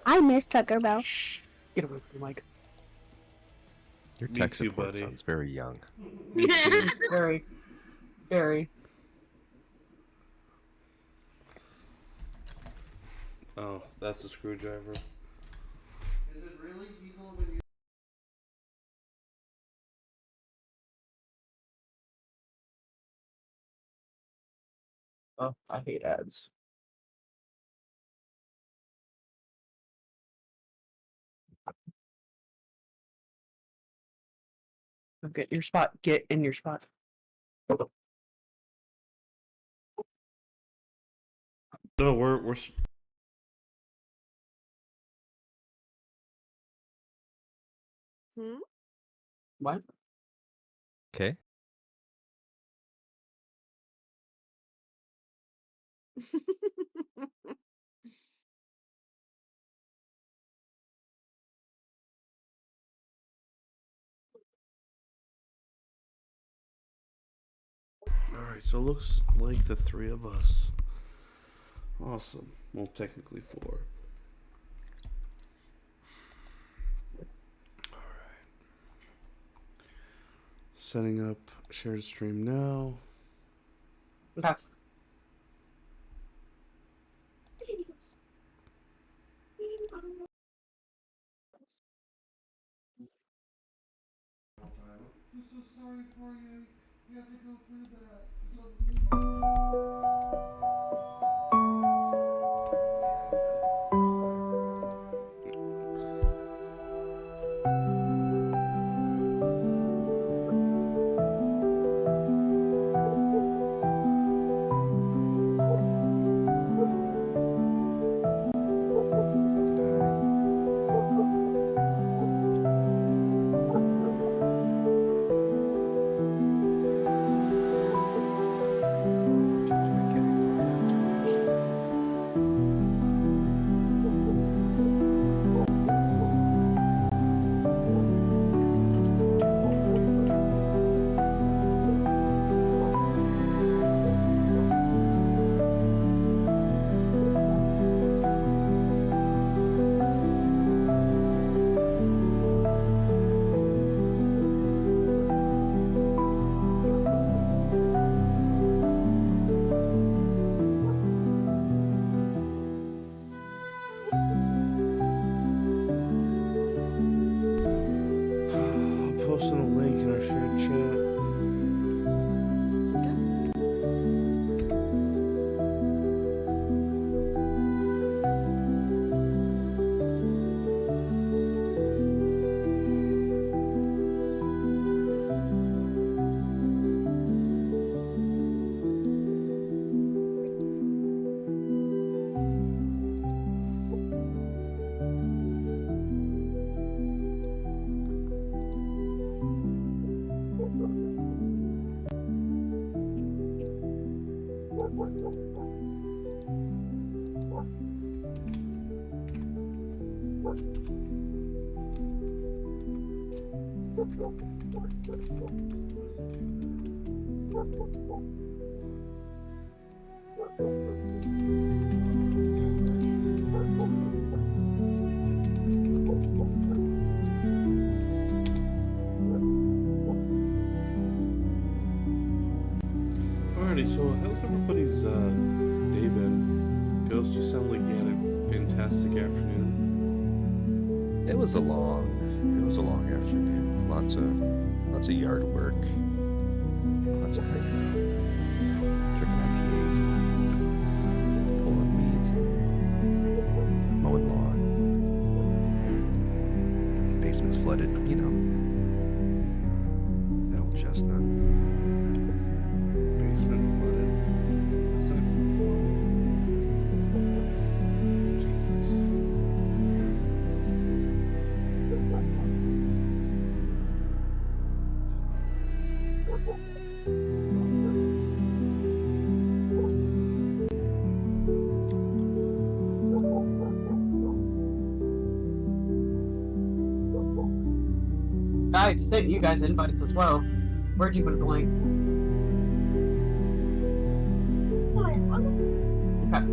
I miss Tucker Bell. Shh. Get away from the mic. Your Me tech too, support buddy. sounds very young. Very. Very. Oh, that's a screwdriver. Is it really? He's only been Oh, I hate ads. Get your spot. Get in your spot. No, we're. Hmm? What? Okay. Alright, so it looks like the three of us. Awesome. Well, technically four. Alright. Setting up shared stream now. Okay. I'm so sorry for you. You have to go through that. I'll post in a link in our shared chat. Alrighty, so how's everybody's day been? Ghost, you sound like you had a fantastic afternoon. It was a long afternoon. Lots of yard work. Lots of hanging out. Drinking IPAs. Pulling weeds. Mowing lawn. Basement's flooded, you know. That old chestnut. Basement flooded. That's not fun. Jesus. Guys, sent you guys invites as well. Where'd you put a blank? Okay.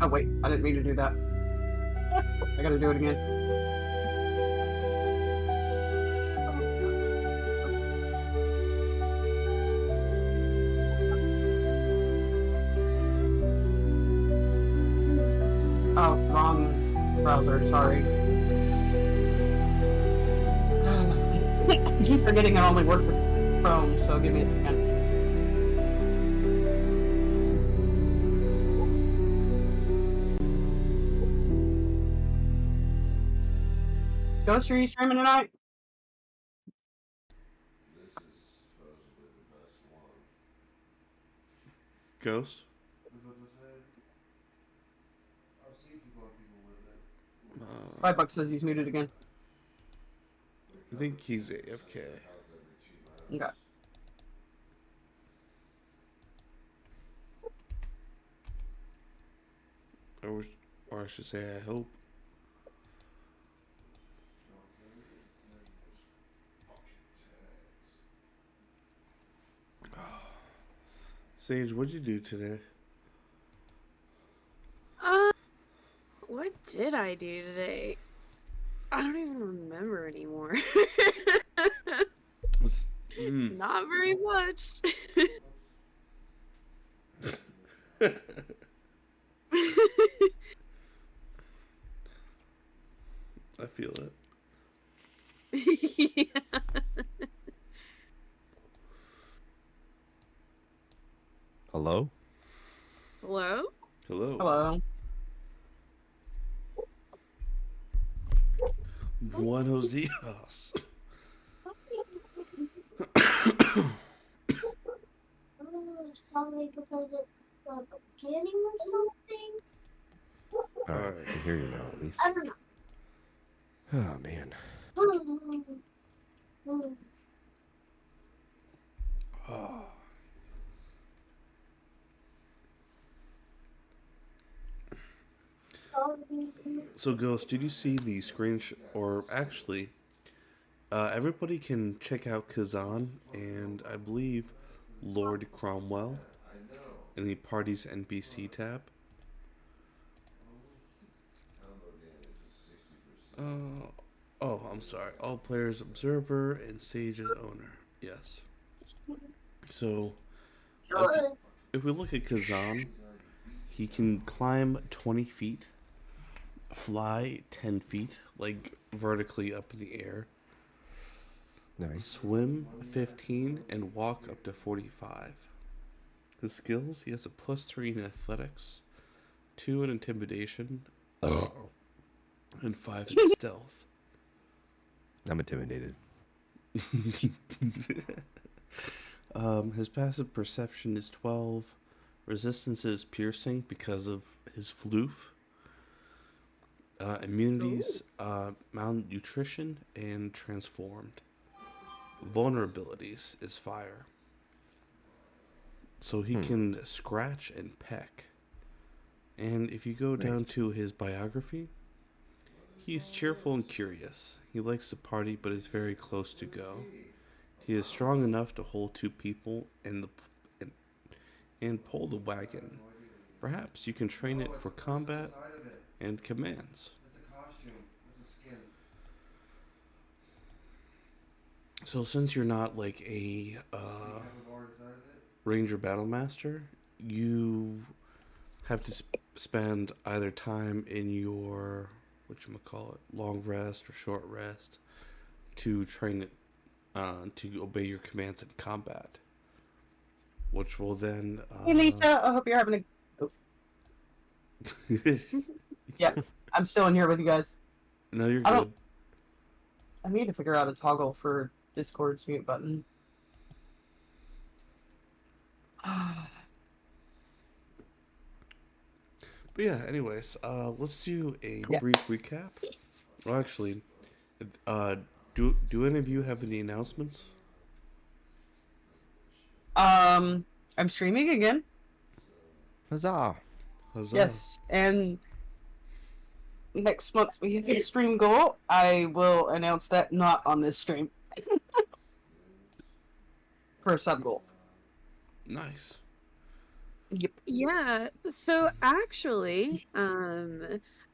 Oh wait, I didn't mean to do that. I gotta do it again. Oh, wrong browser, sorry. I keep forgetting I only work for Chrome, so give me a second. Ghost, are you streaming tonight? Ghost? $5 says he's muted again. I think he's AFK. Okay. Or I should say, I hope. Sage, what'd you do today? What did I do today? I don't even remember anymore. Not very much. I feel it. Yeah. Hello? Hello? Hello. Hello. Buenos dias. It's probably because it's the beginning or something. Alright, Alright. I can hear you now at least. I don't know. Oh, man. Oh. So, Ghost, did you see the screenshot? Or actually, everybody can check out Kazen and I believe Lord Cromwell in the Parties NPC tab. Oh, I'm sorry. All players observer and Sage's owner. Yes. So, if we look at Kazen, he can climb 20 feet, fly 10 feet, like vertically up in the air, Nice. swim 15, and walk up to 45. His skills, he has a +3 in athletics, 2 in intimidation, and 5 in stealth. I'm intimidated. His passive perception is 12. Resistance is piercing because of his floof. Immunities, malnutrition, and transformed. Vulnerabilities is fire. So he can scratch and peck. And if you go down Nice. to his biography, he's cheerful and curious. He likes to party, but is very close to go. He is strong enough to hold 2 people and pull the wagon. Perhaps you can train it for combat and commands. So since you're not like a ranger battle master, you have to spend either time in your long rest or short rest to train it to obey your commands in combat, which will then Hey Lisa, I hope you're having a... Yeah, I'm still in here with you guys. No, you're I good. don't- I need to figure out a toggle for Discord's mute button. But yeah, anyways, let's do a Yeah. brief recap. Well, actually, do any of you have any announcements? I'm streaming again. Huzzah! Huzzah. Yes, and next month we have a stream goal. I will announce that not on this stream. For a sub goal. Nice. Yep. Yeah, so actually,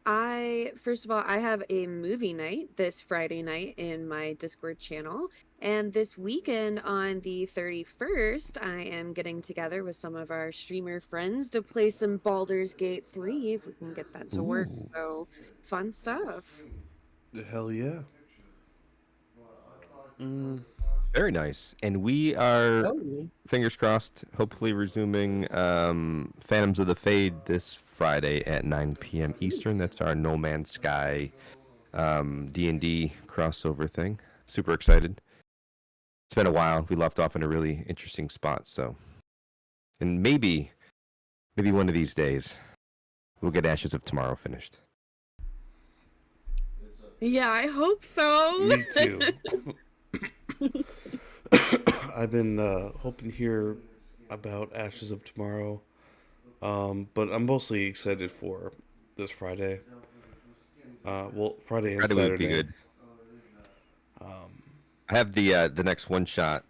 I first of all, I have a movie night this Friday night in my Discord channel, and this weekend on the 31st, I am getting together with some of our streamer friends to play some Baldur's Gate 3 if we can get that to work. Ooh. So, fun stuff. The hell yeah. Mm, Very nice. And we are, Oh. fingers crossed, hopefully resuming Phantoms of the Fade this Friday at 9 p.m. Eastern. That's our No Man's Sky D&D crossover thing. Super excited. It's been a while. We left off in a really interesting spot, so. And maybe one of these days, we'll get Ashes of Tomorrow finished. Yeah, I hope so. me too. I've been hoping to hear about Ashes of Tomorrow, but I'm mostly excited for this Friday. Well, Friday and Friday would be Saturday. good. I have the next one shot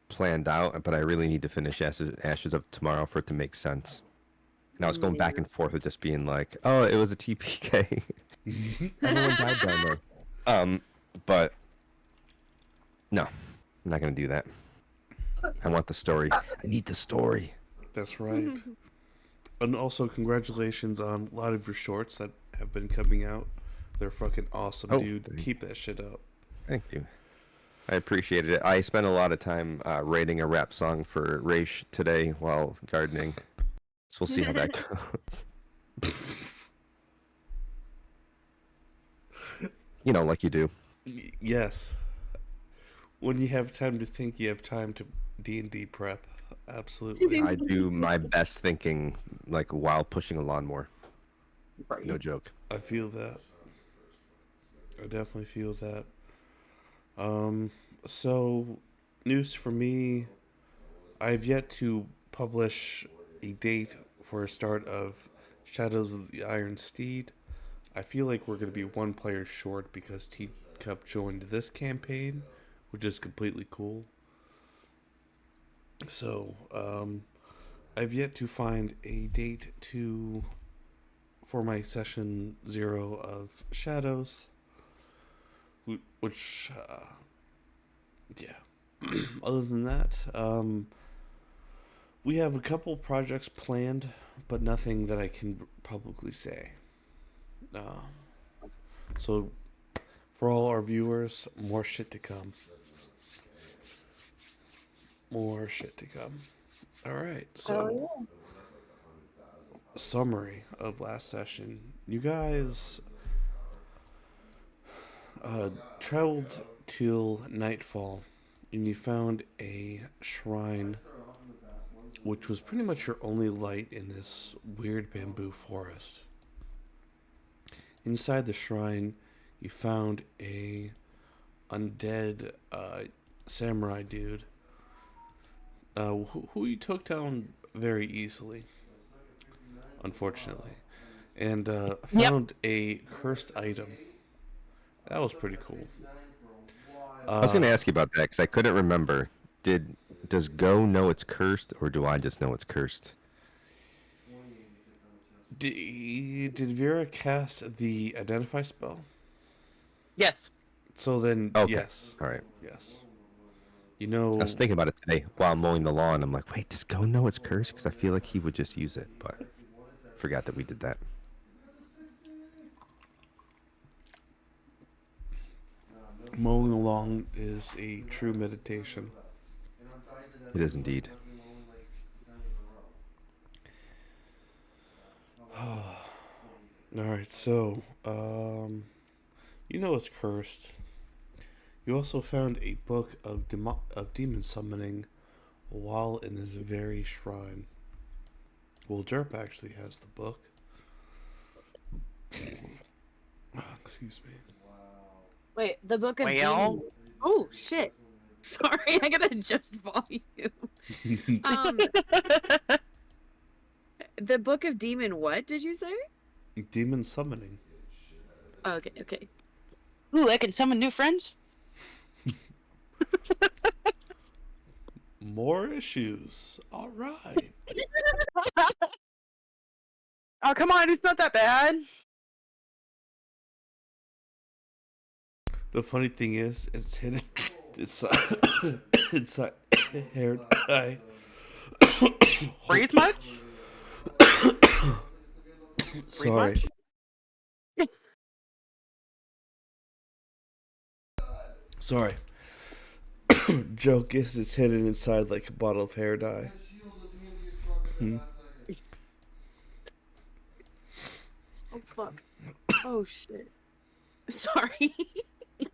planned out, but I really need to finish Ashes of Tomorrow for it to make sense. And I was going back and forth with just being like, oh, it was a TPK. Everyone died down there. But no, I'm not gonna do that. I want the story. I need the story. That's right. And also, congratulations on a lot of your shorts that have been coming out. They're fucking awesome, Oh, dude. thank Keep that shit up. Thank you. I appreciated it. I spent a lot of time writing a rap song for Raish today while gardening. So we'll see how that goes. You know, like you do. Yes. When you have time to think, you have time to D&D prep. Absolutely. I do my best thinking, like, while pushing a lawnmower. Right. No joke. I feel that. I definitely feel that. So, news for me, I've yet to publish a date for a start of Shadows of the Iron Steed. I feel like we're going to be one player short because Teacup joined this campaign, which is completely cool. So, I've yet to find a date for my session 0 of Shadows, which, yeah. Other than that, we have a couple projects planned, but nothing that I can publicly say. So, for all our viewers, more shit to come. More shit to come. Alright, so summary of last session. You guys traveled till nightfall and you found a shrine which was pretty much your only light in this weird bamboo forest. Inside the shrine, you found a undead samurai dude who you took down very easily, unfortunately, and found a cursed item. That was pretty cool. I was going to ask you about that because I couldn't remember. Does Go know it's cursed, or do I just know it's cursed? Did Vera cast the identify spell? Yes. So then, Okay. yes. All right. Yes. You know, I was thinking about it today while mowing the lawn. I'm like, wait, does Go know it's cursed? Because I feel like he would just use it, but forgot that we did that. mowing along is a true meditation. It is indeed. Alright, so, you know it's cursed. You also found a book of demon summoning while in this very shrine. Well, Derp actually has the book. Excuse me. Wait, the book of Well? Demon. Oh shit! Sorry, I gotta adjust volume. The book of Demon. What did you say? Demon summoning. Oh, okay, okay. Ooh, I can summon new friends? More issues. All right. Oh, come on, it's not that bad. The funny thing is, it's hidden. It's inside hair dye. Breathe much? Sorry. Sorry. Joke is it's hidden inside like a bottle of hair dye. Oh fuck. Oh shit. Sorry.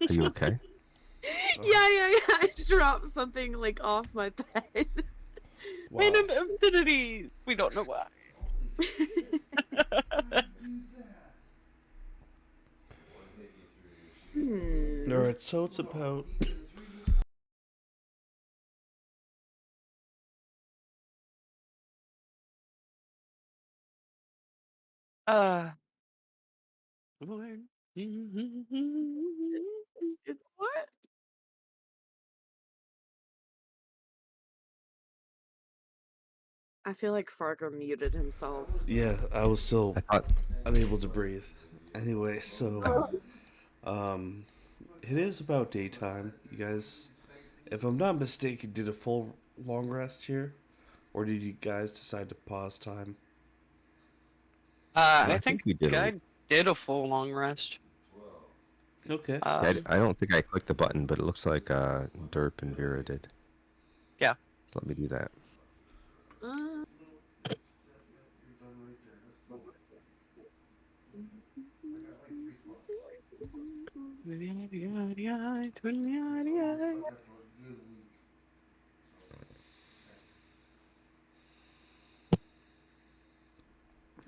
Are you okay? Yeah. I dropped something like off my bed. Wow. And an infinity. We don't know why. Alright, so it's about Lord. It's what? I feel like Fargo muted himself. yeah, I was still I thought unable to breathe. Anyway, so it is about daytime. You guys, if I'm not mistaken, did a full long rest here? Or did you guys decide to pause time? I I think think we did. I did a full long rest. Okay. I don't think I clicked the button, but it looks like Derp and Vera did. Yeah. So let me do that. Uh,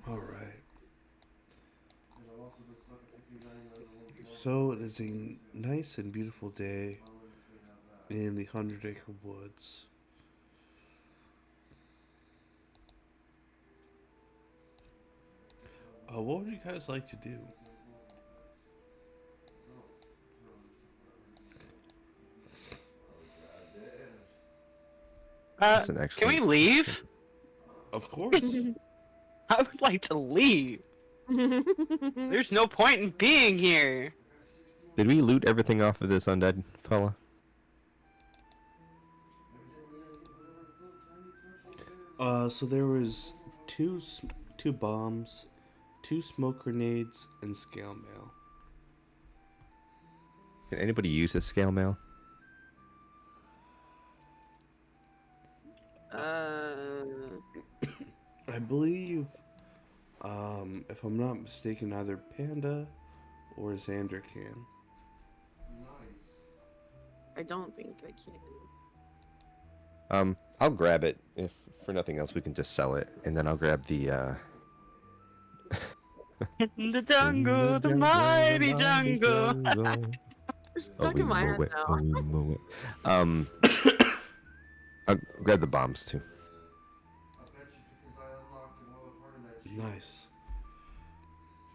Alright. So it is a nice and beautiful day in the 100-acre woods. What would you guys like to do? That's an Can excellent. we leave? Of course. I would like to leave. There's no point in being here. Did we loot everything off of this undead fella? So there was two bombs, two smoke grenades, and scale mail. Can anybody use this scale mail? I believe, if I'm not mistaken, either Panda or Xander can. I don't think I can. I'll grab it. If for nothing else, we can just sell it, and then I'll grab the. In the jungle, the mighty jungle. It's Oh, stuck we in my mow head it. now. Oh, we mow it. I'll grab the bombs too. Nice.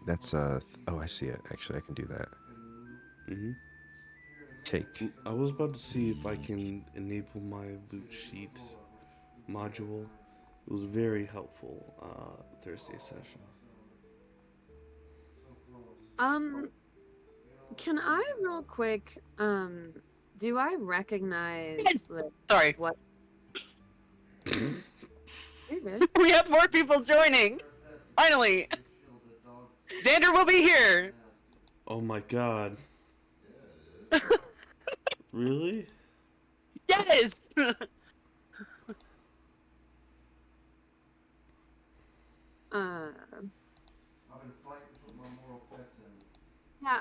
That's oh, I see it. Actually, I can do that. Take. I was about to see if I can enable my loot sheet module. It was very helpful Thursday session. Can I real quick, do I recognize the Sorry. what? You're good. We have more people joining. Finally. Xander will be here. Oh my god. Really? Yes. Yeah,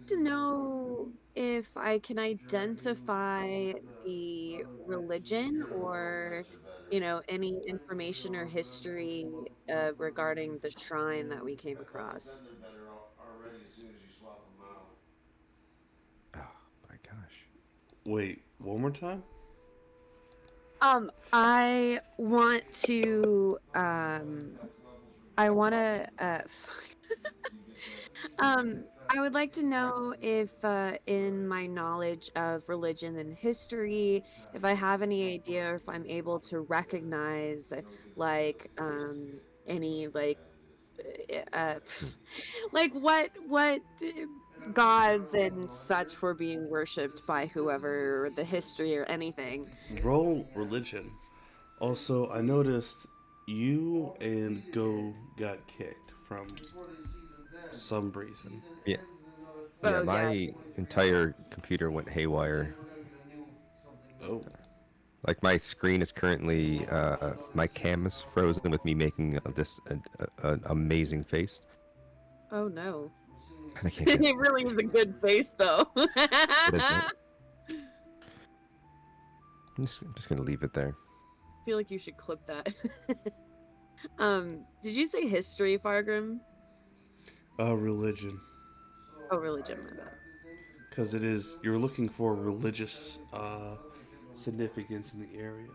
to know if I can identify the religion or, any information or history regarding the shrine that we came across. Oh my gosh. Wait, one more time? I want to, I would like to know if, in my knowledge of religion and history, if I have any idea or if I'm able to recognize, like, any, uh, like what gods and such were being worshipped by whoever, the history or anything. Roll religion. Also, I noticed you and Go got kicked from some reason. Yeah, yeah. Oh yeah. My entire computer went haywire. Oh, Like my screen is currently, my cam is frozen with me making an amazing face. Oh no. I can't do It really is a good face though. it, isn't it? I I'm just gonna leave it there. feel like you should clip that. Did you say history, Fargrim? religion. Oh, religion, my bad. Because it is, you're looking for religious significance in the area.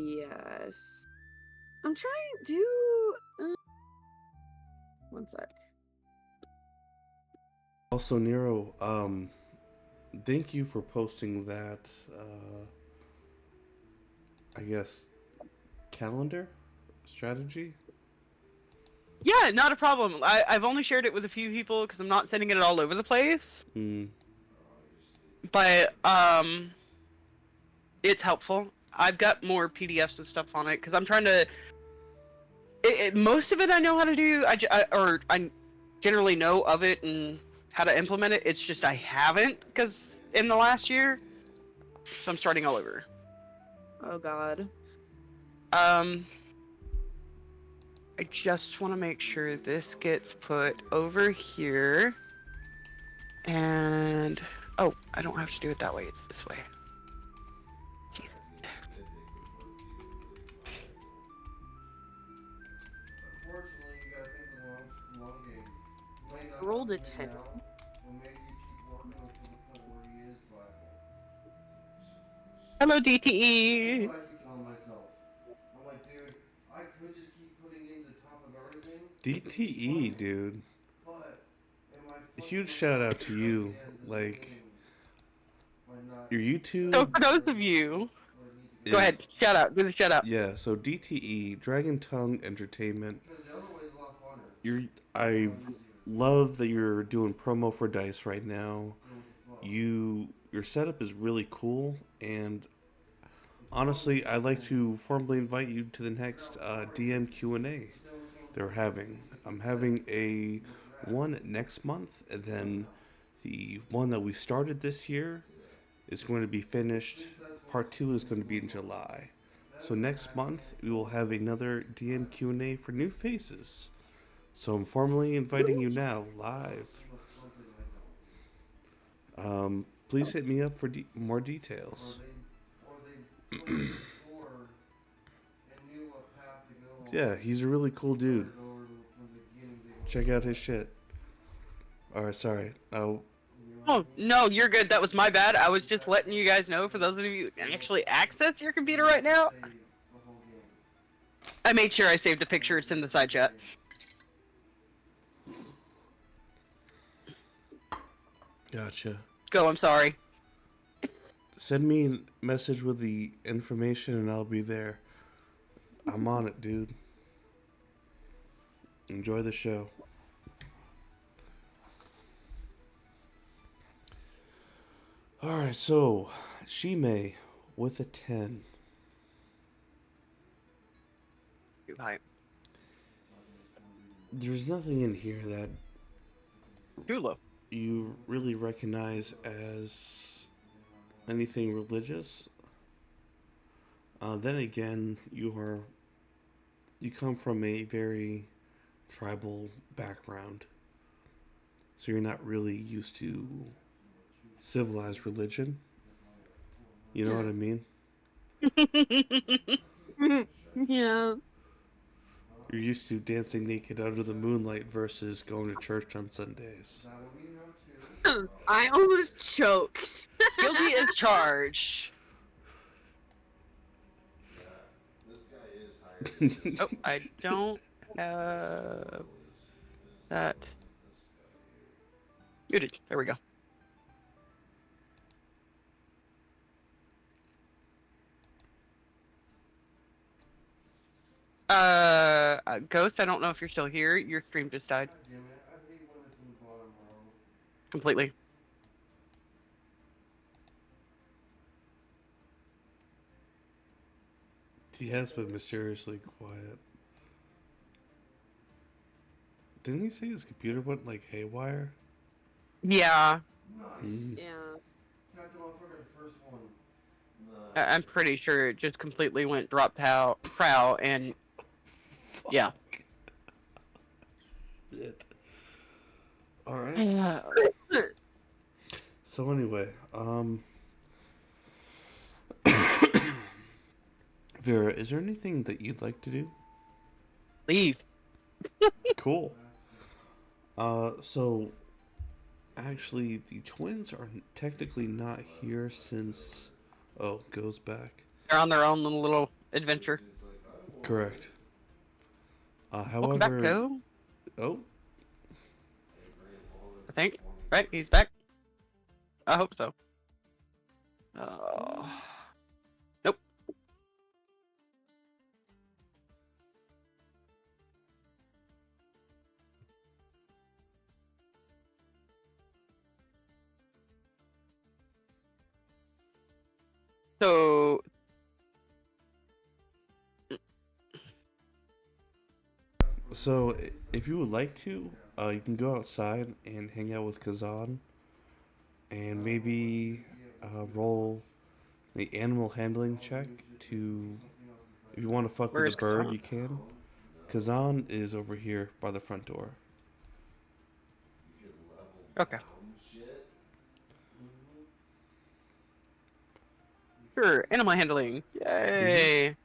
Yes. I'm trying to. One sec. Also, Nero, thank you for posting that, I guess, calendar strategy. Yeah, not a problem. I've only shared it with a few people because I'm not sending it all over the place. Hmm. But it's helpful. I've got more PDFs and stuff on it because I'm trying to. Most of it I know how to do. I generally know of it and how to implement it. It's just I haven't because in the last year, so I'm starting all over. Oh God. I just want to make sure this gets put over here. And oh, I don't have to do it that way. It's this way. Unfortunately, you gotta think the long game. You might not Rolled a have to 10. now, or maybe you keep working until the point where he is viable. Hello, That's DTE. what I keep telling myself. I'm like, dude, I could just keep putting in the top of everything, DTE, dude. but am I Huge fucking shout out to at you. the end of the Like, game by not your So YouTube for those of you, what I need to is. go ahead. Shout out. Do the shout out. Yeah, so DTE, Dragon Tongue Entertainment. because the other way is a lot funner. I love that you're doing promo for Dice right now. Go with the flow. Your setup is really cool, and honestly, I'd like to formally invite you to the next DM Q&A they're having. I'm having a one next month, and then the one that we started this year is going to be finished. Part 2 is going to be in July. So next month we will have another DM Q&A for new faces. So I'm formally inviting you now live. Please hit me up for more details. Or they put it before and knew what path to go on. Yeah, he's a really cool dude. Or from the beginning they Check out his shit. Alright, sorry. Oh, Oh no, you're good. That was my bad. I was just letting you guys know. For those of you who can actually access your computer right now, save the whole game. I made sure I saved a picture. It's in the side chat. gotcha. Go. I'm sorry. Send me a message with the information and I'll be there. I'm on it, dude. Enjoy the show. Alright, so Shime with a 10. Hi. There's nothing in here that Too low. you really recognize as anything religious. Then again, you come from a very tribal background, so you're not really used to civilized religion. You know what I mean? Yeah. You're used to dancing naked under the moonlight versus going to church on Sundays. Now when we have to, I almost choked. Guilty as charged. this guy is hired. Oh, I don't have. That muted. There we go. Ghost, I don't know if you're still here. Your stream just died God damn it, I hate when it's in the bottom row. completely. He has been mysteriously quiet. Didn't he say his computer went like haywire? Yeah, Nice. Yeah. Got the motherfucker the first one. Nice. I'm pretty sure it just completely went drop prow and yeah. Shit. Alright. Yeah. So anyway, Vera, is there anything that you'd like to do? Leave. Cool. So actually the twins are technically not here since goes back. They're on their own little adventure. Correct. Welcome back, However, Go. oh, I think. Right? He's back? I hope so. Oh. Nope. So so if you would like to, you can go outside and hang out with Kazan, and maybe roll the animal handling check to. If you want to fuck Where with is the bird, Kazan? you can. Kazan is over here by the front door. okay. Sure, animal handling. Yay.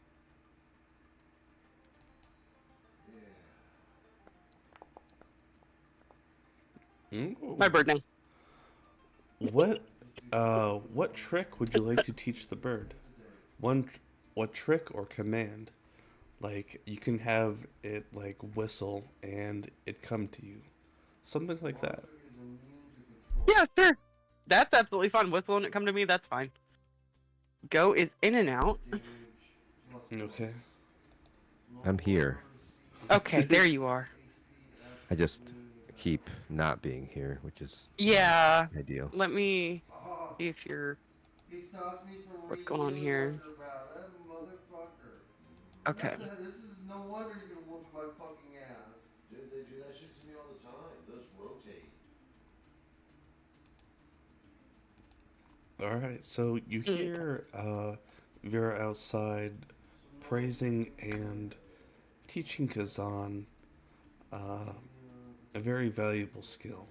Ooh. My bird name. What trick would you like to teach the bird? What trick or command? Like you can have it like whistle and it come to you, something like that. Yeah, sure. That's absolutely fine. Whistling it come to me, that's fine. Go is in and out. Okay. I'm here. Okay, there you are. I just keep not being here, which is Yeah. ideal. Let me see if you're. He stops me from What's going on reading here? about that motherfucker. Okay. This is no wonder you're gonna whoop my fucking ass. Dude, they do that shit to me all the time. Those rotate. All right. So you hear Vera outside praising and teaching Kazan a very valuable skill.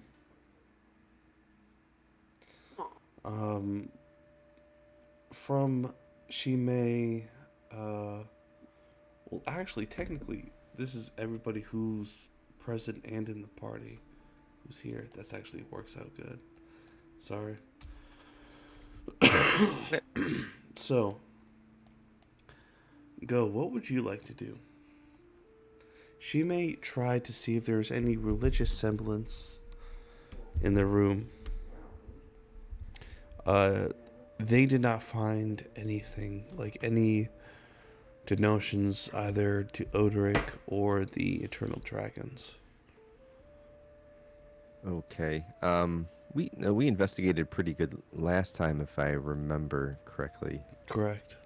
From Shime, well, actually, technically, this is everybody who's present and in the party who's here. That's actually works out good. Sorry. So, Go, what would you like to do? She may try to see if there's any religious semblance in the room. They did not find anything, like any denotions either to Oderic or the Eternal Dragons. Okay. We investigated pretty good last time, if I remember correctly. Correct.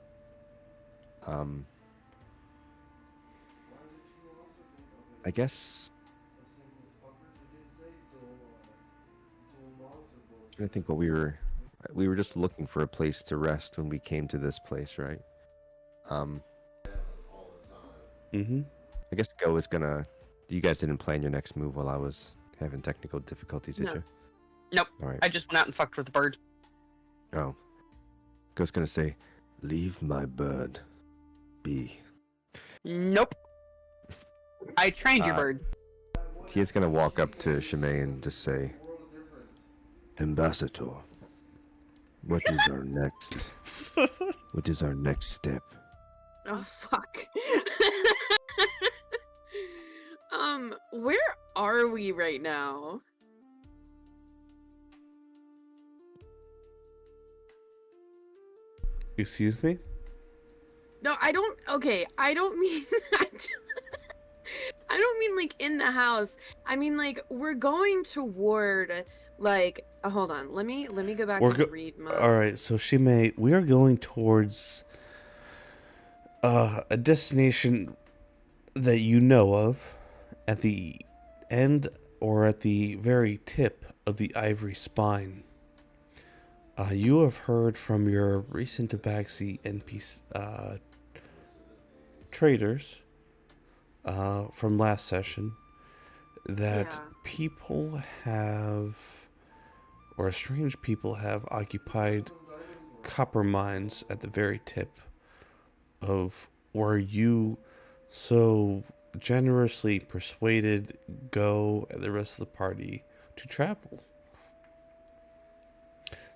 I guess I think what we were just looking for a place to rest when we came to this place, right? Mm-hmm. I guess Go is gonna. You guys didn't plan your next move while I was having technical difficulties, did No. you? Nope. All right. I just went out and fucked with the bird. Oh. Go's gonna say, "Leave my bird be." Nope. I trained your bird. He is gonna walk up to Shimei and just say, "Ambassador, what is our next? What is our next step?" Oh fuck. Where are we right now? Excuse me? No, I don't. Okay, I don't mean. I don't mean like in the house. I mean like we're going toward like. Hold on. Let me go back We're and read my. All right, so Shime, we are going towards a destination that you know of at the end or at the very tip of the ivory spine. You have heard from your recent Tabaxi NPC traders from last session that Yeah. people have, or strange people have occupied copper mines at the very tip of where you so generously persuaded Go and the rest of the party to travel.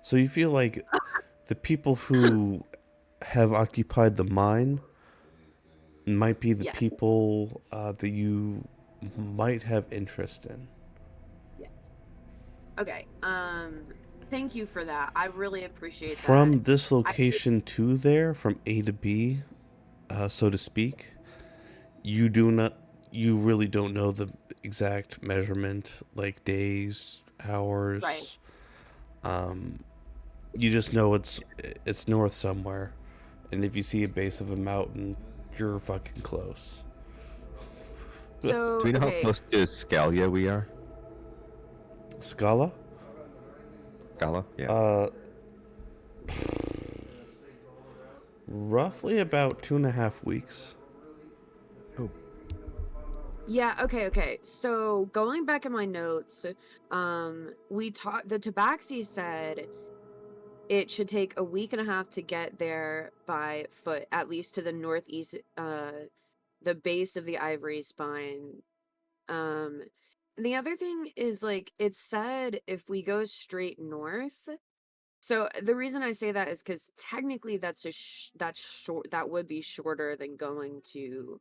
So you feel like the people who have occupied the mine might be the Yes. people that you might have interest in. Yes. Okay. Thank you for that. I really appreciate that. From this I location to there, from A to B, so to speak, you do not, you really don't know the exact measurement, like days, hours. right. You just know it's north somewhere, and if you see a base of a mountain, you're fucking close. So Do we know how okay. close to Scalia we are? Scala? Scala? Yeah. Roughly about 2.5 weeks. Oh. Yeah, okay. So going back in my notes, we talked the Tabaxi said it should take a week and a half to get there by foot, at least to the northeast, the base of the Ivory Spine. And the other thing is like it said if we go straight north. So the reason I say that is because technically that's short. That would be shorter than going to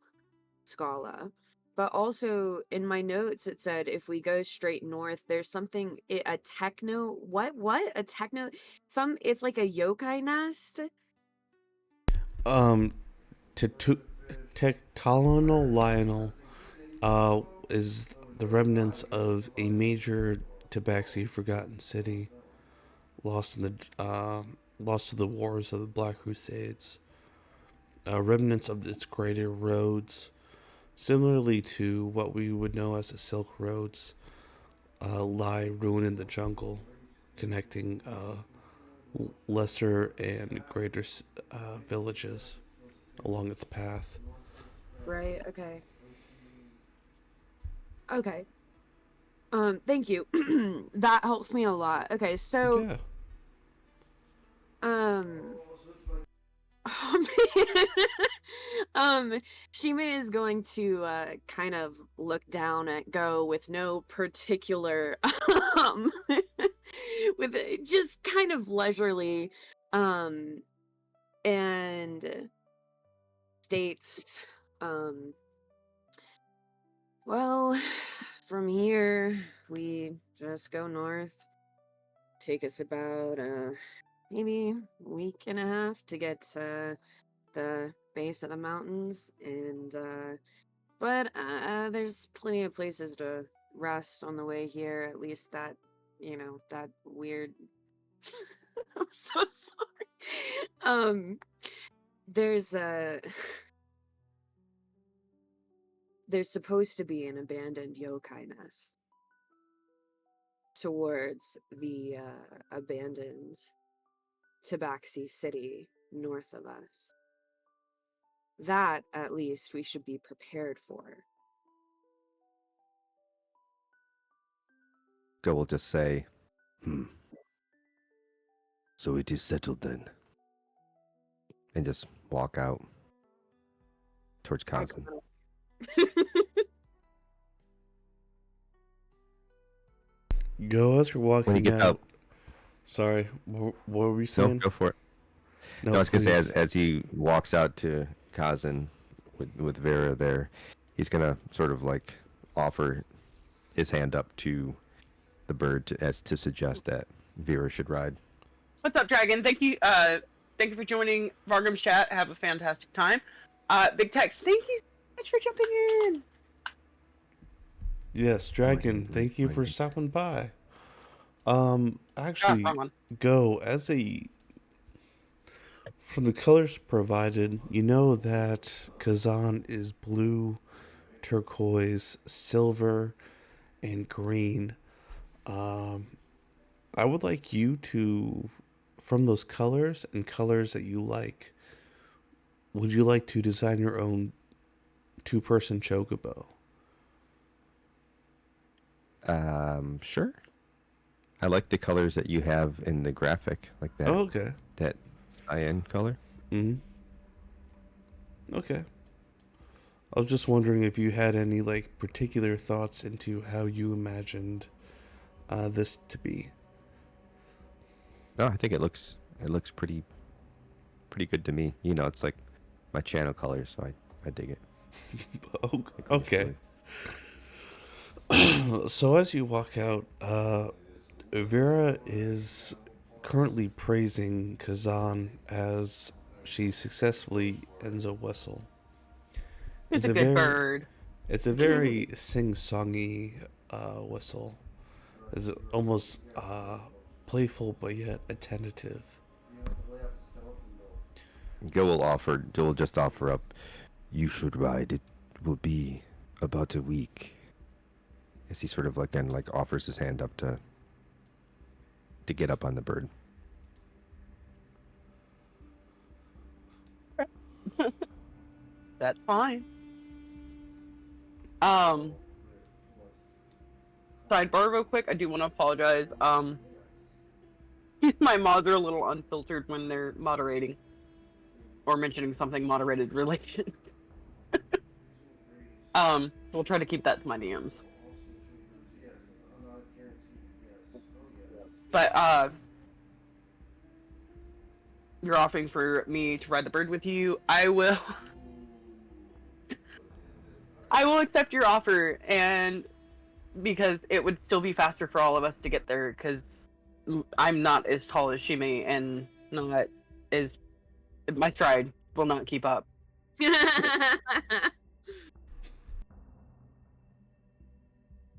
Scala. But also in my notes it said if we go straight north, there's something a techno a techno it's like a yokai nest. Um, Tectalonal Lionel is the remnants of a major Tabaxi forgotten city lost in the lost to the wars of the Black Crusades. Remnants of its greater roads, similarly to what we would know as the Silk Roads, lie ruined in the jungle, connecting lesser and greater villages along its path. Right, okay. Okay. Thank you. That helps me a lot. Okay, so Yeah. oh man. Shima is going to kind of look down at Go with no particular um with just kind of leisurely um and states well, from here we just go north. Take us about maybe a week and a half to get to the base of the mountains, and but there's plenty of places to rest on the way here, at least that that weird I'm so sorry. There's there's supposed to be an abandoned yokai nest towards the abandoned Tabaxi city north of us. That, at least, we should be prepared for. Go will just say, so it is settled then. And just walk out towards Kazen. Go as you're When you walking get out. out, Sorry, what were we no, saying? go for it. No, I was gonna say as he walks out to Kazen with Vera there, he's gonna sort of like offer his hand up to the bird as to suggest that Vera should ride. What's up, Dragon? Thank you. Thank you for joining Vargrim's chat. Have a fantastic time. Big Tex, thank you so much for jumping in. Yes, Dragon, thank you for stopping by. Actually, wrong one. Go, from the colors provided, you know that Kazan is blue, turquoise, silver, and green. I would like you to, from those colors and colors that you like, would you like to design your own two-person chocobo? Sure. I like the colors that you have in the graphic, like that. Oh, okay. That cyan color. Mm-hmm. Okay. I was just wondering if you had any like particular thoughts into how you imagined this to be. No, I think it looks pretty good to me. You know, it's like my channel colors, so I dig it. Okay. So as you walk out, Vera is currently praising Kazan as she successfully ends a whistle. It's a good bird. It's a very sing-songy whistle. It's almost playful but yet attentive. Will just offer up, you should ride, it will be about a week. As he sort of like offers his hand up to get up on the bird. That's fine. Sidebar real quick, I do want to apologize. My mods are a little unfiltered when they're moderating. Or mentioning something moderated related. We'll try to keep that to my DMs. But, you're offering for me to ride the bird with you. I will accept your offer, and because it would still be faster for all of us to get there, because I'm not as tall as Shemi, and not as my stride will not keep up.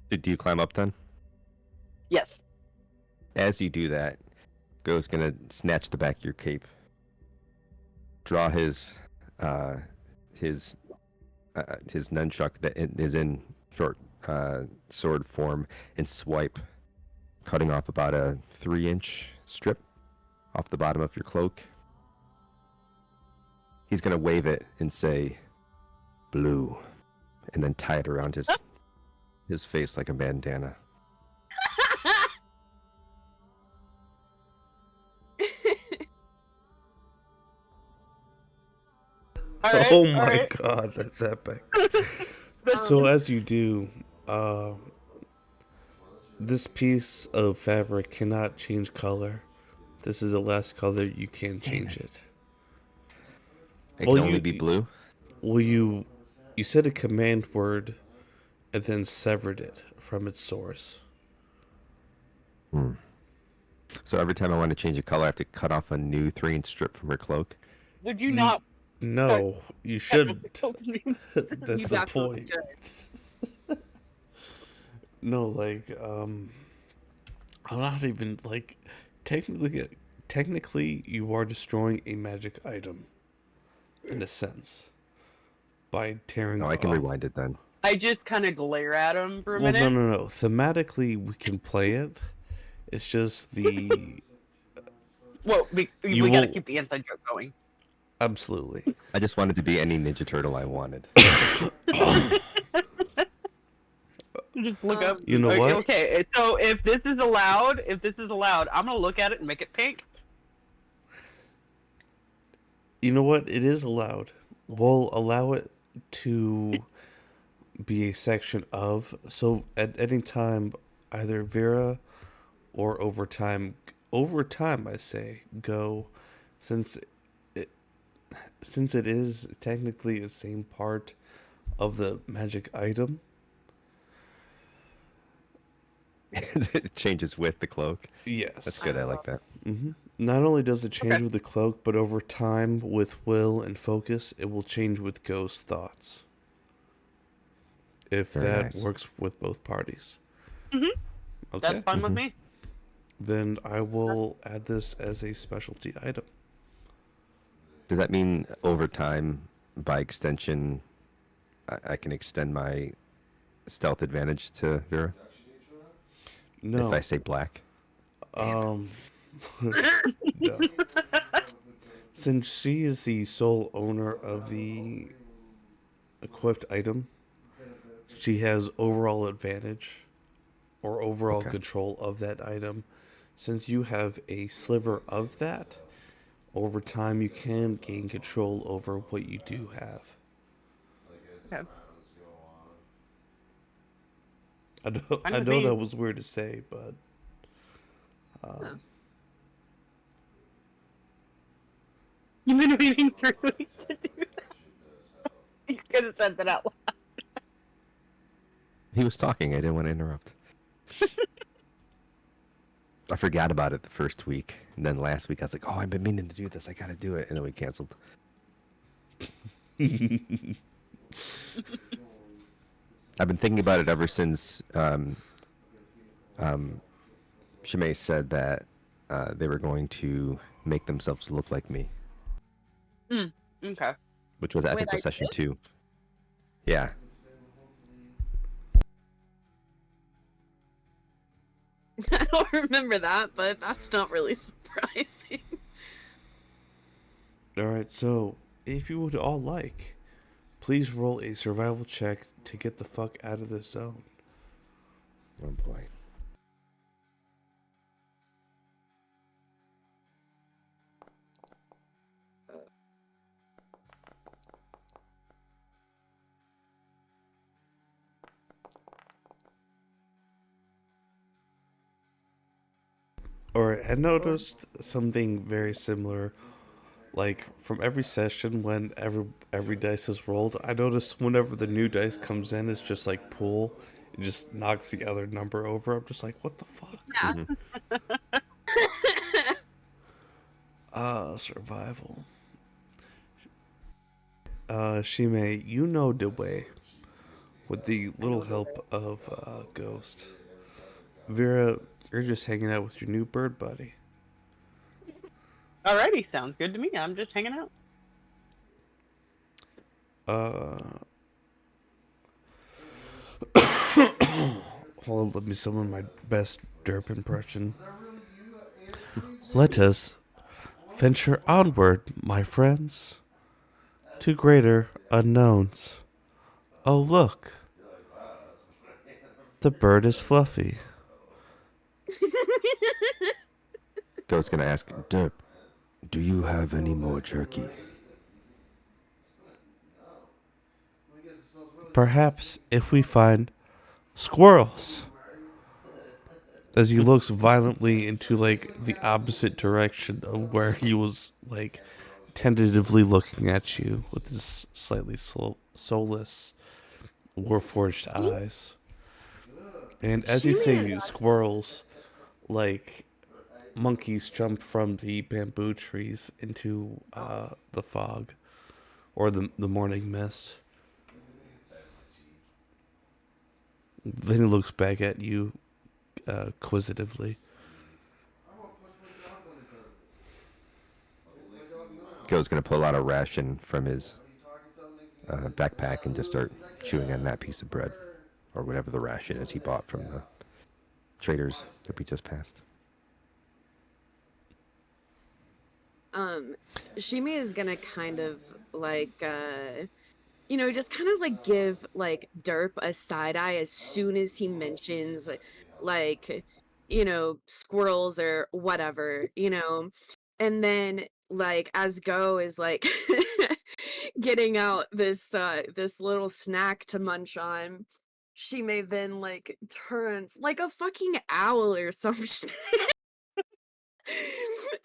Do you climb up then? Yes. As you do that, Go's gonna snatch the back of your cape, draw his nunchuck that is in short sword form, and swipe, cutting off about a 3-inch strip off the bottom of your cloak. He's gonna wave it and say, "Blue," and then tie it around his face like a bandana. Right, oh my god, that's epic. So as you do, this piece of fabric cannot change color. This is the last color you can change it. It can only be blue? Well, you said a command word and then severed it from its source. So every time I want to change a color, I have to cut off a new 3-inch strip from her cloak? Would you not? No, you shouldn't. That's the point. No, I'm not even, technically you are destroying a magic item, in a sense, by tearing No, I can rewind it then. I just kind of glare at him for a minute. No. Thematically, we can play it. It's just the... Well, we gotta keep the inside joke going. Absolutely. I just wanted to be any Ninja Turtle I wanted. Just look up. You know what? Okay, so if this is allowed, I'm gonna look at it and make it pink. You know what? It is allowed. We'll allow it to be a section of. So at any time, either Vera or over time, I say, Go, since it is technically the same part of the magic item, It changes with the cloak. Yes. That's good. I like that. Not only does it change Okay. with the cloak, but over time, with will and focus, it will change with ghost thoughts. If Very that nice. works with both parties. Mhm. Okay. That's fine with Mhm. me. Then I will add this as a specialty item. Does that mean over time, by extension, I can extend my stealth advantage to Vera if I No. say black? No. Since she is the sole owner of the equipped item, she has overall advantage or overall Okay. control of that item. Since you have a sliver of that, over time you can gain control over what you do have. Okay. Fine I with know me. that was weird to say, but No. You've been waiting 3 weeks to do that. You could have said that out loud. He was talking. I didn't want to interrupt. I forgot about it the first week. And then last week I was like, oh, I've been meaning to do this. I got to do it. And then we canceled. I've been thinking about it ever since Shemi said that they were going to make themselves look like me, Okay. which was, I Wait, think, was I session 2. Yeah. I don't remember that, but that's not really surprising. alright, so if you would all like, please roll a survival check to get the fuck out of this zone. Oh, boy. Alright, I noticed something very similar. Like from every session, when every dice is rolled, I notice whenever the new dice comes in, it's just like pull. It just knocks the other number over. I'm just like, what the fuck? Survival. Shime, you know the way. With the little help of Ghost. Vera, you're just hanging out with your new bird buddy. Alrighty, sounds good to me. I'm just hanging out. Hold on, let me summon my best derp impression. Let us venture onward, my friends, to greater unknowns. Oh, look. The bird is fluffy. Goat's going to ask, Derp, do you have any more jerky? Perhaps if we find squirrels. As he looks violently into like the opposite direction of where he was like tentatively looking at you with his slightly soulless, warforged eyes. And as he's saying squirrels, like monkeys jump from the bamboo trees into the fog or the morning mist. Then he looks back at you quizzitively. Goat's going to pull out a ration from his backpack and just start chewing on that piece of bread. Or whatever the ration is he bought from the traders that we just passed. Shimi is gonna kind of like just kind of like give like Derp a side eye as soon as he mentions like squirrels or whatever, and then like as Go is like getting out this little snack to munch on, she may then like turns like a fucking owl or some shit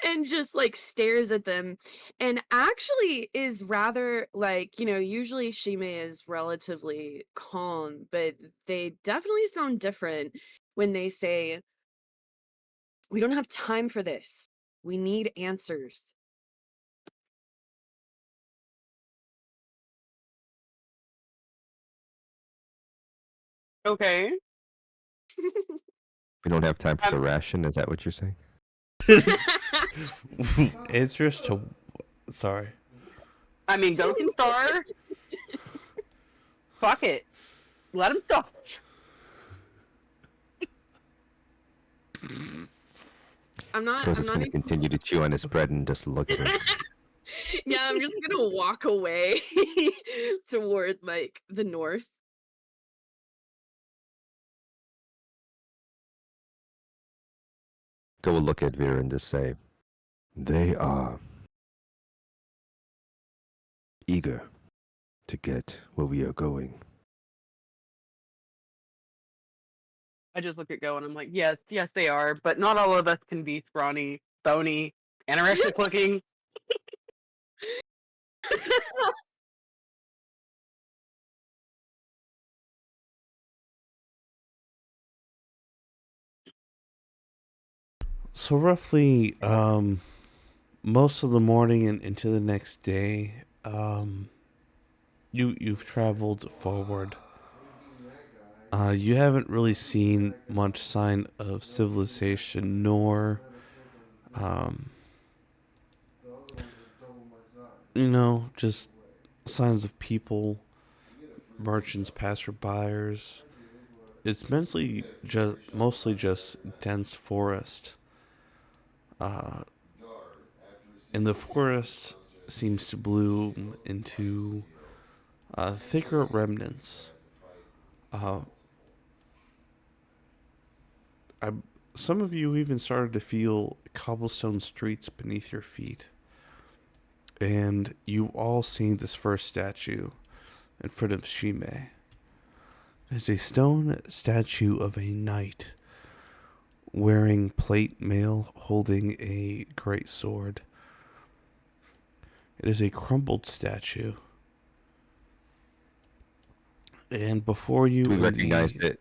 and just like stares at them and actually is rather like usually Shime is relatively calm, but they definitely sound different when they say, "We don't have time for this. We need answers." Okay. We don't have time for the Um, ration. Is that what you're saying? Answers to. Sorry. I mean, Ghost and Star. Fuck it. Let him stop. I'm not Ghost is going to even continue to chew on his bread and just look at it. Yeah, I'm just gonna walk away toward like the north. Go look at Vera and just say, they are eager to get where we are going. I just look at Go and I'm like, yes, yes, they are, but not all of us can be scrawny, bony, anorexic looking. So roughly, most of the morning and into the next day, you've traveled forward. You haven't really seen much sign of civilization, nor, um, just signs of people, merchants, passerbyers. It's mostly just dense forest. Uh, and the forest seems to bloom into thicker remnants. Uh, I, some of you even started to feel cobblestone streets beneath your feet. And you all seen this first statue in front of Shime. It's a stone statue of a knight wearing plate mail holding a great sword. It is a crumbled statue. And before you Do we in recognize the it?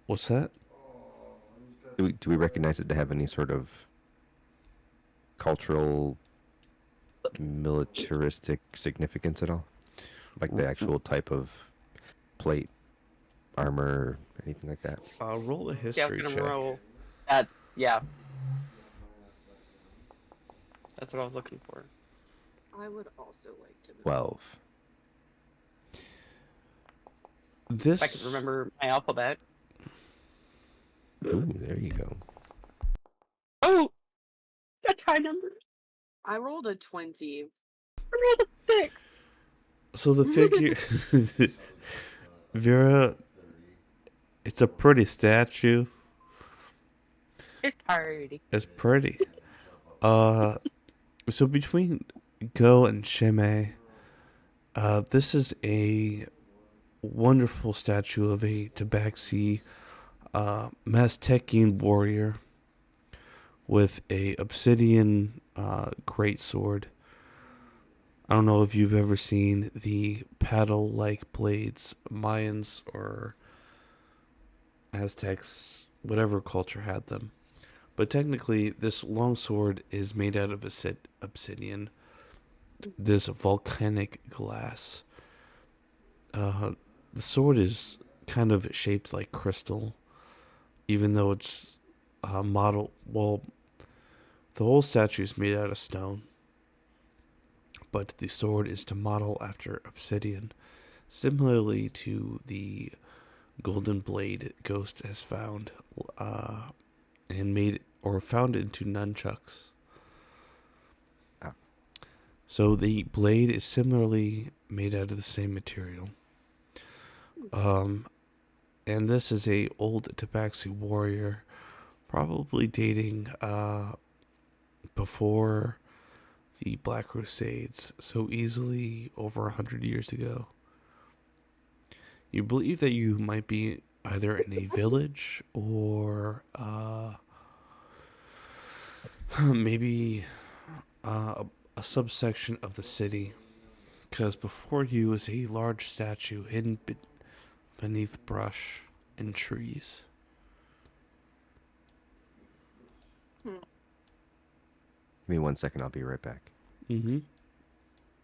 what's that? Do we recognize it to have any sort of cultural, militaristic significance at all? Like the actual type of plate, armor, anything like that? Roll a Yeah, I was history gonna check. roll. That, yeah, that's what I was looking for. I would also like to know. 12. If I could This remember my alphabet. Ooh, there you go. Oh, that's high numbers. I rolled a 20. I rolled a 6. so the figure Vera, it's a pretty statue. It's party. It's pretty. Uh so between Go and Sheme, this is a wonderful statue of a Tabaxi Maztecian warrior with a obsidian greatsword. I don't know if you've ever seen the paddle-like blades Mayans or Aztecs, whatever culture had them. But technically, this longsword is made out of obsidian, this volcanic glass. The sword is kind of shaped like crystal, even though it's model. Well, the whole statue is made out of stone, but the sword is to model after obsidian, similarly to the golden blade Ghost has found and made or found into nunchucks. Ah. So the blade is similarly made out of the same material. And this is a old Tabaxi warrior, probably dating before the Black Crusades, so easily over 100 years ago. You believe that you might be either in a village or maybe a subsection of the city, because before you is a large statue hidden beneath brush and trees. Give me 1 second. I'll be right back. Mm-hmm.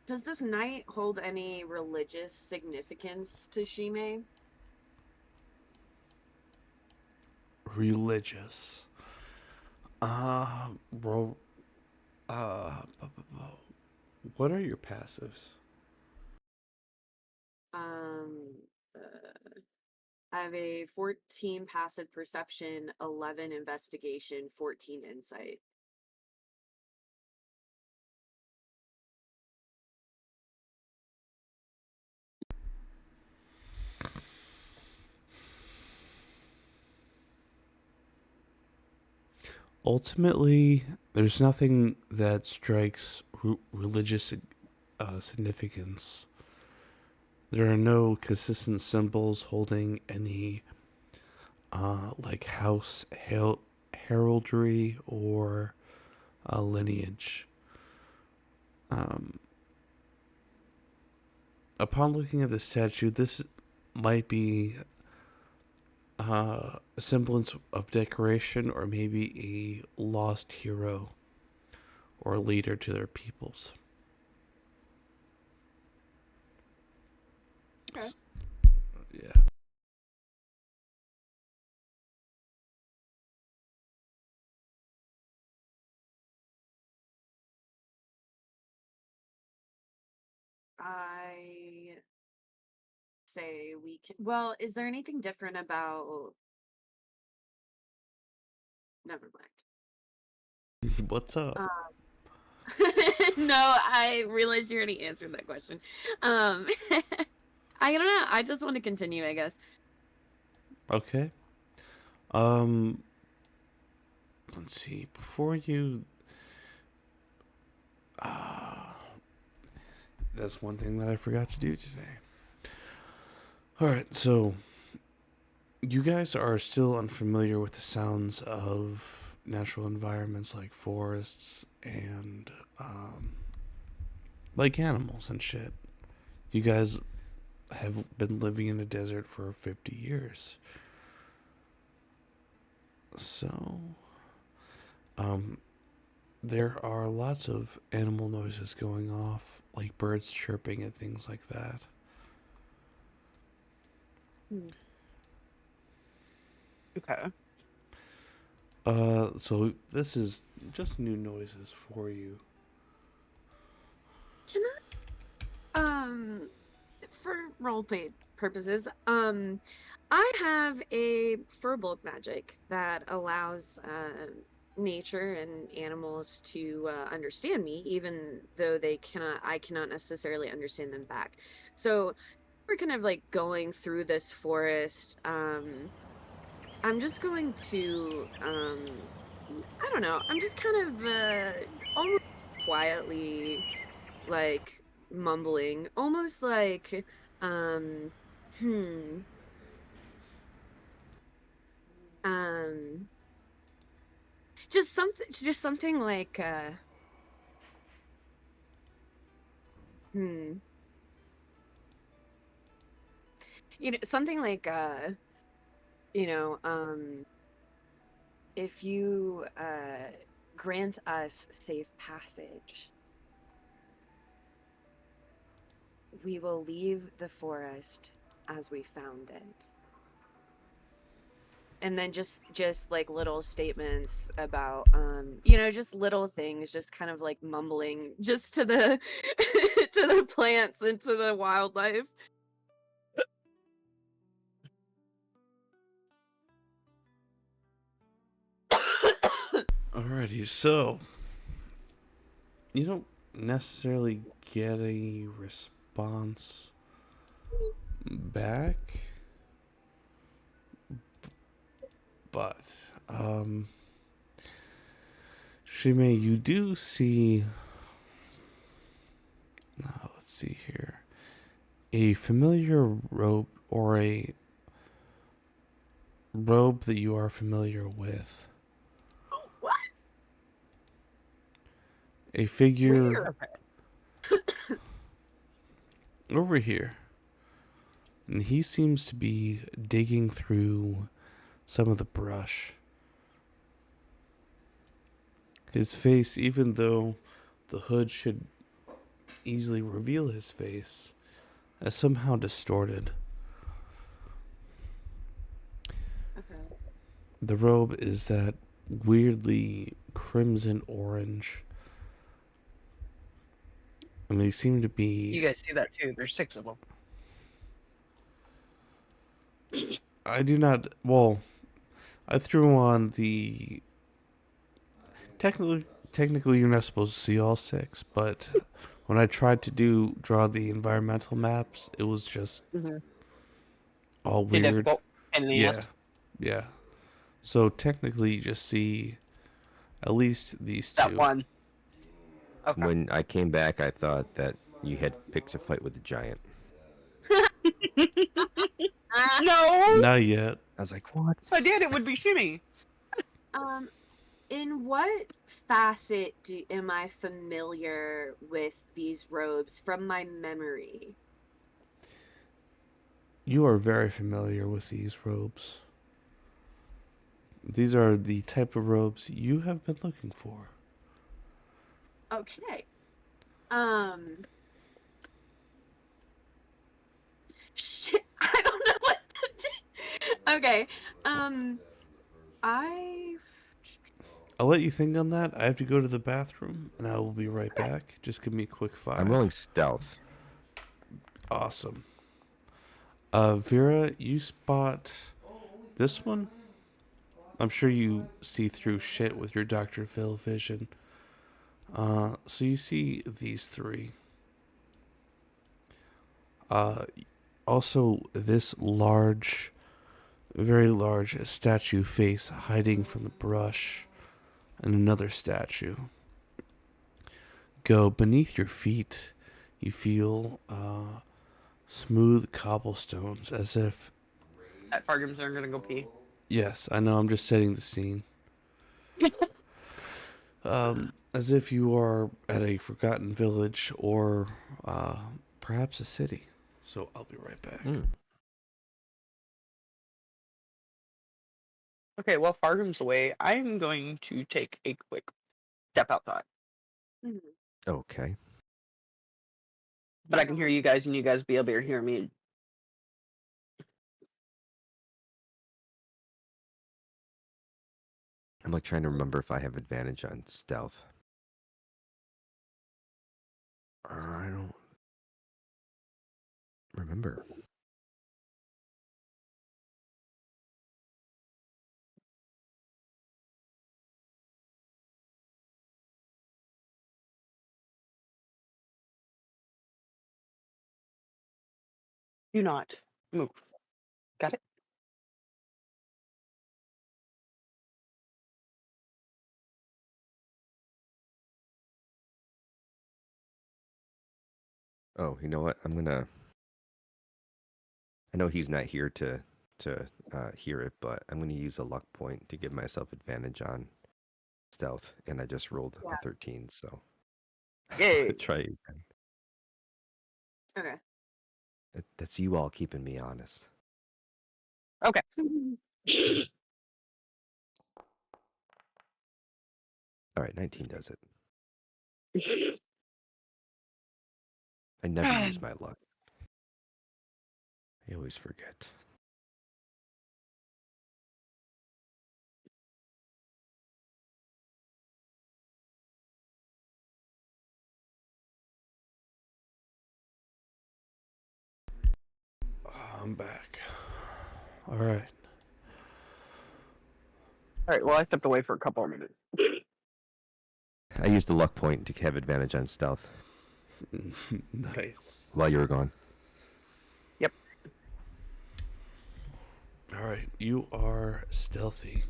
Does this night hold any religious significance to Shime? Religious. Bro. What are your passives? Um, I have a 14 passive perception, 11 investigation, 14 insight. Ultimately, there's nothing that strikes religious significance. There are no consistent symbols holding any like house heraldry or lineage. Um, upon looking at the statue, this might be a semblance of decoration or maybe a lost hero or leader to their peoples. Okay. Yeah. I say we can. Well, is there anything different about? Never mind. What's up? No, I realized you already answered that question. I don't know. I just want to continue, I guess. Okay. Um, let's see. Before you, that's one thing that I forgot to do today. All right, so you guys are still unfamiliar with the sounds of natural environments like forests and like animals and shit. You guys have been living in a desert for 50 years. So, um, there are lots of animal noises going off, like birds chirping and things like that. Hmm. Okay. So this is just new noises for you. Can for roleplay purposes, I have a furbolg magic that allows nature and animals to understand me, even though I cannot necessarily understand them back. So we're kind of like going through this forest. I'm just going to I don't know. I'm just kind of almost quietly like mumbling, almost like um hmm um just something like hmm something like you know um if you grant us safe passage, we will leave the forest as we found it. And then just like little statements about just little things, just kind of like mumbling just to the to the plants and to the wildlife. Alrighty, so you don't necessarily get a response back, but Shime, you do see. Let's see here, a familiar robe or a robe that you are familiar with. What? A figure Where? Okay. over here. and he seems to be digging through some of the brush. His face, even though the hood should easily reveal his face, is somehow distorted. Okay. The robe is that weirdly crimson orange. And they seem to be. You guys see that too. There's 6 of them. I do not. Well, I threw on the. Technically, you're not supposed to see all 6, but when I tried to draw the environmental maps, it was just all Too weird. difficult. And Yeah, yeah. So technically, you just see at least these that two. one. Okay. When I came back, I thought that you had picked a fight with the giant. No. Not yet. I was like, what? If I did, it would be Shemi. In what facet am I familiar with these robes from my memory? You are very familiar with these robes. These are the type of robes you have been looking for. Okay. Shit, I don't know what to do. Okay. I'll let you think on that. I have to go to the bathroom, and I will be right back. Just give me a quick 5. I'm rolling stealth. Awesome. Vera, you spot this one? I'm sure you see through shit with your Dr. Phil vision. So you see these 3. Also, this large, very large statue face hiding from the brush, and another statue. Go beneath your feet. You feel smooth cobblestones, as if. At Fargums are gonna go pee. Yes, I know. I'm just setting the scene. As if you are at a forgotten village or perhaps a city. So I'll be right back. Okay, well, Fargum's away. I'm going to take a quick step outside. Okay. But I can hear you guys, and you guys be able to hear me. I'm like trying to remember if I have advantage on stealth. I don't remember. Do not move. Got it? Oh, you know what? I know he's not here to hear it, but I'm gonna use a luck point to give myself advantage on stealth, and I just rolled a 13, so Yay. try again. Okay. That's you all keeping me honest. Okay. All right, 19 does it. I never use my luck. I always forget. I'm back. All right. All right, well, I stepped away for a couple of minutes. I used the luck point to have advantage on stealth Nice. while you were gone. Yep. All right. You are stealthy.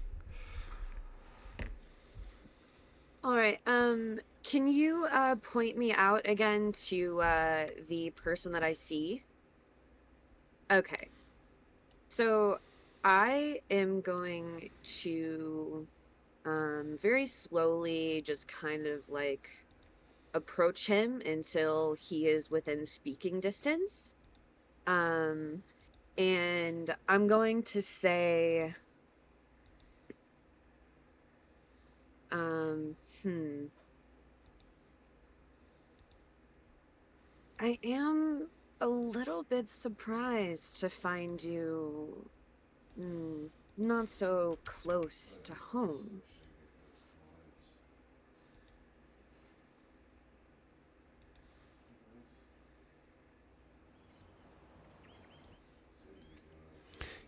All right. Can you point me out again to the person that I see? Okay. So I am going to very slowly just kind of like approach him until he is within speaking distance. And I'm going to say, um, hmm. I am a little bit surprised to find you not so close to home.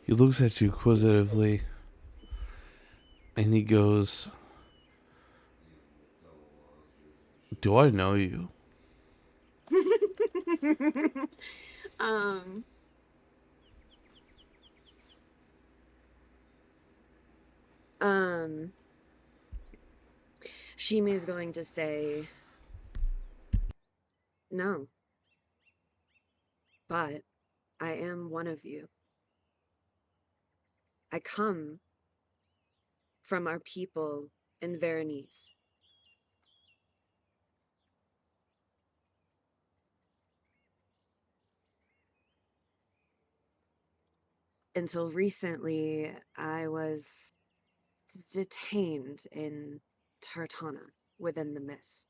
He looks at you inquisitively, and he goes, "Do I know you?" um, um, Shimi is going to say, no, but I am one of you. I come from our people in Veronese. Until recently, I was detained in Tartana within the mist.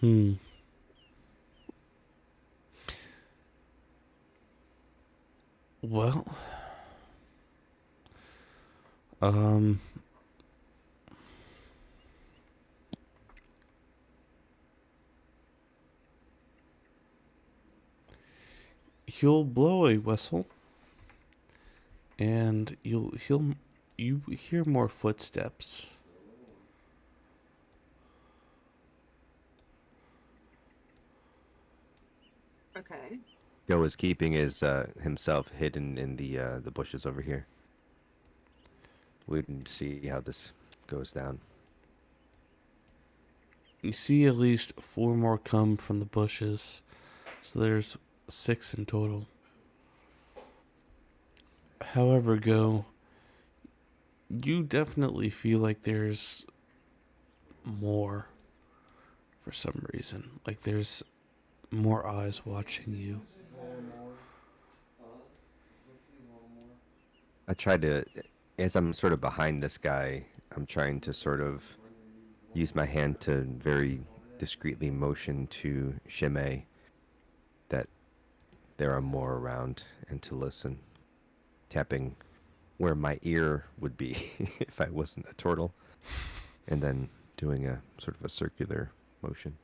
Hmm. Well, um, he'll blow a whistle, and you hear more footsteps. Okay. Joe is keeping his himself hidden in the bushes over here. Waiting to see how this goes down. You see at least 4 more come from the bushes, so there's 6 in total. However, you definitely feel like there's more for some reason. Like there's more eyes watching you. I try to, as I'm sort of behind this guy, I'm trying to sort of use my hand to very discreetly motion to Shemi that there are more around and to listen, tapping where my ear would be if I wasn't a turtle, and then doing a sort of a circular motion.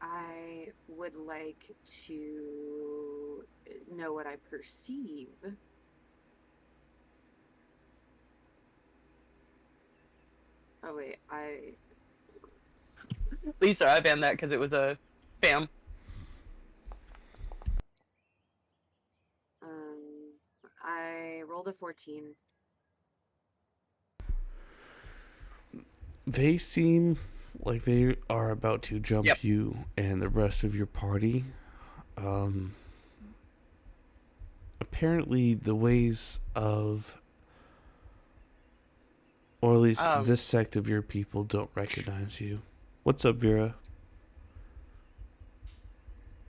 I would like to know what I perceive. Oh wait, Lisa, I banned that because it was a spam. I rolled a 14. They seem like they are about to jump Yep. you and the rest of your party. Um, Apparently, the ways of, or at least this sect of your people, don't recognize you. What's up, Vera?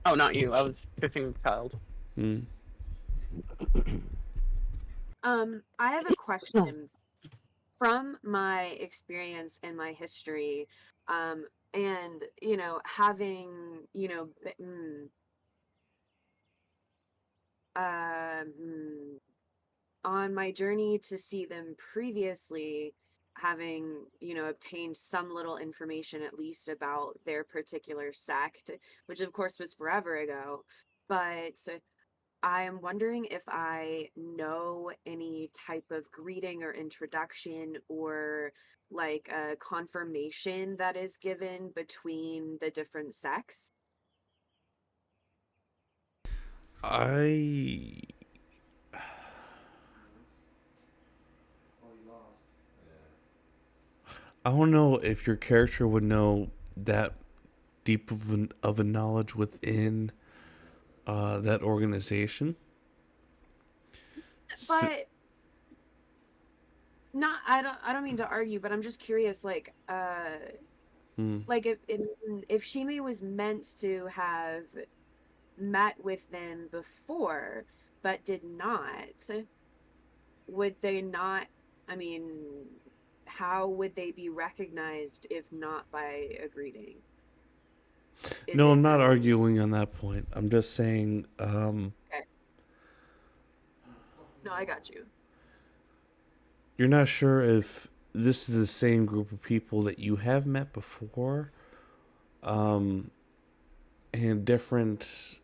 Oh, not you. I was fishing child. Hmm. I have a question from my experience and my history, and having um, on my journey to see them previously, having obtained some little information at least about their particular sect, which of course was forever ago, but I am wondering if I know any type of greeting or introduction or like a confirmation that is given between the different sects. I I don't know if your character would know that deep of a knowledge within that organization. But not I don't mean to argue, but I'm just curious, like Hmm. like if Shimi was meant to have met with them before but did not, would they not, I mean, how would they be recognized if not by a greeting? Is No, it I'm not really arguing on that point. I'm just saying, okay? No, I got you. you're not sure if this is the same group of people that you have met before, um, and different.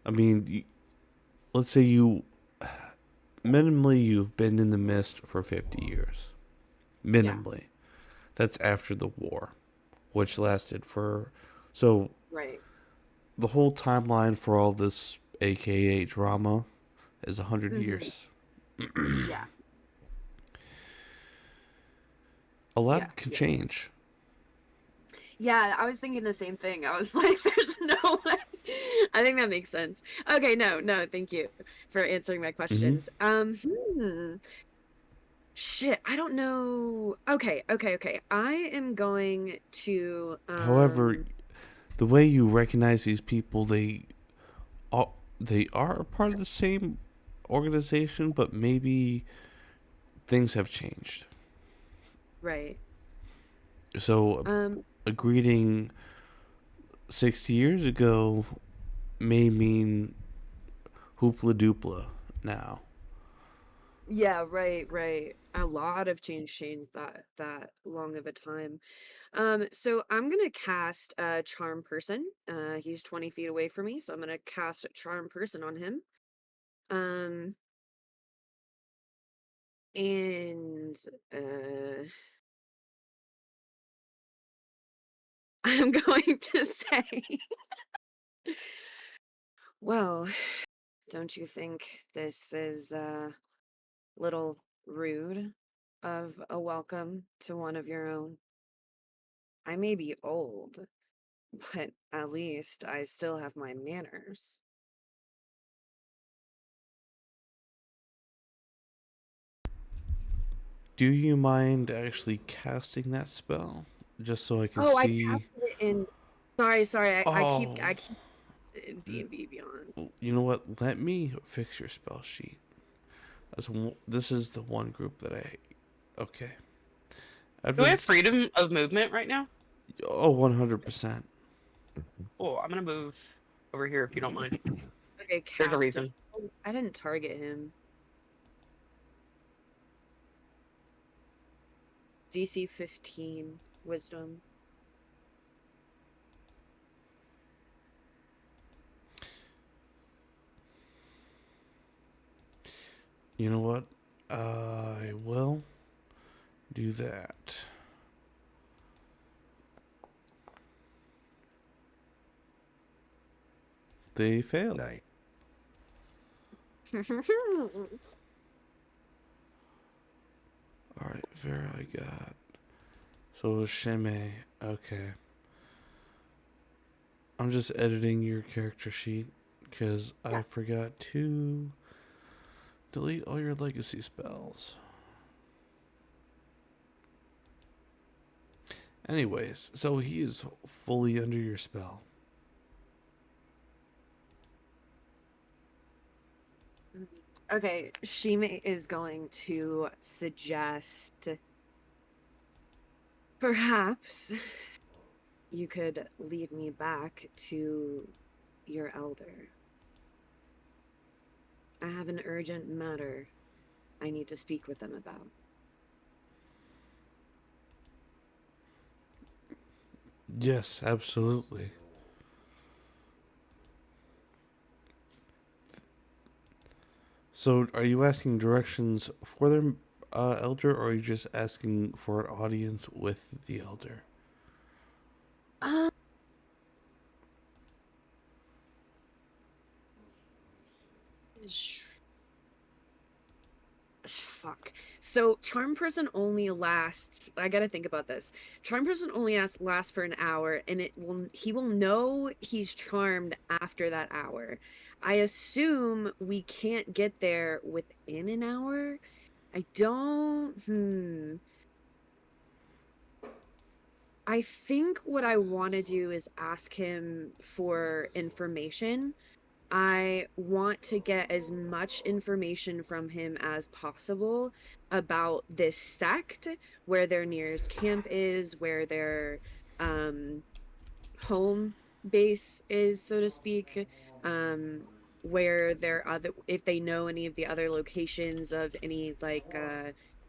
I mean, let's say minimally you've been in the mist for 50 years. Yeah, Minimally. That's after the war, which lasted for. So right. the whole timeline for all this AKA drama is 100 Hmm. years. Yeah, A yeah, lot can yeah. change. Yeah, I was thinking the same thing. I was like, there's no way. I think that makes sense. Okay, no, thank you for answering my Hmm. questions. Shit, I don't know. Okay. I am going to However, the way you recognize these people, they are a part of the same organization, but maybe things have changed. right. So Um a greeting 60 years ago may mean hoopla doopla now. yeah, right. A lot of changed that long of a time. So I'm gonna cast a charm person. He's 20 feet away from me, so I'm gonna cast a charm person on him. Um and uh I'm going to say, well, don't you think this is a little rude of a welcome to one of your own? I may be old, but at least I still have my manners. Do you mind actually casting that spell? Just so I can Oh, I see. casted it in. Sorry. Oh, I keep in D&D Beyond. you know what? Let me fix your spell sheet. This is the one group that I. Okay. I've Do we have just. freedom of movement right now? Oh, 100%. Oh, I'm gonna move over here if you don't mind. Okay, There's a cast it. reason. Oh, I didn't target him. DC 15 Wisdom. You know what? I will do that. They failed. Night. Alright, Vera, I got. So Sheme. Okay. I'm just editing your character sheet because I Yeah. forgot to delete all your legacy spells. Anyways, so he is fully under your spell. Okay, Shime is going to suggest perhaps you could lead me back to your elder. I have an urgent matter I need to speak with them about. Yes, absolutely. So, are you asking directions for their elder, or are you just asking for an audience with the elder? Um, sh- fuck. So charm person only lasts. I gotta think about this. Charm person only lasts for an hour, and he will know he's charmed after that hour. I assume we can't get there within an hour. I don't. I think what I want to do is ask him for information. I want to get as much information from him as possible about this sect, where their nearest camp is, where their um, home base is, so to speak, where their other, if they know any of the other locations of any like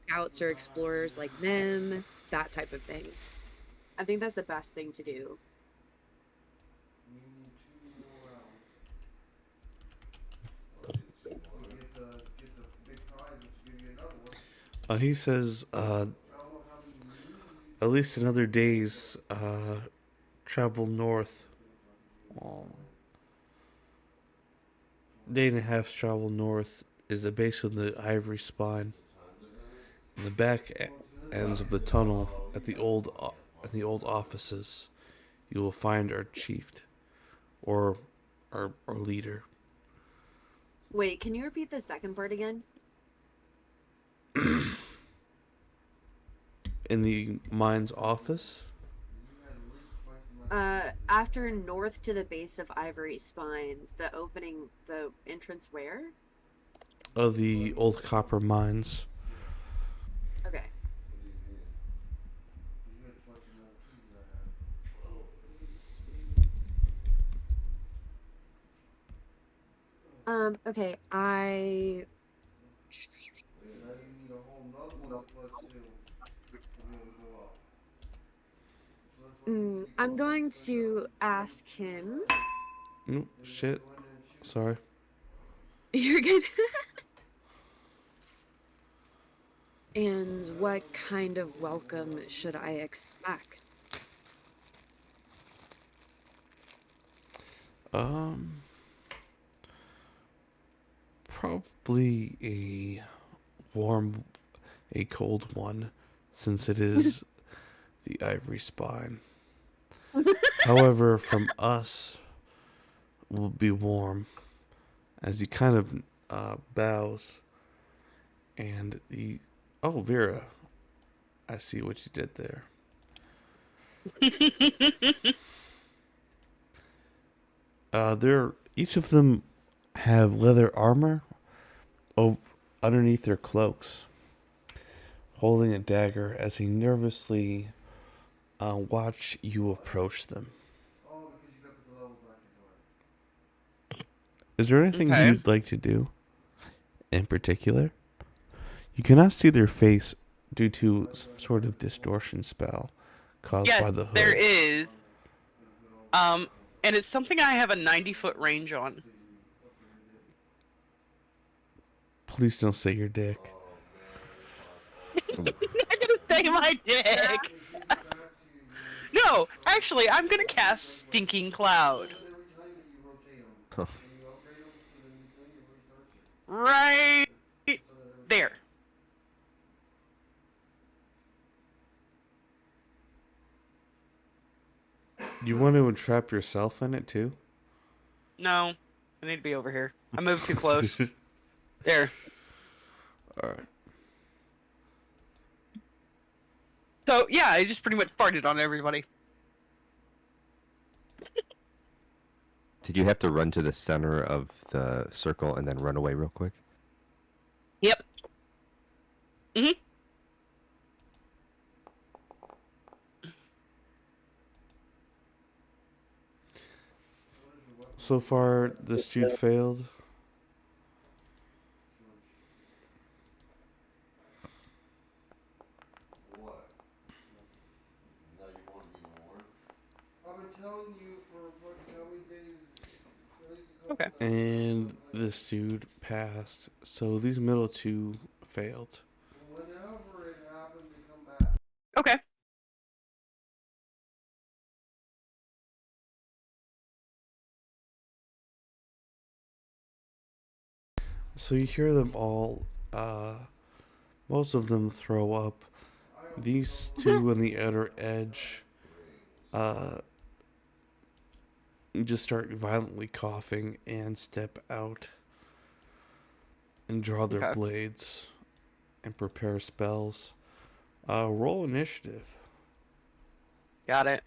scouts or explorers like them, that type of thing. I think that's the best thing to do. You need 2 more hours. You get the big prize, which will give you another one. He says I don't know how many you need. at least another day's travel north. Day and a half's travel north is the base of the Ivory Spine. In the ends of the tunnel at the old offices, you will find our chief, or our leader. Wait, can you repeat the second part again? In the mine's office, After north to the base of Ivory Spines, the entrance where? of the old copper mines. Okay. Okay, I Now you need a whole nother one to plus 2 to be able to go up. So that's why you I'm going to ask him. Oh, shit. Sorry. You're good. And what kind of welcome should I expect? Um, Probably a cold one, since it is the Ivory Spine. However, from us will be warm, as he kind of bows, and the oh Vera, I see what you did there. They're each of them have leather armor over, underneath their cloaks, holding a dagger as he nervously watch you approach them. Oh, because you got to put the level back into it. Is there anything Okay. you'd like to do in particular? You cannot see their face due to some sort of distortion spell caused Yes, by the hood. there is. And it's something I have a 90-foot range on. Please don't say your dick. I'm not gonna say my dick. No, actually, I'm gonna cast Stinking Cloud. Every time you rotate them, Huh. and you upgrade them to the new thing, it restarts it. Right So that every there. You want to entrap yourself in it too? No, I need to be over here. I moved too close. There. Alright. So, yeah, I just pretty much farted on everybody. Did you have to run to the center of the circle and then run away real quick? Yep. So far, this dude failed. What? Now you want even more? I've been telling you for fucking how many days? At least a couple Okay. times. And this dude passed. So these middle two failed. Whenever it happened to come back. Okay. So you hear them all, most of them throw up. These two on the outer edge, just start violently coughing and step out and draw their Okay. blades. and prepare spells. Roll initiative. Got it.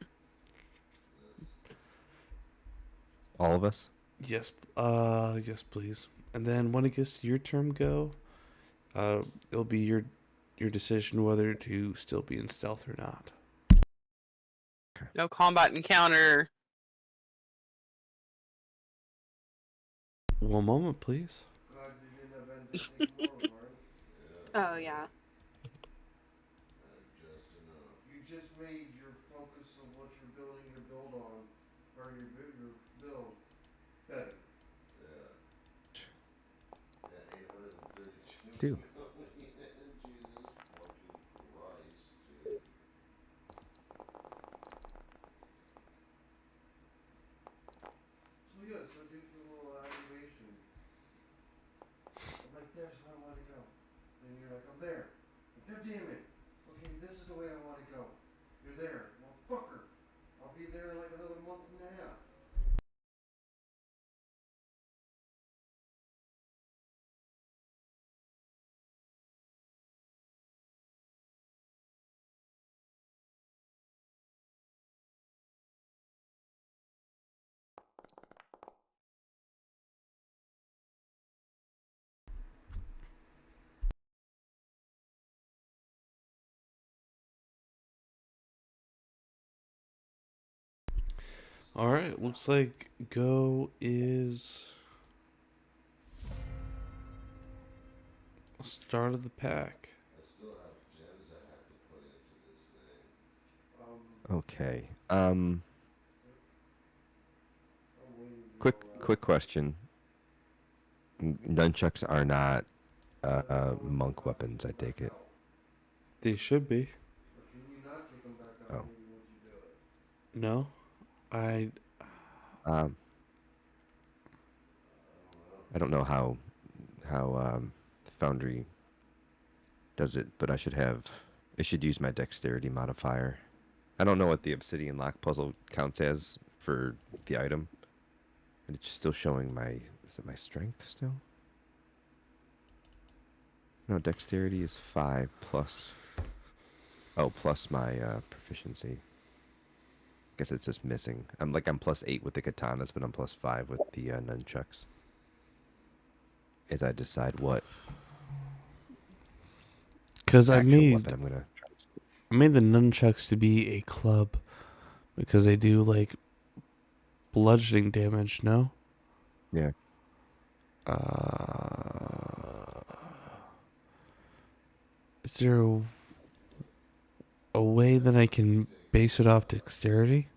All of us? Yes, yes, please. And then when it gets to your turn, go. It'll be your decision whether to still be in stealth or not. No combat encounter. One moment, please. Glad you didn't have anything to take more, right? Oh yeah. Just enough. You just made your focus of what you're building your build on, or your build, better. Yeah. Yeah, 832 Dude. million. Jesus fucking Christ, dude. So yeah, so I do feel a little activation. I'm like, there's where I want to go. And you're like, I'm there. God damn it. Okay, this is the way I want to go. You're there. Well, fucker. I'll be there in like another month and a half. All right, looks like go is start of the pack. I still have gems I have to put into this thing. Okay. I'm waiting to Quick go out. quick question. Nunchucks are not monk weapons, I take it. They should be. Or can you not take them back Oh. out maybe once you do it? No, I Um, I don't know how Foundry does it, but I should have. I should use my dexterity modifier. I don't know what the obsidian lock puzzle counts as for the item. And it's still showing my. Is it my strength still? No, dexterity is 5 plus. Oh, plus my proficiency. Guess it's just missing. I'm plus 8 with the katanas, but I'm plus 5 with the nunchucks. As I decide what because actual weapon I'm gonna. I made the nunchucks to be a club because they do like bludgeoning damage. No. Yeah. Is there a way that I can base it off dexterity?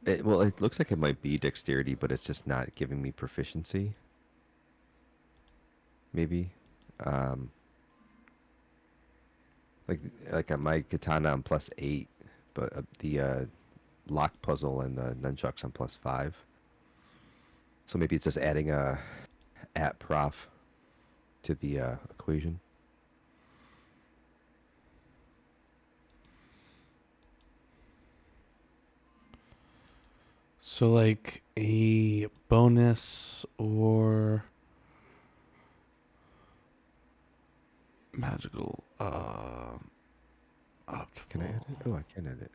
It looks like it might be dexterity, but it's just not giving me proficiency. Maybe. Um, like at my katana, I'm plus 8, but the lock puzzle and the nunchucks, I'm plus 5. So maybe it's just adding a at prof to the equation. So like a bonus or magical optimal. Can I edit? Oh, I can edit.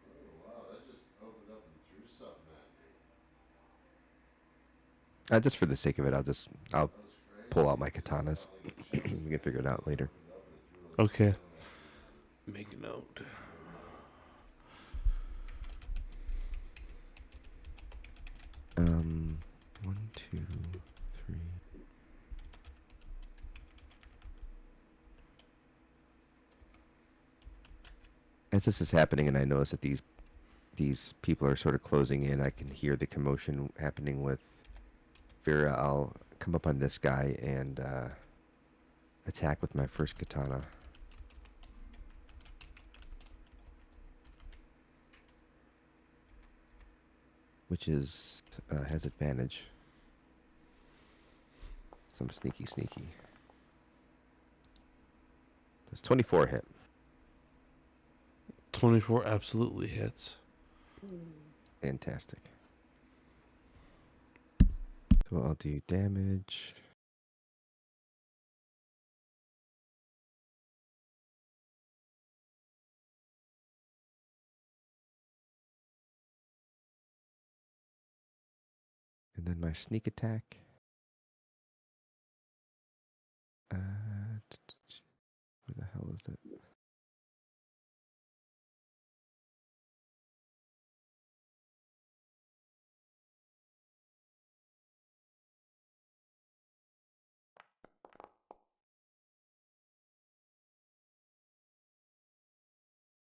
Oh wow, that just opened up and threw something at me. Just for the sake of it, I'll That was crazy. pull out my katanas. Felt like a chest We can figure it out later. opened up and it threw a Okay. stone at me. Make a note. One, two, three. As this is happening, and I notice that these people are sort of closing in, I can hear the commotion happening with Vera. I'll come up on this guy and attack with my first katana. Which is has advantage. Some sneaky. Does 24 hit? 24 absolutely hits. Fantastic. So I'll do damage. And then my sneak attack. Where the hell is it?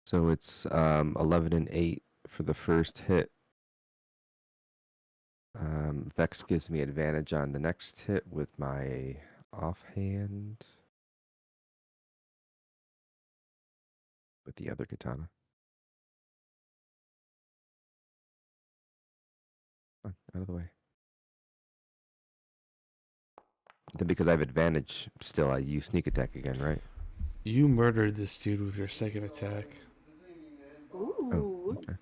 So it's 11 and 8 for the first hit. Vex gives me advantage on the next hit with my offhand with the other katana. Out of the way. Then because I have advantage still, I use sneak attack again, right? You murdered this dude with your second attack. Oh, Ooh. okay.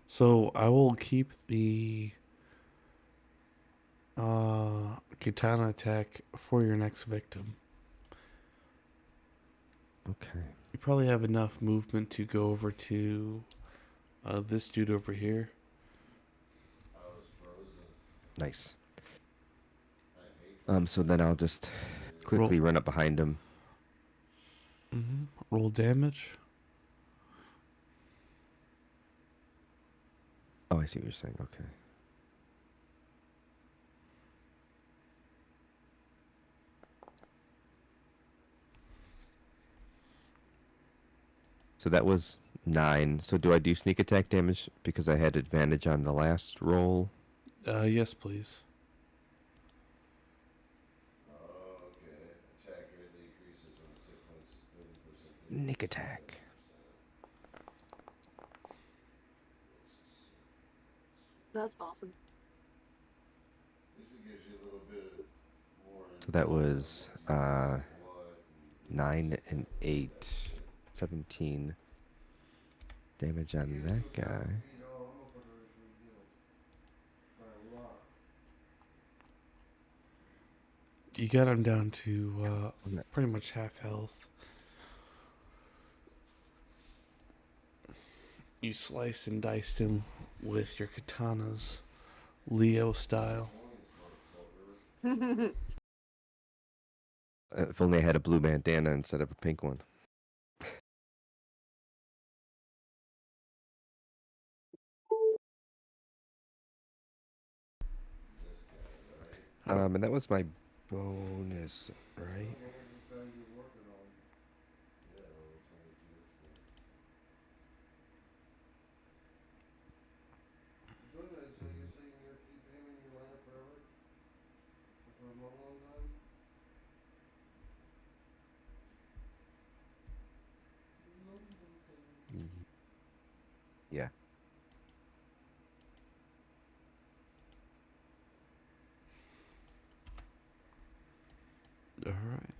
So I will keep the katana attack for your next victim. Okay. You probably have enough movement to go over to this dude over here. Nice. So then I'll just Roll. quickly run up behind him. Roll damage. Oh, I see what you're saying. Okay. So that was 9. So do I do sneak attack damage because I had advantage on the last roll? Yes, please. Okay. Attack greatly increases when its hit points is 30%. Sneak attack. That's awesome. This gives you a little bit more. So that was 9 and 8. 17 damage on that guy. You got him down to pretty much half health. You sliced and diced him with your katanas, Leo style. If only I had a blue bandana instead of a pink one. And that was my bonus, right? Yeah. All right.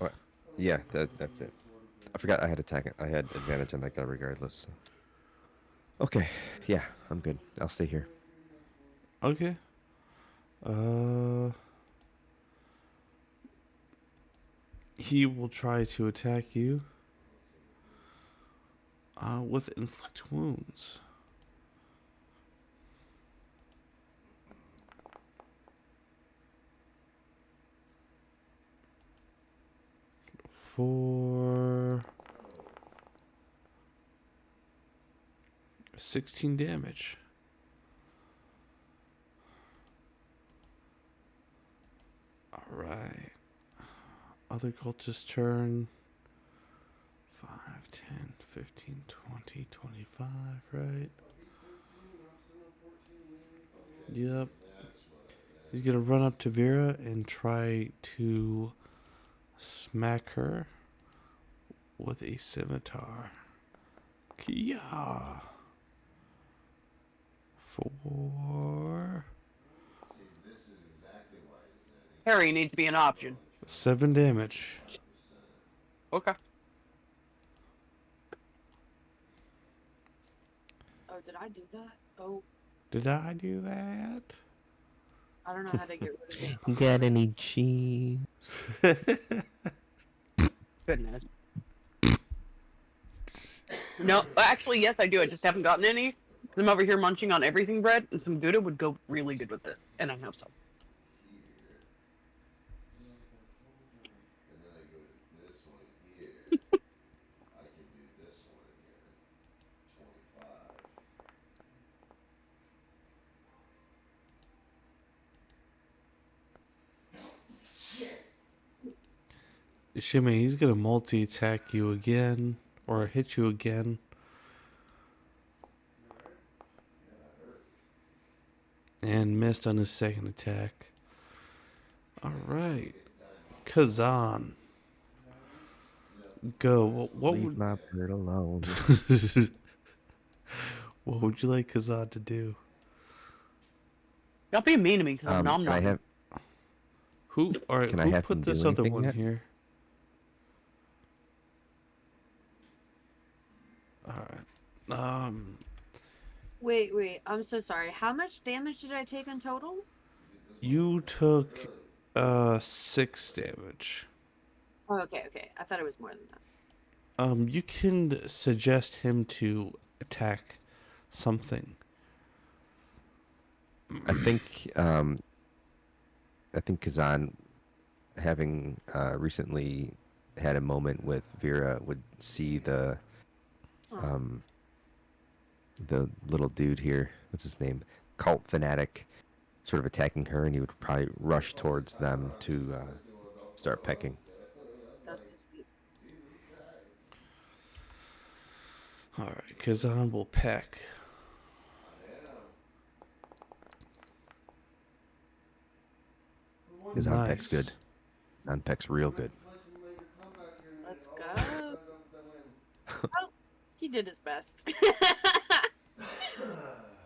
Oh, yeah, that's it. I forgot I had attack. I had advantage on that guy regardless. Okay, yeah, I'm good. I'll stay here. Okay. He will try to attack you. With inflict wounds. For 16 damage. Alright. Other cultist turn. 5, 10, 15, 20, 25, right? Yep. He's gonna run up to Vera and try to smack her with a scimitar. Kia. 4. See, this is exactly why he's in. Harry needs to be an option. 7 damage. Okay. Oh, did I do that? Oh, Did I do that? I don't know how to get rid of it. You got any cheese? Goodness. No, actually, yes, I do. I just haven't gotten any. 'Cause I'm over here munching on everything bread, and some Gouda would go really good with this. And I have some. And then I go to this one here. I can do this one again. 25. Shemi, he's gonna multi-attack you again, or hit you again. And missed on his second attack. Alright. Kazan. Go. What Leave would my bird alone. what would you like Kazan to do? Stop being mean to me, because I'm nom Can I nom. have? Who alright, Can I who have put him this do other anything one yet? here? Alright. Wait. I'm so sorry. How much damage did I take in total? You took 6 damage. Oh, okay. I thought it was more than that. You can suggest him to attack something. I think Kazan, having recently had a moment with Vera, would see the little dude here. What's his name? Cult fanatic, sort of attacking her, and he would probably rush towards them to start pecking. That's so sweet. Alright, Kazan will peck. Kazan peck's good. Kazan peck's real good. Let's go. Oh, he did his best.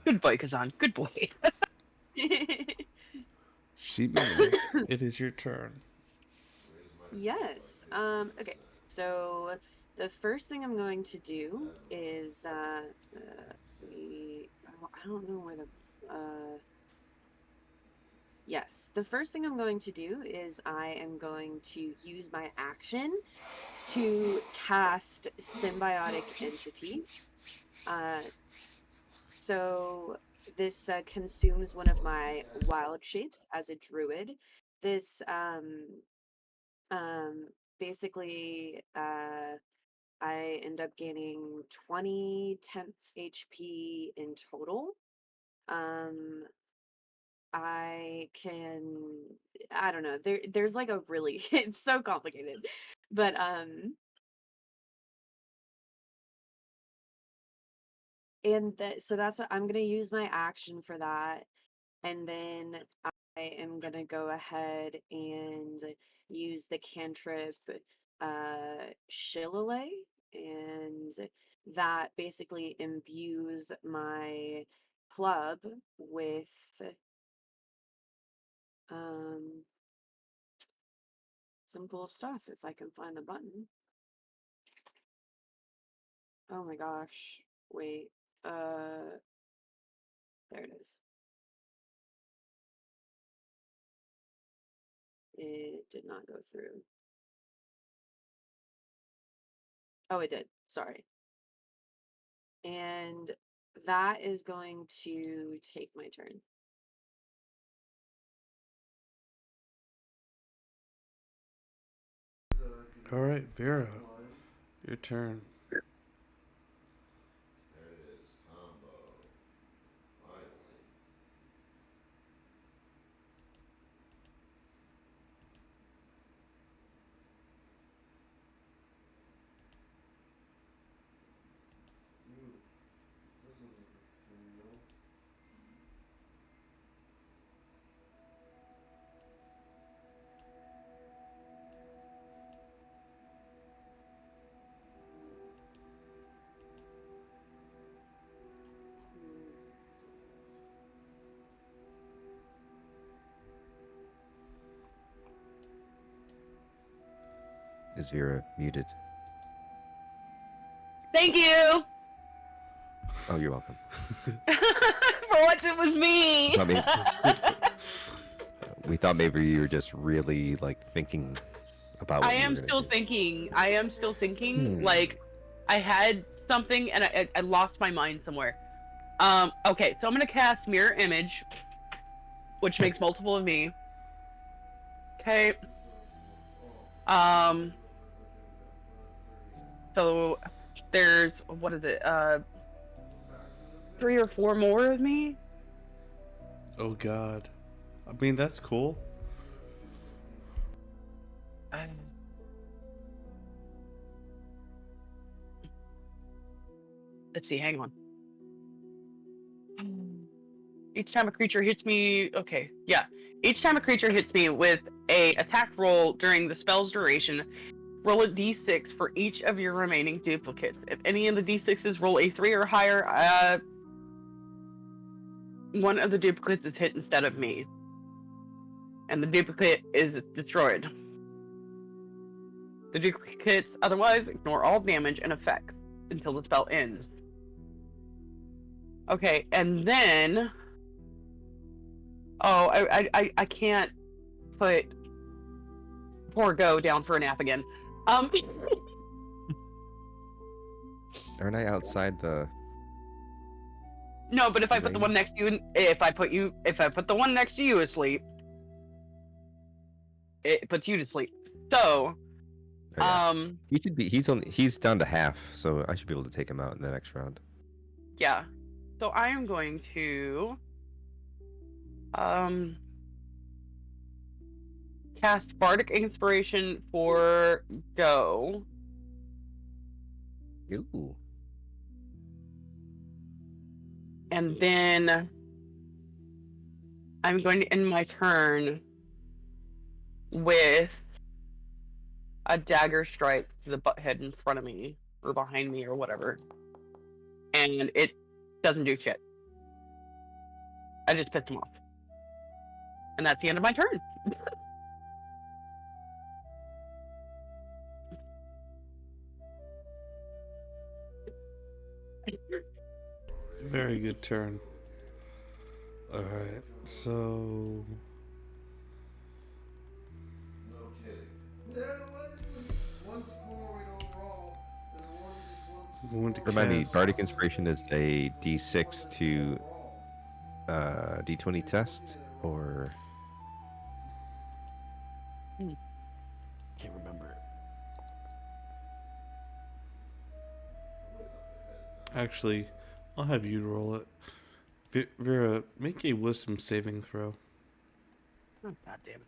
Good boy, Kazan. Good boy. Shemi, it is your turn. Yes. Okay. So the first thing I'm going to do is I don't know where the yes. The first thing I'm going to do is I am going to use my action to cast Symbiotic Entity. So this consumes one of my wild shapes as a druid. This basically I end up gaining 20 temp HP in total. I don't know. There's like a really it's so complicated. But so that's what I'm going to use my action for that. And then I am going to go ahead and use the cantrip Shillelagh, and that basically imbues my club with some cool stuff if I can find the button. Oh my gosh. Wait. There it is. It did not go through. Oh, it did. Sorry. And that is going to take my turn. Alright, Vera. Your turn. There it is. Combo. Finally. Is Vera muted? Thank you. Oh, you're welcome. For once, it was me. I mean, we thought maybe you were just really like thinking about what I you am were gonna still do. thinking. I am still thinking. Hmm. Like, I had something and I lost my mind somewhere. Okay, so I'm gonna cast Mirror Image, which makes multiple of me. Okay. So there's what is it? 3 or 4 more of me. Oh God. I mean, that's cool. Uh, let's see. Hang on. Each time a creature hits me, okay, yeah. Each time a creature hits me with a attack roll during the spell's duration, roll a d6 for each of your remaining duplicates. If any of the d6s roll a 3 or higher, one of the duplicates is hit instead of me, and the duplicate is destroyed. The duplicates otherwise ignore all damage and effects until the spell ends. Okay, and then I can't put poor Go down for a nap again. Aren't I outside the? No, but if I put the range? one next to you, if I put the one next to you asleep, it puts you to sleep. So, Oh, yeah. He should be. He's down to half, so I should be able to take him out in the next round. yeah. So I am going to cast Bardic Inspiration for Go. Ooh. And then I'm going to end my turn with a dagger strike to the butt head in front of me, or behind me, or whatever. And it doesn't do shit. I just pissed him off. And that's the end of my turn. Very good turn. Alright, so. No kidding. Yeah, one's scoring overall, and one is I'm going to Remind me, cast. Bardic Inspiration is a D6 to D20 test, or can't remember. Actually, I'll have you roll it. Vera, make a wisdom saving throw. Oh, God damn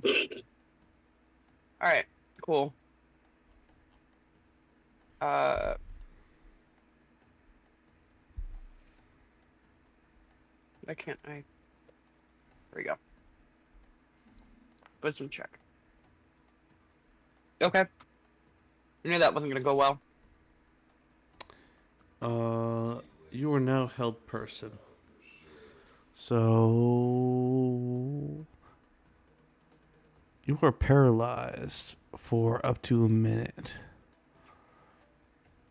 it. Alright, cool. Why can't I? There we go. Wisdom check. Okay. I knew that wasn't gonna go well. You are now held person. So you are paralyzed for up to a minute.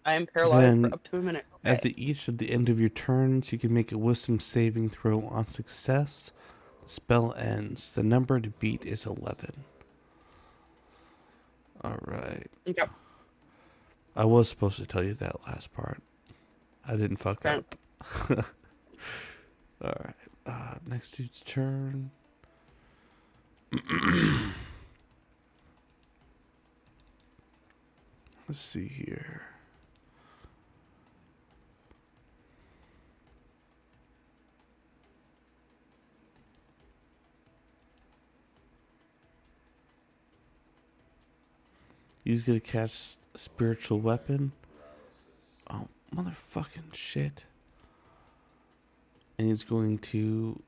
I am paralyzed Then, for up to a minute. Okay. At each of the end of your turns, you can make a wisdom saving throw. On success, the spell ends. The number to beat is 11. All right. Okay. I was supposed to tell you that last part. I didn't fuck Okay. up. All right. Next dude's turn. Let's see here. He's gonna catch a spiritual weapon. Oh, motherfucking shit. And he's going to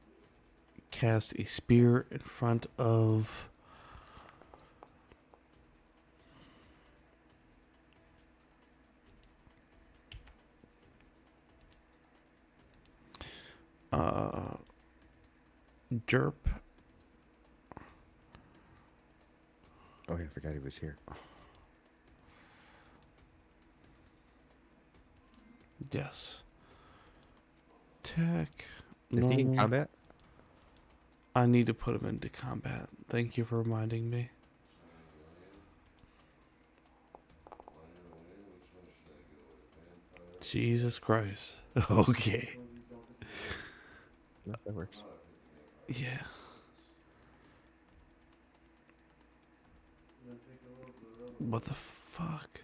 cast a spear in front of Derp. Oh, yeah, I forgot forgot he was here. Yes. Tech. Is he in Normal. combat? I need to put him into combat. Thank you for reminding me. Jesus Christ. Okay. No, that works. Yeah. What the fuck?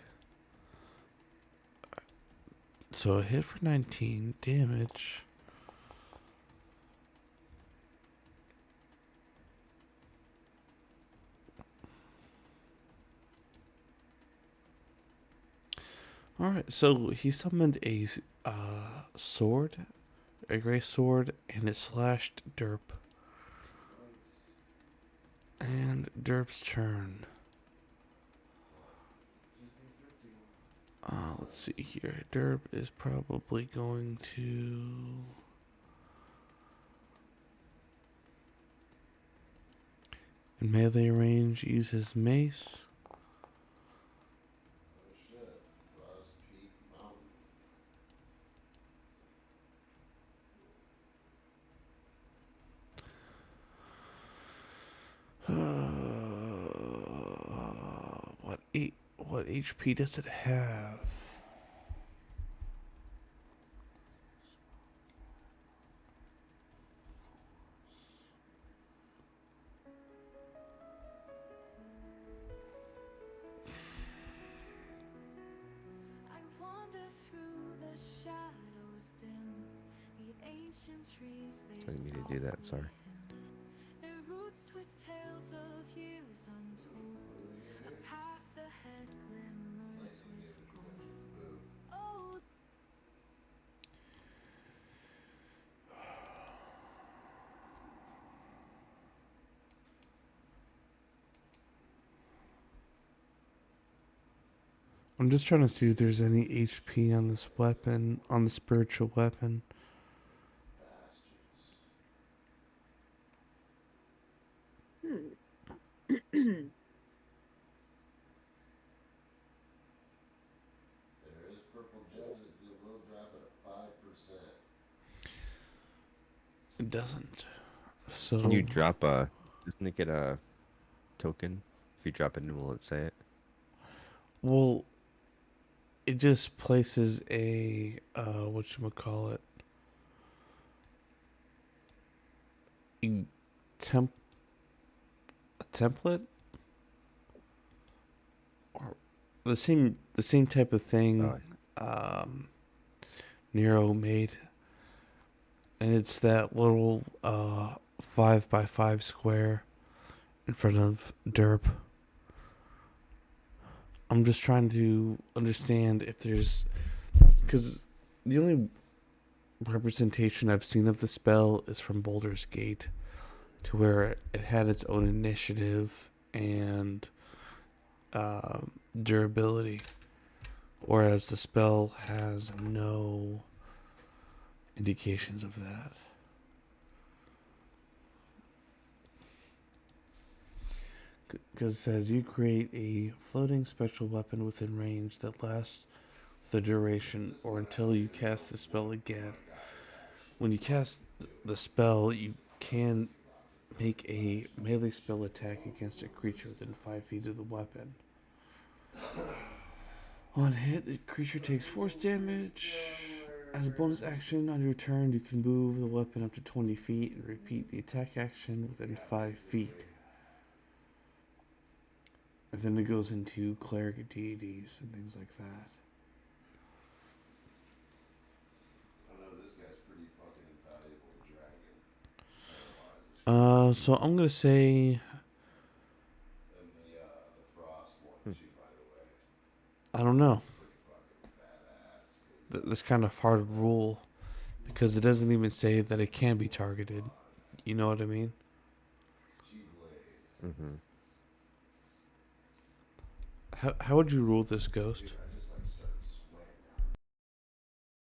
So a hit for 19 damage. Alright, so he summoned a sword, a gray sword, and it slashed Derp. And Derp's turn. Let's see here. Derp is probably going to... in melee range, use his mace. What HP does it have? I wander through the shadows dim, the ancient trees they I didn't mean to do that, sorry. Their roots twist tales of years untold. A path ahead glimmers with gold. Oh, I'm just trying to see if there's any HP on this weapon, on the spiritual weapon. There is purple gems that will drop at 5%. It doesn't. So Can you drop a... Doesn't it get a token? If you drop it, will it say it? well, it just places a whatchamacallit, a template, or the same type of thing Nero made, and it's that little 5x5 square in front of Derp. I'm just trying to understand if there's, because the only representation I've seen of the spell is from Baldur's Gate, to where it had its own initiative and durability, whereas the spell has no indications of that. Because it says you create a floating special weapon within range that lasts the duration or until you cast the spell again. When you cast the spell, you can make a melee spell attack against a creature within 5 feet of the weapon. On hit, the creature takes force damage. As a bonus action, on your turn, you can move the weapon up to 20 feet and repeat the attack action within 5 feet. And then it goes into cleric deities and things like that. I know this guy's pretty fucking invaluable dragon. So I'm gonna say And the frost one too, by the way. I don't know. Pretty fucking badass. This kind of hard rule because it doesn't even say that it can be targeted. You know what I mean? G-blade. Mm-hmm. How would you rule this ghost? Dude, I just like started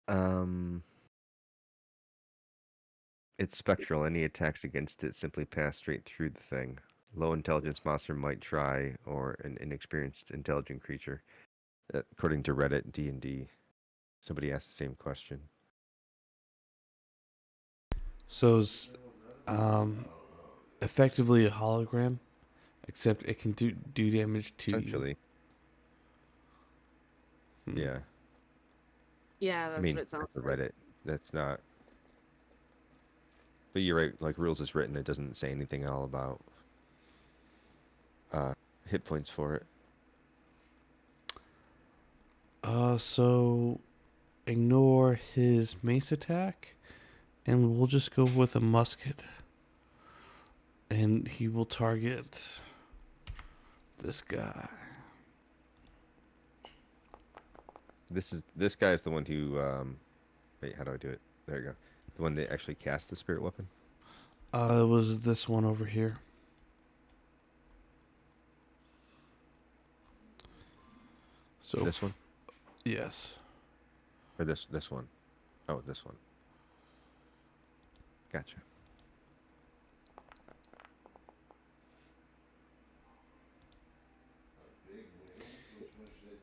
sweating. It's spectral. Any attacks against it simply pass straight through the thing. Low intelligence monster might try, or an inexperienced intelligent creature. According to Reddit D&D, somebody asked the same question. So it's effectively a hologram, except it can do damage to you. Essentially, yeah. Yeah, I that's mean, what it sounds that's the like. Reddit. That's not. But you're right. Like rules is written, it doesn't say anything at all about hit points for it. So ignore his mace attack, and we'll just go with a musket. And he will target this guy. This guy is the one who. Wait, how do I do it? There you go. The one that actually cast the spirit weapon. It was this one over here. So This one yes. or this one? Oh, this one. Gotcha.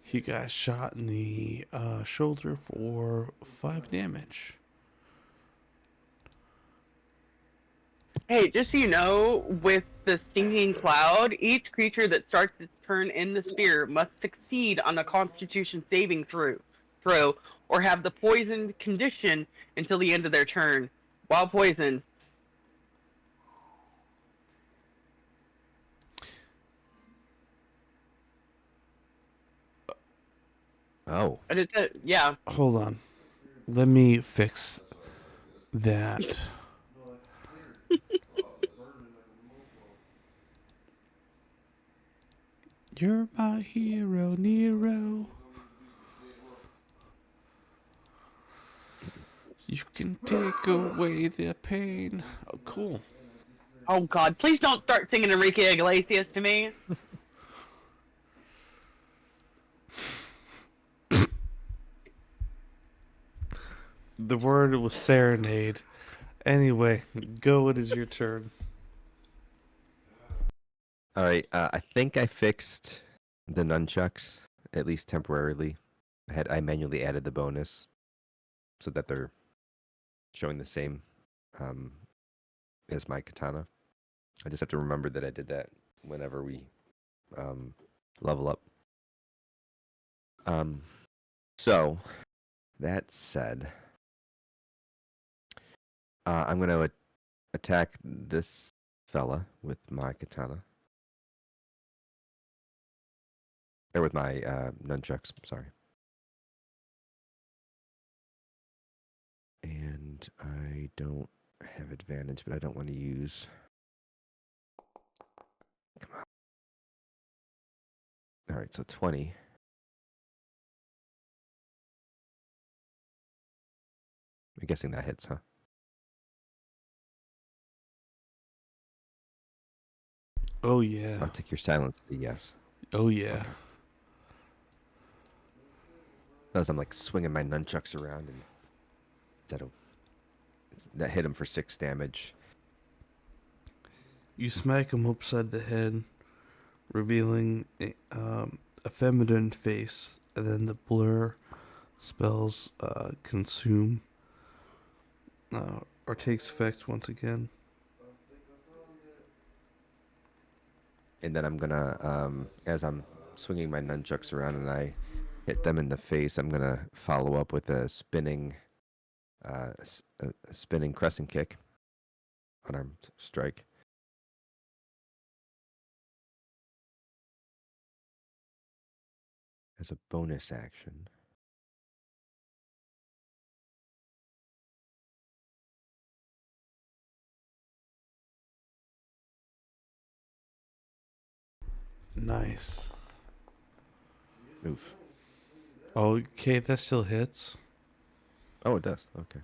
He got shot in the shoulder for 5 damage. Hey, just so you know, with the stinging cloud, each creature that starts its turn in the sphere must succeed on a Constitution saving throw, or have the poisoned condition until the end of their turn. While poisoned, Oh, and it's yeah. Hold on. Let me fix that. You're my hero, Nero. You can take away the pain. Oh, cool. Oh God, please don't start singing Enrique Iglesias to me. The word was serenade. Anyway, go. It is your turn. all right. I think I fixed the nunchucks at least temporarily. I manually added the bonus so that they're showing the same um, as my katana. I just have to remember that I did that whenever we level up. So that said, I'm gonna attack this fella with my katana. Or with my nunchucks, sorry. And I don't have advantage, but I don't want to use. Come on. All right, so 20. I'm guessing that hits, huh? Oh, yeah. I'll take your silence as a yes. Oh, yeah. Okay. As I'm like swinging my nunchucks around, and that hit him for 6 damage. You smack him upside the head, revealing a feminine face, and then the blur spells consume or takes effect once again. And then I'm gonna, as I'm swinging my nunchucks around and I hit them in the face, I'm gonna follow up with a spinning crescent kick, unarmed strike. As a bonus action. Nice. Oof. Okay, that still hits. Oh, it does. Okay.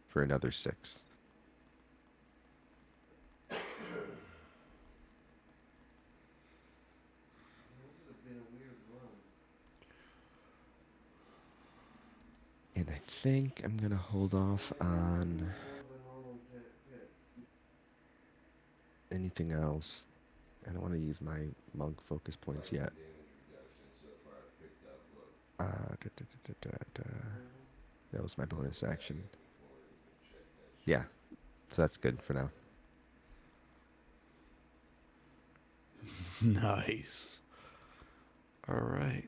For another 6. And I think I'm gonna hold off on anything else. I don't want to use my monk focus points yet. That was my bonus action. Yeah, so that's good for now. Nice. All right.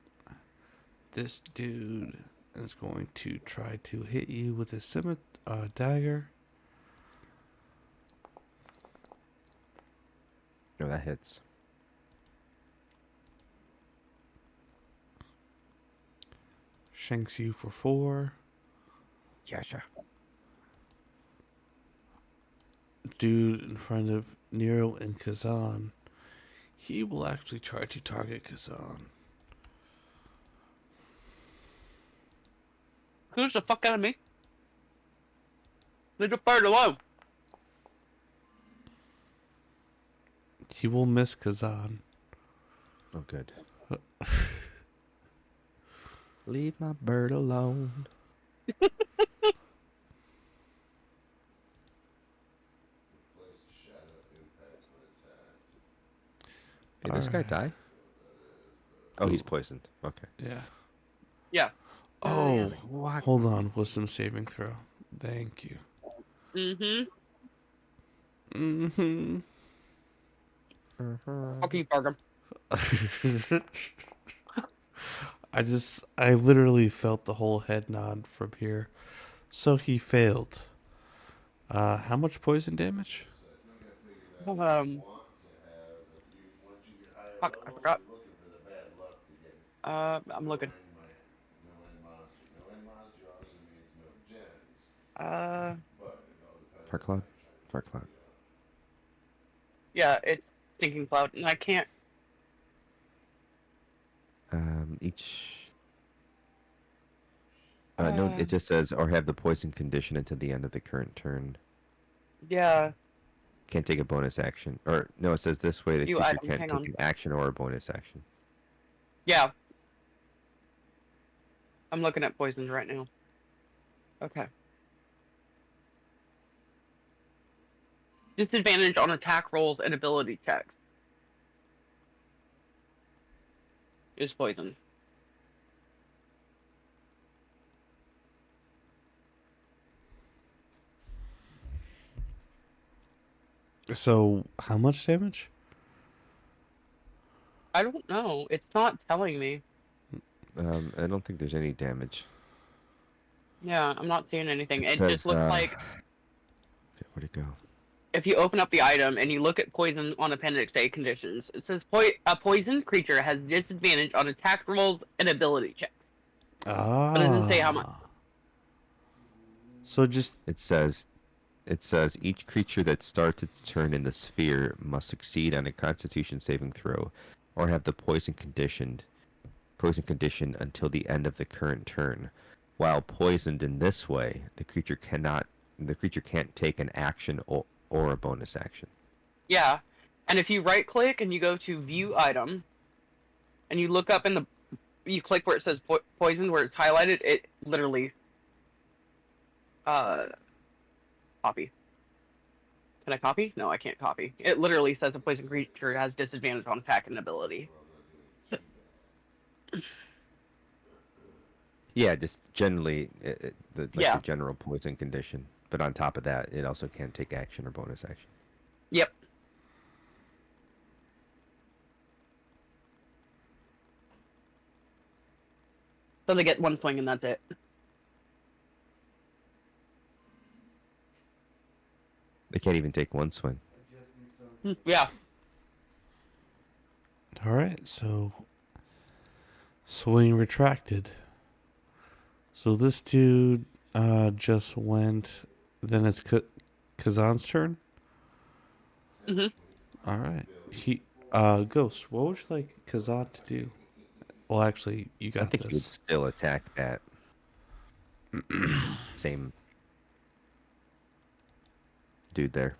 This dude is going to try to hit you with a dagger. No, that hits. Shanks you for 4. Yeah, sure. Dude in front of Nero and Kazan. He will actually try to target Kazan. Who's the fuck out of me? Leave the bird alone. He will miss Kazan. Oh, good. Leave my bird alone. Did this guy Alright. die? Oh, he's Ooh. poisoned. Okay. Yeah. Yeah. Oh, What? hold on. Wisdom saving throw. Thank you. Mm-hmm. Fuck you, Bargum. I literally felt the whole head nod from here. So he failed. How much poison damage? Fuck, I forgot. I'm looking. Fart cloud? Fart cloud. Yeah, it's thinking cloud, and I can't. Each. No, it just says, or have the poison condition until the end of the current turn. Yeah. Can't take a bonus action. Or, no, it says this way the You creature item, can't hang take on. an action or a bonus action. Yeah. I'm looking at poisons right now. Okay. Disadvantage on attack rolls and ability checks is poison. So, how much damage? I don't know. It's not telling me. I don't think there's any damage. Yeah, I'm not seeing anything. It It says, just looks like where'd it go? if you open up the item and you look at poison on Appendix A conditions, it says a poisoned creature has disadvantage on attack rolls and ability checks. But it doesn't say how much. So just It says each creature that starts its turn in the sphere must succeed on a Constitution saving throw, or have the poison condition until the end of the current turn. While poisoned in this way, the creature can't take an action or a bonus action. Yeah. And if you right click and you go to view item and you look up you click where it says poison, where it's highlighted, it literally copy. Can I copy? No, I can't copy. It literally says a poison creature has disadvantage on attack and ability. Yeah, just generally, Yeah. the general poison condition. But on top of that, it also can't take action or bonus action. Yep. So they get one swing and that's it. They can't even take one swing. Yeah. all right. So swing retracted. So this dude just went. Then it's Kazan's turn. Mhm. All right. Ghost. What would you like Kazan to do? Well, actually, you got I think he would this. still attack that same dude there.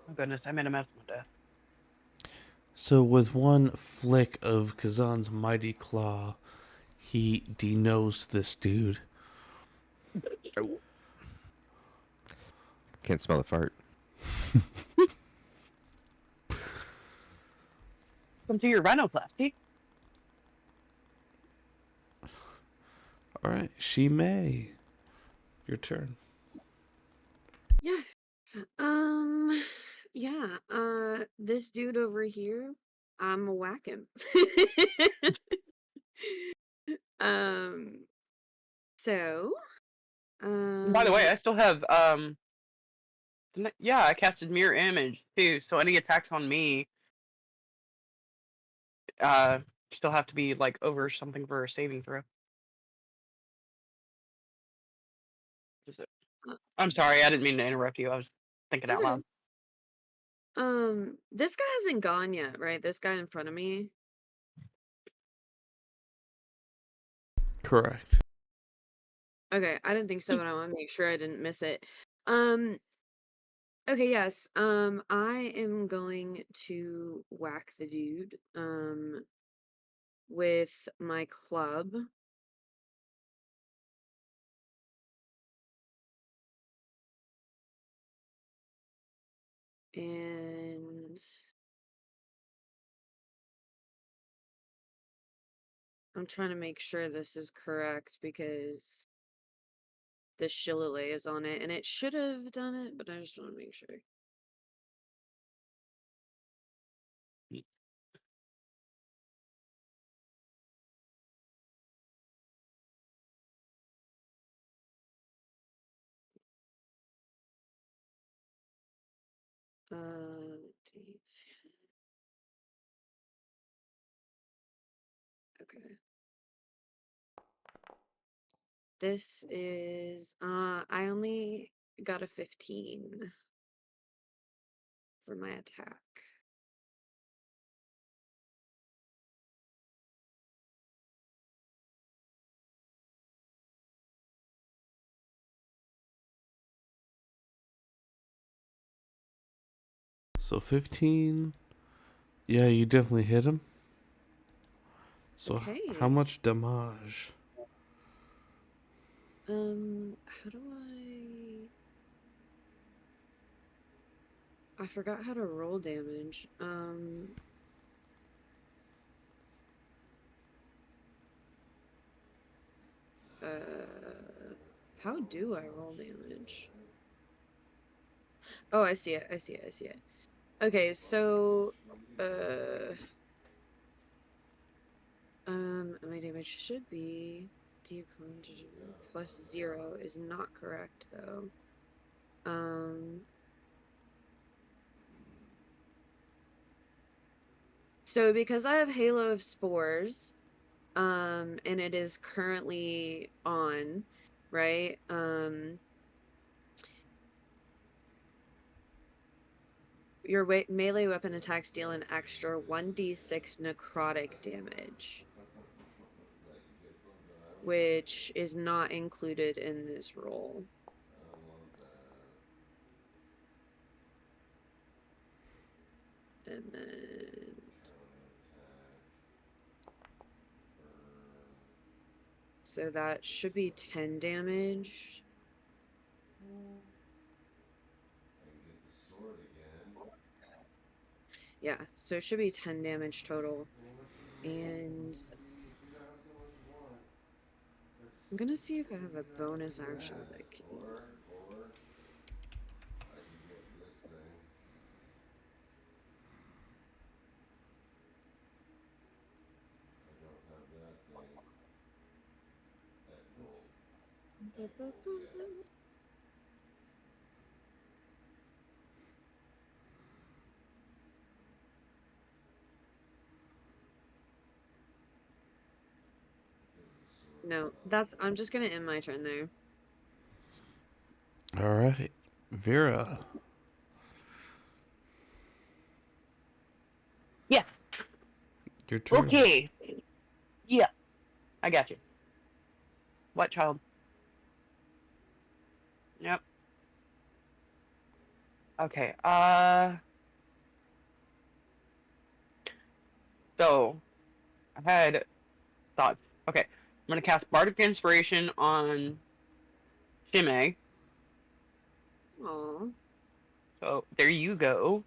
Oh goodness, I made a mess with death. So with one flick of Kazan's mighty claw, he denosed this dude. Oh. Can't smell the fart. Come to your rhinoplasty. All right, she may. Your turn. Yes. Yeah. This dude over here, I'm a whack him. um. So. By the way, Um. I still have yeah, I casted mirror image too, so any attacks on me uh still have to be like over something for a saving throw. Is it? I'm sorry, I didn't mean to interrupt you. I was thinking That's out okay. loud. This guy hasn't gone yet, right? This guy in front of me. Correct. Okay, I didn't think so, but I want to make sure I didn't miss it. Um. Okay, yes. I am going to whack the dude. With my club. And I'm trying to make sure this is correct because the shillelagh is on it and it should have done it, but I just want to make sure. Dates. Okay. This is I only got a 15 for my attack. So 15. Yeah, you definitely hit him. So how Okay. much damage? How do I forgot how to roll damage. How do I roll damage? Oh, I see it. I see it. I see it. Okay, so my damage should be +0 is not correct though. So because I have Halo of Spores, and it is currently on, right? Your melee weapon attacks deal an extra 1d6 necrotic damage, which is not included in this roll. And then so that should be 10 damage. Yeah, so it should be 10 damage total. And I'm gonna see if I have a bonus action that I can use. No, I'm just gonna end my turn there. All right, Vera. Yeah. Your turn. Okay. Yeah. I got you. What child? Yep. Okay. So I had thoughts. Okay, I'm gonna cast Bardic Inspiration on Shime. Aw. So there you go.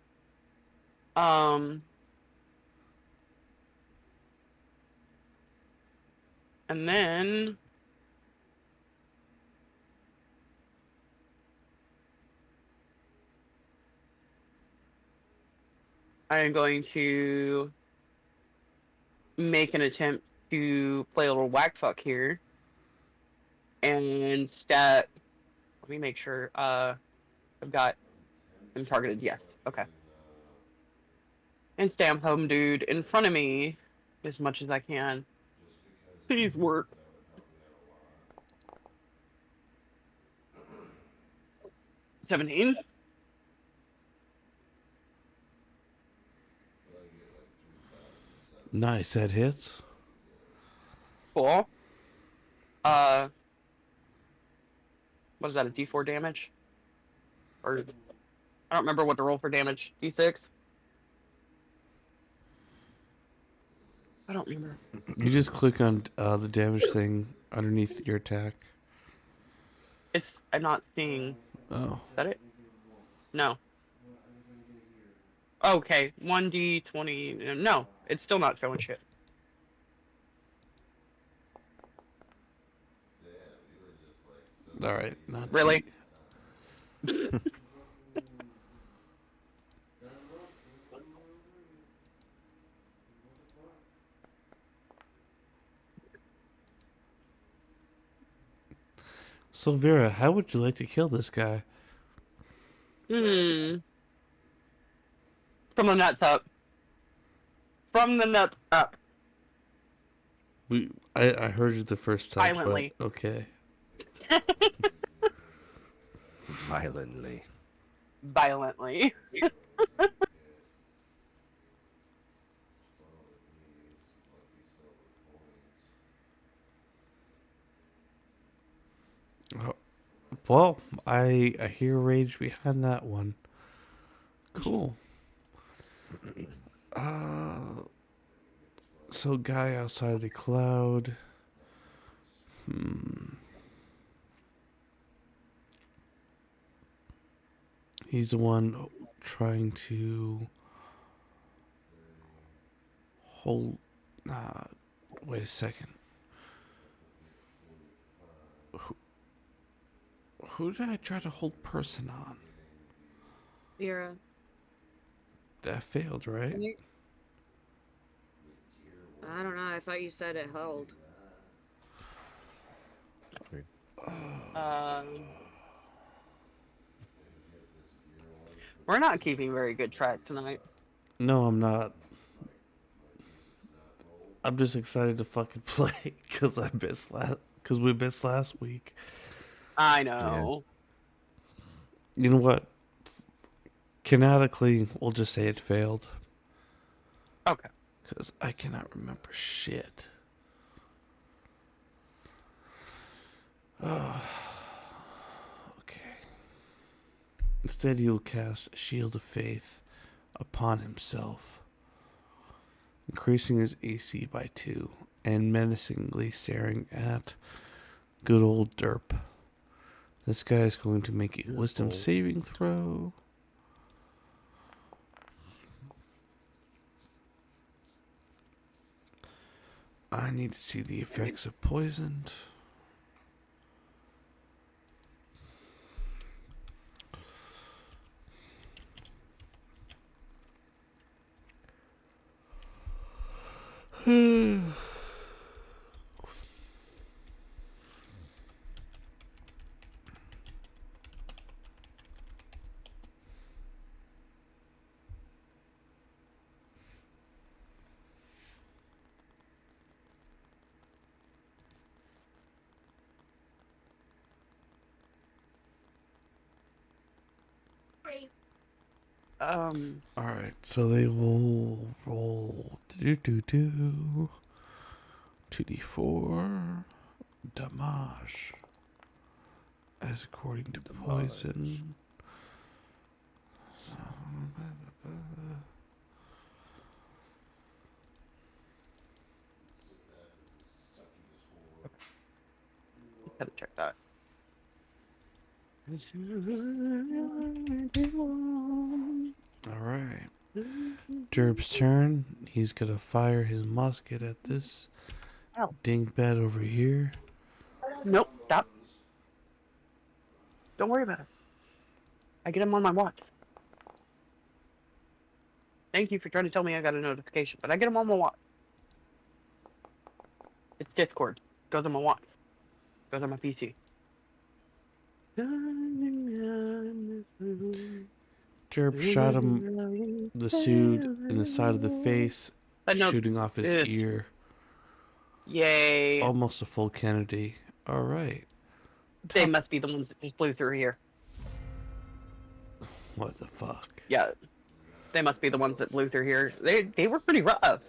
Um, and then I'm going to make an attempt to play a little whack fuck here and stat. Let me make sure. I've got him targeted. Yes. Okay. And stamp home dude in front of me as much as I can. Please work. 17. Nice, that hits. Cool. Uh, what is that? A D4 damage? Or I don't remember what to roll for damage. D6. I don't remember. You just click on the damage thing underneath your attack. I'm not seeing. Oh. Is that it? No. Okay. 1d20. No, it's still not showing shit. All right. Not Really? So Vera, how would you like to kill this guy? Hmm. From the nuts up. From the nuts up. I heard you the first time, Violently. but okay. Violently. Violently. Well, I hear rage behind that one. Cool. So guy outside the cloud. He's the one trying to hold. Wait a second. Who did I try to hold person on? Vera. That failed, right? I don't know. I thought you said it held. We're not keeping very good track tonight. No, I'm not. I'm just excited to fucking play because we missed last week. I know. You know what? Canonically, we'll just say it failed Okay. because I cannot remember shit. Okay. Instead, he will cast Shield of Faith upon himself, increasing his AC by 2 and menacingly staring at good old Derp. This guy is going to make a wisdom saving throw. I need to see the effects of poisoned. Alright, so they will roll 2d4 damage as according to poison. Gotta check that. All right. Derb's turn. He's gonna fire his musket at this Ow. dingbat over here. Nope, stop. Don't worry about it. I get him on my watch. Thank you for trying to tell me I got a notification, but I get him on my watch. It's Discord. Goes on my watch. Goes on my PC. Derb shot him the suit in the side of the face, shooting off his ear. Yay. Almost a full Kennedy. All right. They must be the ones that just blew through here. What the fuck? Yeah. They must be the ones that blew through here. They were pretty rough.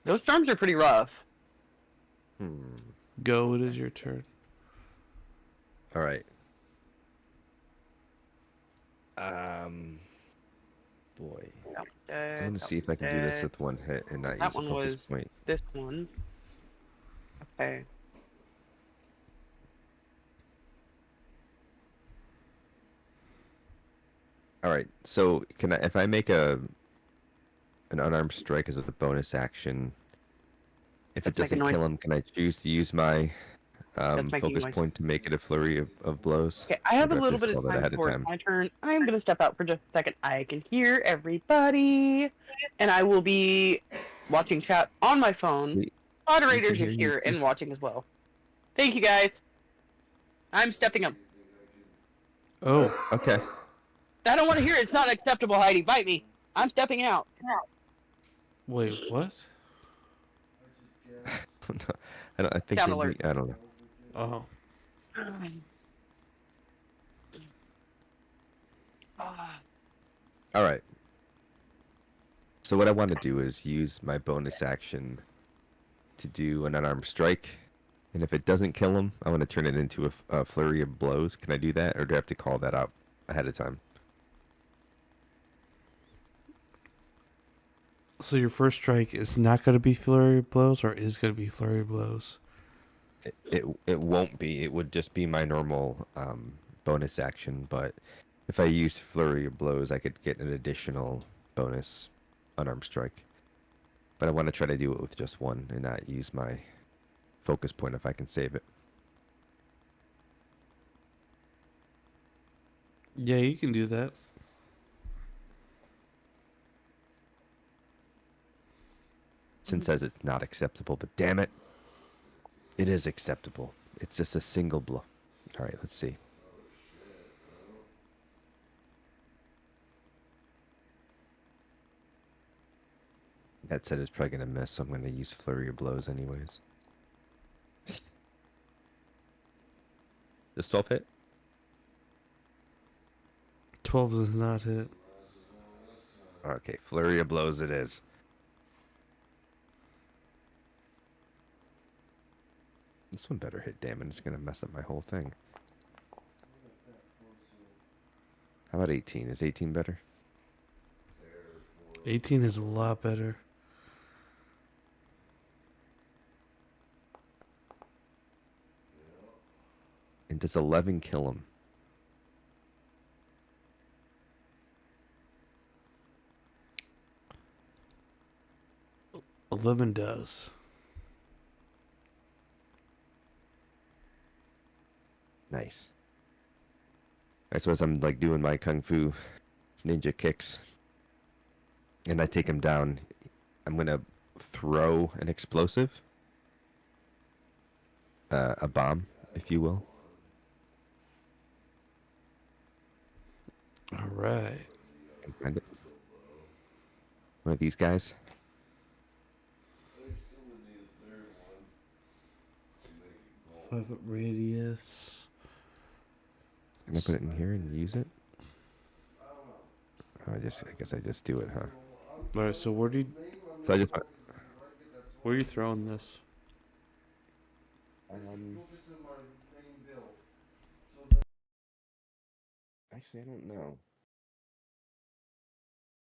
Those storms are pretty rough. Go, it is your turn. All right. Boy. I'm gonna see if I can do this with one hit and not use a focus point. This one. Okay. All right. So can I, if I make an unarmed strike as a bonus action, if it doesn't kill him, can I choose to use my focus point to make it a flurry of blows? Okay, I have a little bit of time before it's my turn. I'm going to step out for just a second. I can hear everybody, and I will be watching chat on my phone. Moderators are here and watching as well. Thank you, guys. I'm stepping up. Oh, okay. I don't want to hear it. It's not acceptable, Heidi. Bite me. I'm stepping out. Wait, what? I think Sound maybe, alert. I don't know. Oh. All right. So what I want to do is use my bonus action to do an unarmed strike, and if it doesn't kill him, I want to turn it into a flurry of blows. Can I do that, or do I have to call that out ahead of time? So your first strike is not going to be flurry of blows, or is going to be flurry of blows? It won't be. It would just be my normal bonus action. But if I use flurry of blows, I could get an additional bonus unarmed strike. But I want to try to do it with just one and not use my focus point if I can save it. Yeah, you can do that. Sin says it's not acceptable, but damn it, it is acceptable. It's just a single blow. All right, let's see. That set is probably going to miss, so I'm going to use flurry of blows anyways. Does 12 hit? 12 does not hit. Okay, flurry of blows it is. This one better hit, damn it. It's going to mess up my whole thing. How about 18? Is 18 better? 18 is a lot better. And does 11 kill him? Oh, 11 does. Nice. Alright, so as I'm like doing my kung fu ninja kicks and I take him down, I'm gonna throw an explosive, a bomb, if you will. All right. Can find it. One of these guys. 5-foot radius. Can I put it in here and use it? Oh, I guess I just do it, huh? All right. So where So I just. are you throwing this? Actually, I don't know.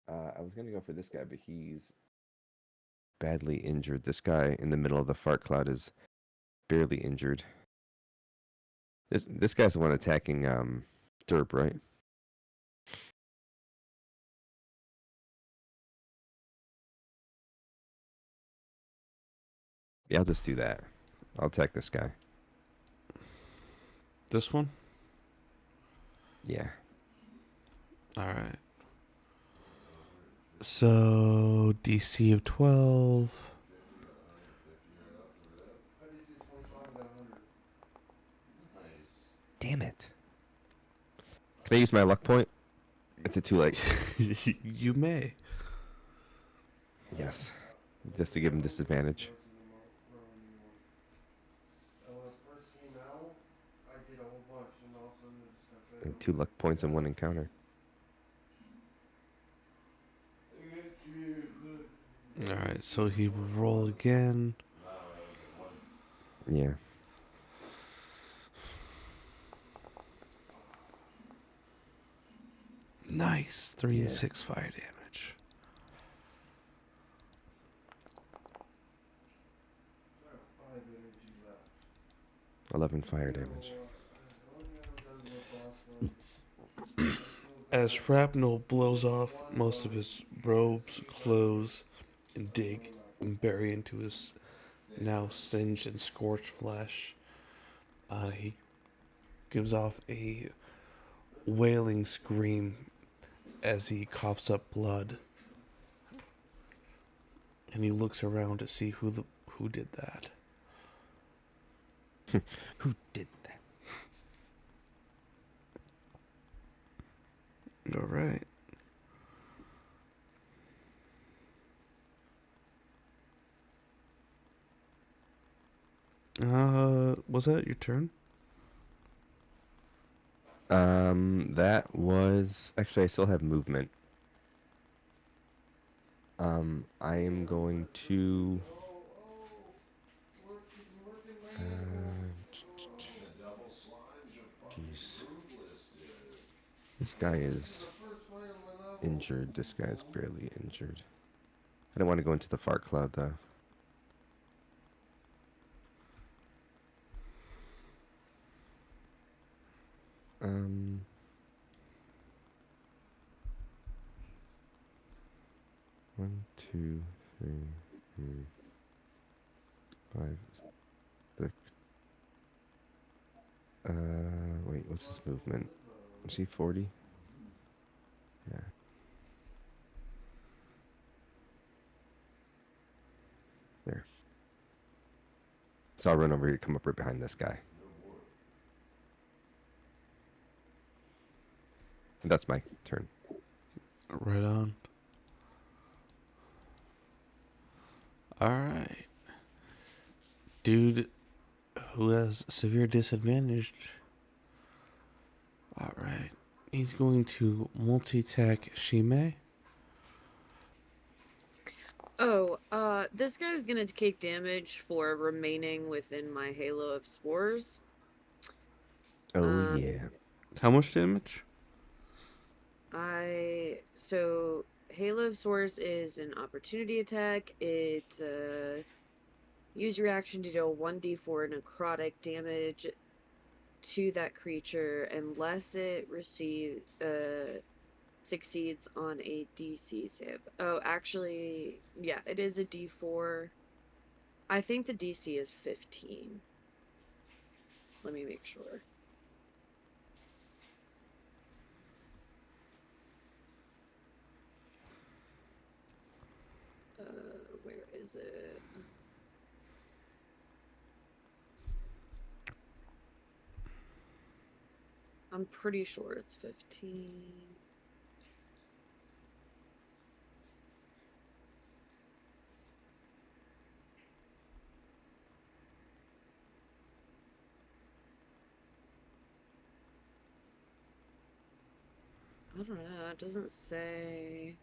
I was gonna go for this guy, but he's badly injured. This guy in the middle of the fart cloud is barely injured. This guy's the one attacking Derp, right? Yeah, I'll just do that. I'll attack this guy. This one? Yeah. Alright. So, DC of 12. I did do 25 and got 100. Damn it. Can I use my luck point? Is it too late? You may. Yes. Just to give him disadvantage. And when it first came out, I did a whole bunch, and all of a sudden it just got And better. 2 luck points in 1 encounter. Alright, so he will roll again. Yeah. Nice. 3 and Yeah. 6 fire damage. I got 5 energy left. 11 fire damage. As shrapnel blows off most of his robes, clothes, and dig and bury into his now singed and scorched flesh, he gives off a wailing scream as he coughs up blood, and he looks around to see who did that. Who did that? All right. Was that your turn? That was actually I still have movement. I am going to jeez. This guy is injured. This guy's barely injured. I don't want to go into the fart cloud though. Um 1, 2, 3, 5, 6. Wait, what's his movement? Is he 40? Yeah. There. So I'll run over here, come up right behind this guy. And that's my turn. Right on. Alright. Dude who has severe disadvantage. Alright. He's going to multi-attack Shime. Oh, this guy's gonna take damage for remaining within my halo of spores. Oh yeah. How much damage? So Halo of Spores is an opportunity attack. It use your action to deal 1d4 necrotic damage to that creature unless it succeeds on a DC save. Oh, actually, yeah, it is a d4. I think the DC is 15. Let me make sure. Where is it? I'm pretty sure it's 15. I don't know, it doesn't say.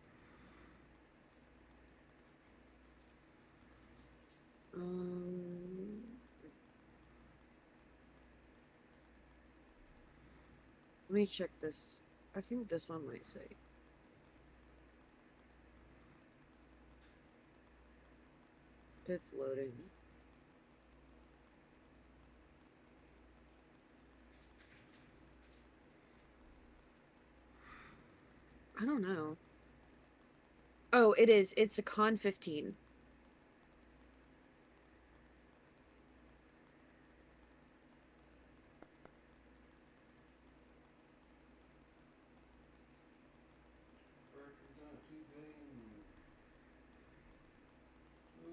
Let me check this. I think this one might say. It's loading. I don't know. Oh, it is. It's a con 15.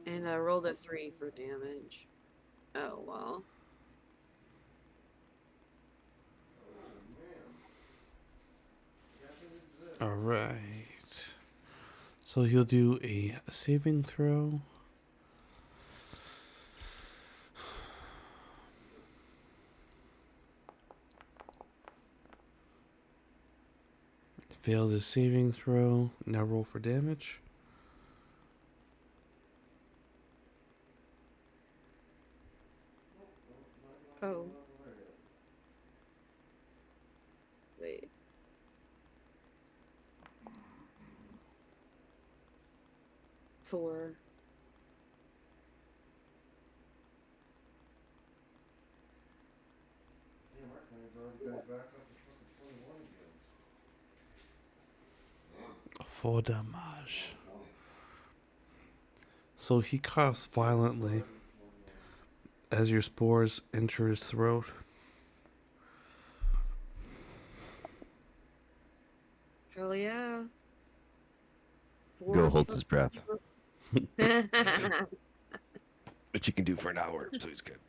And I rolled a 3 for damage. Oh, well. All right. So he'll do a saving throw. Failed his saving throw. Now roll for damage. Oh. Wait. Four. Damn, our clan's already got back up to fucking 21 again. For damage. So he coughs violently as your spores enter his throat. Hell yeah. Go holds his breath, All which you can do for an hour, so he's good.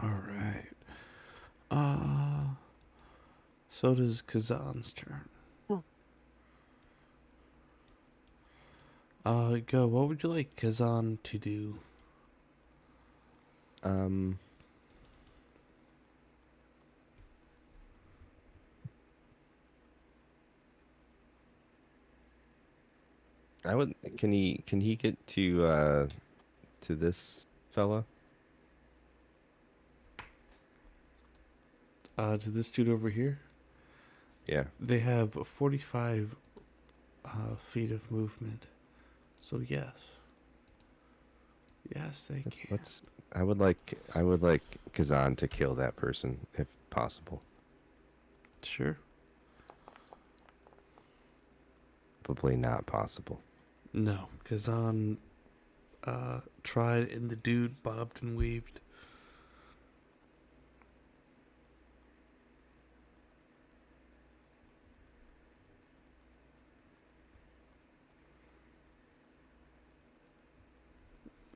All right. So does Kazan's turn. Go. What would you like Kazan to do? I would. Can he get to this fella? To this dude over here. Yeah. They have 45 feet of movement. So yes. Yes, they can. Let's. I would like Kazan to kill that person if possible. Sure. Probably not possible. No, Kazan tried and the dude bobbed and weaved.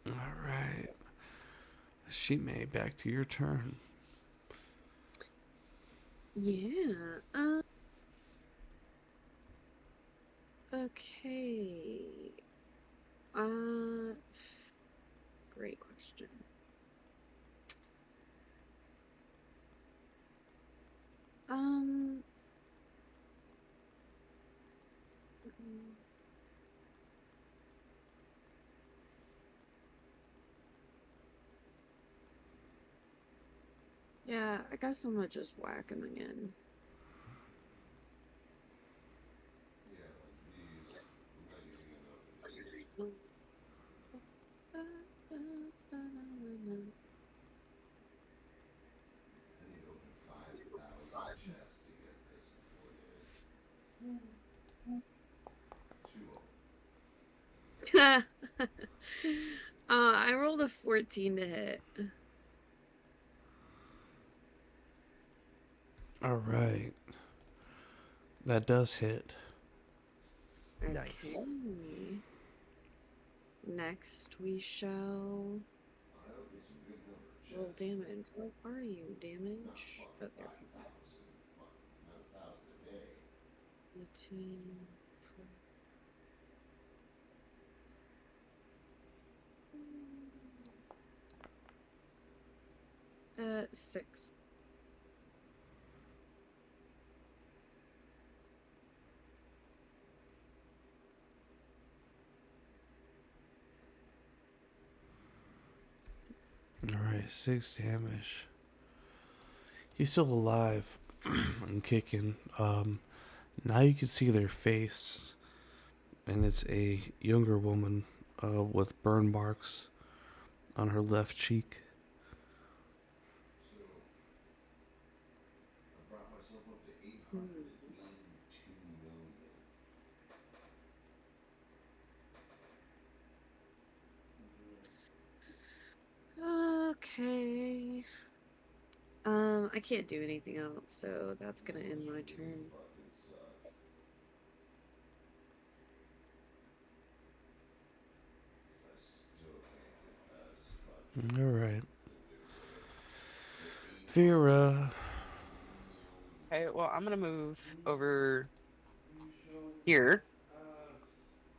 All right. Shemi, back to your turn. Yeah. Okay. Great question. Um. Yeah, I guess I'm gonna just whack him again. I need to open 5,000 chests to get this before they 2 of them. I rolled a 14 to hit. All right. That does hit. Nice. Okay. Next, we shall roll damage. Where are you? Damage? Oh, there we go. 1,000 a day. Between. 6. Alright, 6 damage. He's still alive and kicking. Now you can see their face, and it's a younger woman with burn marks on her left cheek. So I brought myself up to 882 million. Okay. I can't do anything else, so that's gonna end my turn. Fucking suck. I still can't get past fucking Alright. the 8. Vera. Okay, well, I'm gonna move over here,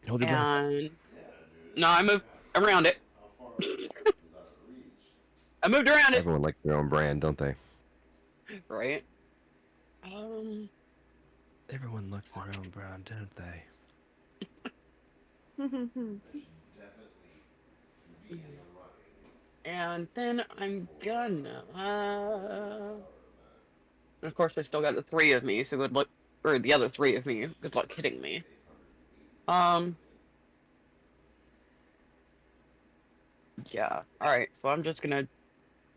Hold your breath. and Yeah, dude. no, I moved around it. How far is out of reach? I moved around it. Everyone likes their own brand, don't they? Right. Everyone likes their own brand, don't they? I should definitely be in the running. And then I'm gonna. Of course, I still got the 3 of me, so good luck. Or the other 3 of me. Good luck hitting me. Yeah. All right. So I'm just gonna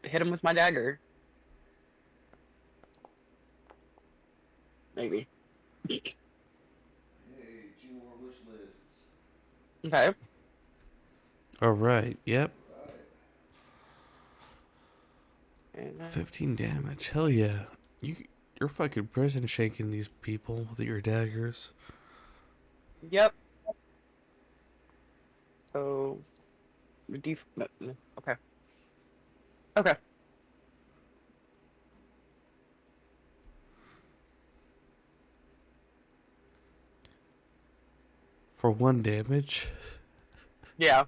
hit him with my dagger. Maybe. Hey, 2 more wish lists. Okay. Alright, yep. And, 15 damage. Hell yeah. You're fucking prison shaking these people with your daggers. yep. So. Okay. Okay. For 1 damage? Yeah.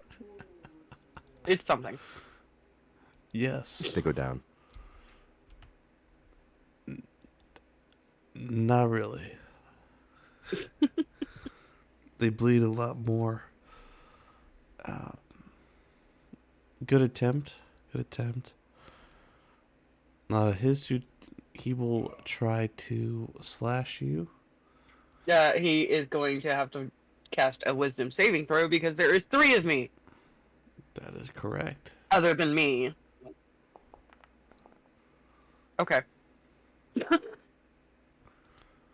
It's something. Yes. They go down. Not really. They bleed a lot more. Good attempt. Good attempt. His dude, he will try to slash you. He is going to have to cast a wisdom saving throw because there is 3 of me, That is correct. other than me. Okay.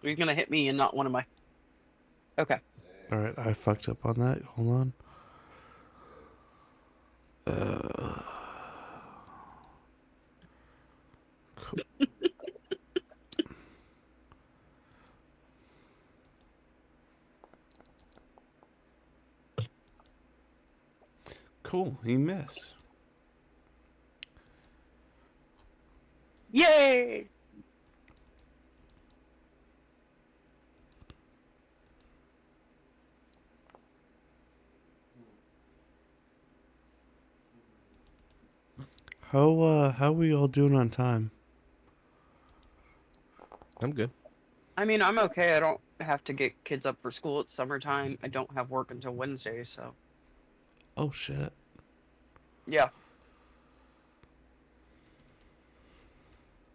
He's gonna hit me and not one of my. Okay. Alright, I fucked up on that. Hold on. Cool, he missed. Yay! How we all doing on time? I'm good. I mean, I'm okay. I don't have to get kids up for school. It's summertime. I don't have work until Wednesday, so. Oh shit. Yeah.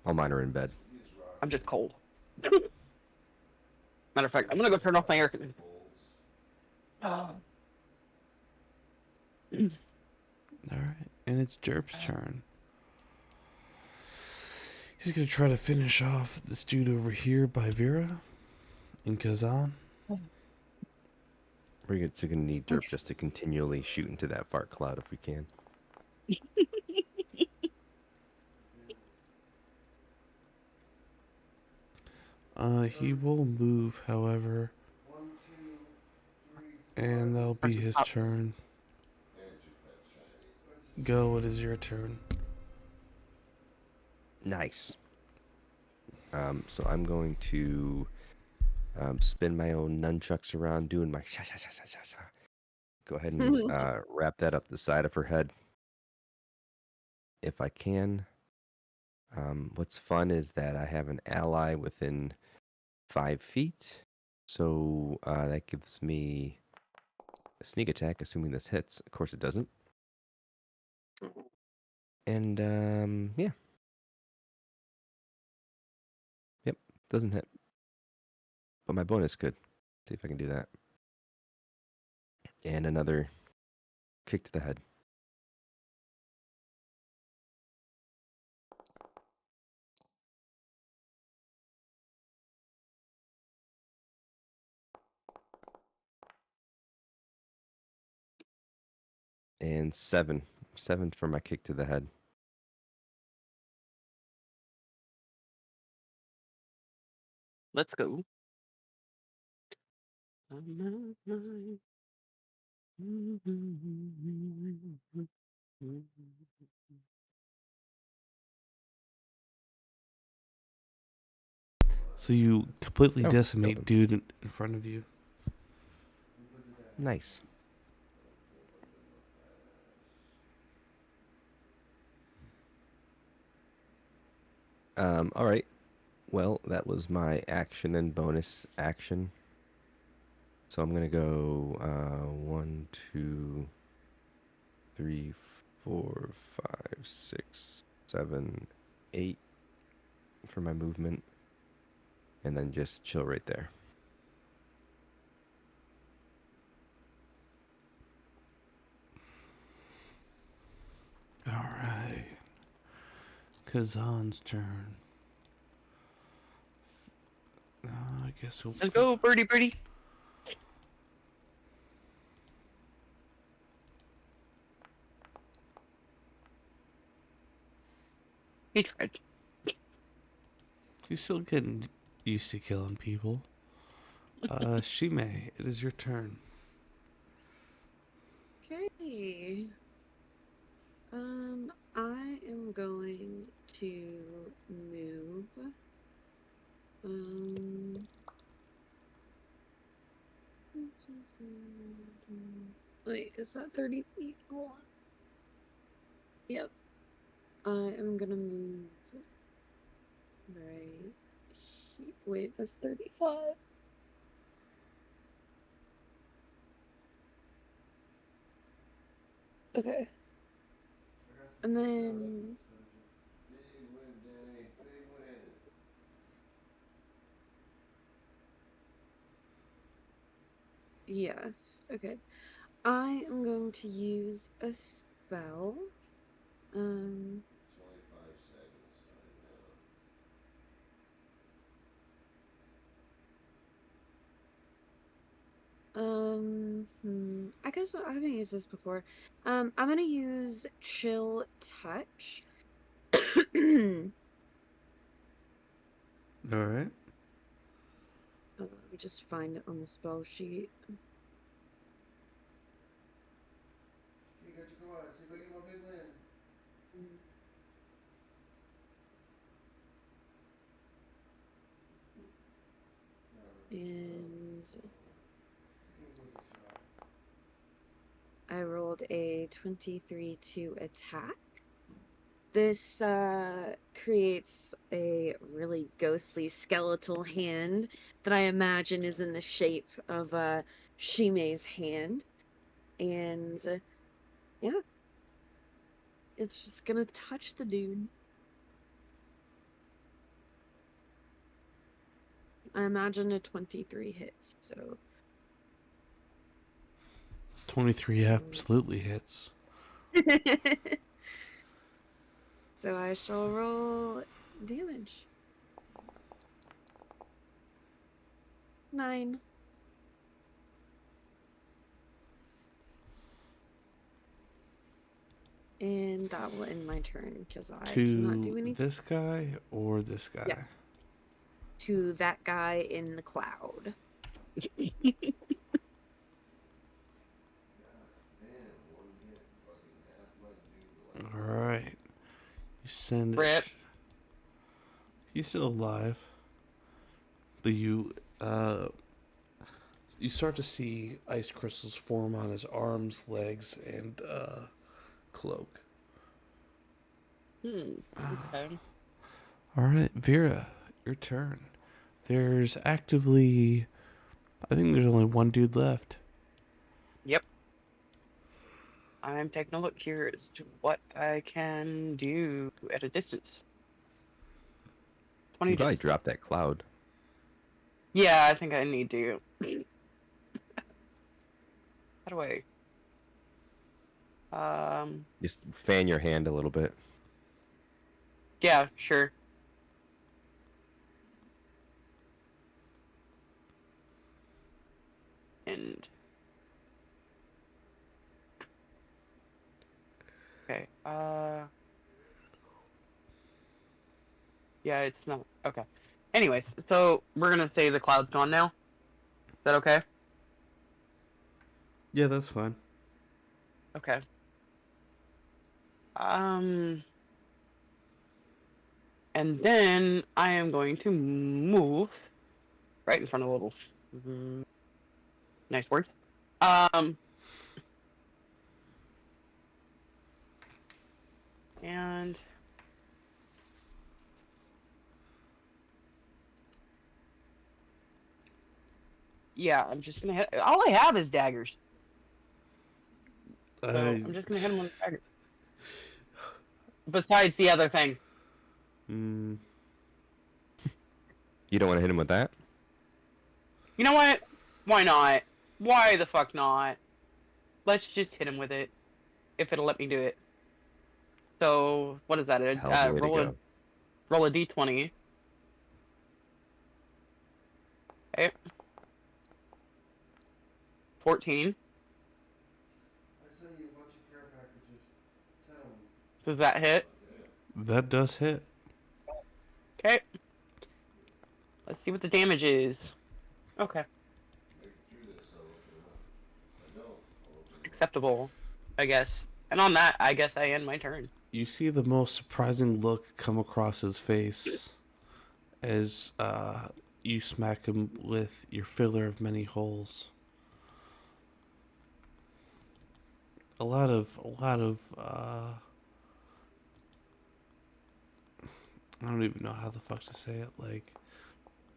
All mine are in bed. I'm just cold. Matter of fact, I'm gonna go turn off my air conditioner. Alright, and it's Jerp's turn. He's gonna try to finish off this dude over here by Vera in Kazan. We're gonna need Derp just to continually shoot into that fart cloud if we can. He will move, however, 1, 2, 3, 4. and that'll be his turn. Go, it is your turn. Nice. So I'm going to spin my own nunchucks around, doing my sha sha sha sha sha sha. Go ahead and wrap that up the side of her head, if I can. What's fun is that I have an ally within 5 feet, so that gives me a sneak attack, assuming this hits. Of course, it doesn't. And yeah. Yep, doesn't hit. But my bonus could. See if I can do that. And another kick to the head. And 7. 7 for my kick to the head. Let's go. So you completely Oh, decimate Qilin. dude in front of you. Nice. All right. Well, that was my action and bonus action. So I'm gonna go 1, 2, 3, 4, 5, 6, 7, 8 for my movement, and then just chill right there. All right. Kazan's turn. I guess we'll. Let's go, birdie, birdie. He tried. He's still getting used to killing people. Shime, it is your turn. Okay. I am going to move. Wait, is that 30 feet? Hold on. Yep. I am gonna move right here. Wait, that's 35. Okay. And then Big win, Danny. Big win. yes, okay. I am going to use a spell. 25 seconds starting I guess I haven't used this before. I'm gonna use Chill Touch. All right. Let me just find it on the spell sheet. You got your go on. See if I get my big win. And Give me a shot. I rolled a 23 to attack. This creates a really ghostly skeletal hand that I imagine is in the shape of Shime's hand. And yeah, it's just gonna touch the dude. I imagine a 23 hits, so 23 absolutely hits. so I shall roll damage. 9. And that will end my turn because I cannot do To anything. this guy or this guy? Yes. To that guy in the cloud. Damn, one hit, fucking half my dude. All right. You send it. Rip. He's still alive, but you start to see ice crystals form on his arms, legs, and cloak. Okay. All right, Vera, your turn. There's actively, I think there's only one dude left. Yep. I'm taking a look here as to what I can do at a distance. 20 You probably distance. drop that cloud. Yeah, I think I need to. How do I? Just fan your hand a little bit. Yeah, sure. And okay. Yeah, it's not okay. Anyways, so we're gonna say the cloud's gone now. Is that okay? Yeah, that's fine. Okay. And then I am going to move right in front of little nice words. Um, and yeah, I'm just gonna hit. All I have is daggers, so I. I'm just gonna hit him with daggers. Besides the other thing, Mm, You don't want to hit him with that? you know what? Why not? Why the fuck not? Let's just hit him with it, if it'll let me do it. So what is that? Hell of a way to go. Roll a d20. Okay. 14. I sent you a bunch of care packages. 10 of them. Does that hit? that does hit. Okay. Let's see what the damage is. Okay. Acceptable, I guess. And on that, I guess I end my turn. You see the most surprising look come across his face as you smack him with your filler of many holes. A lot of I don't even know how the fuck to say it. Like,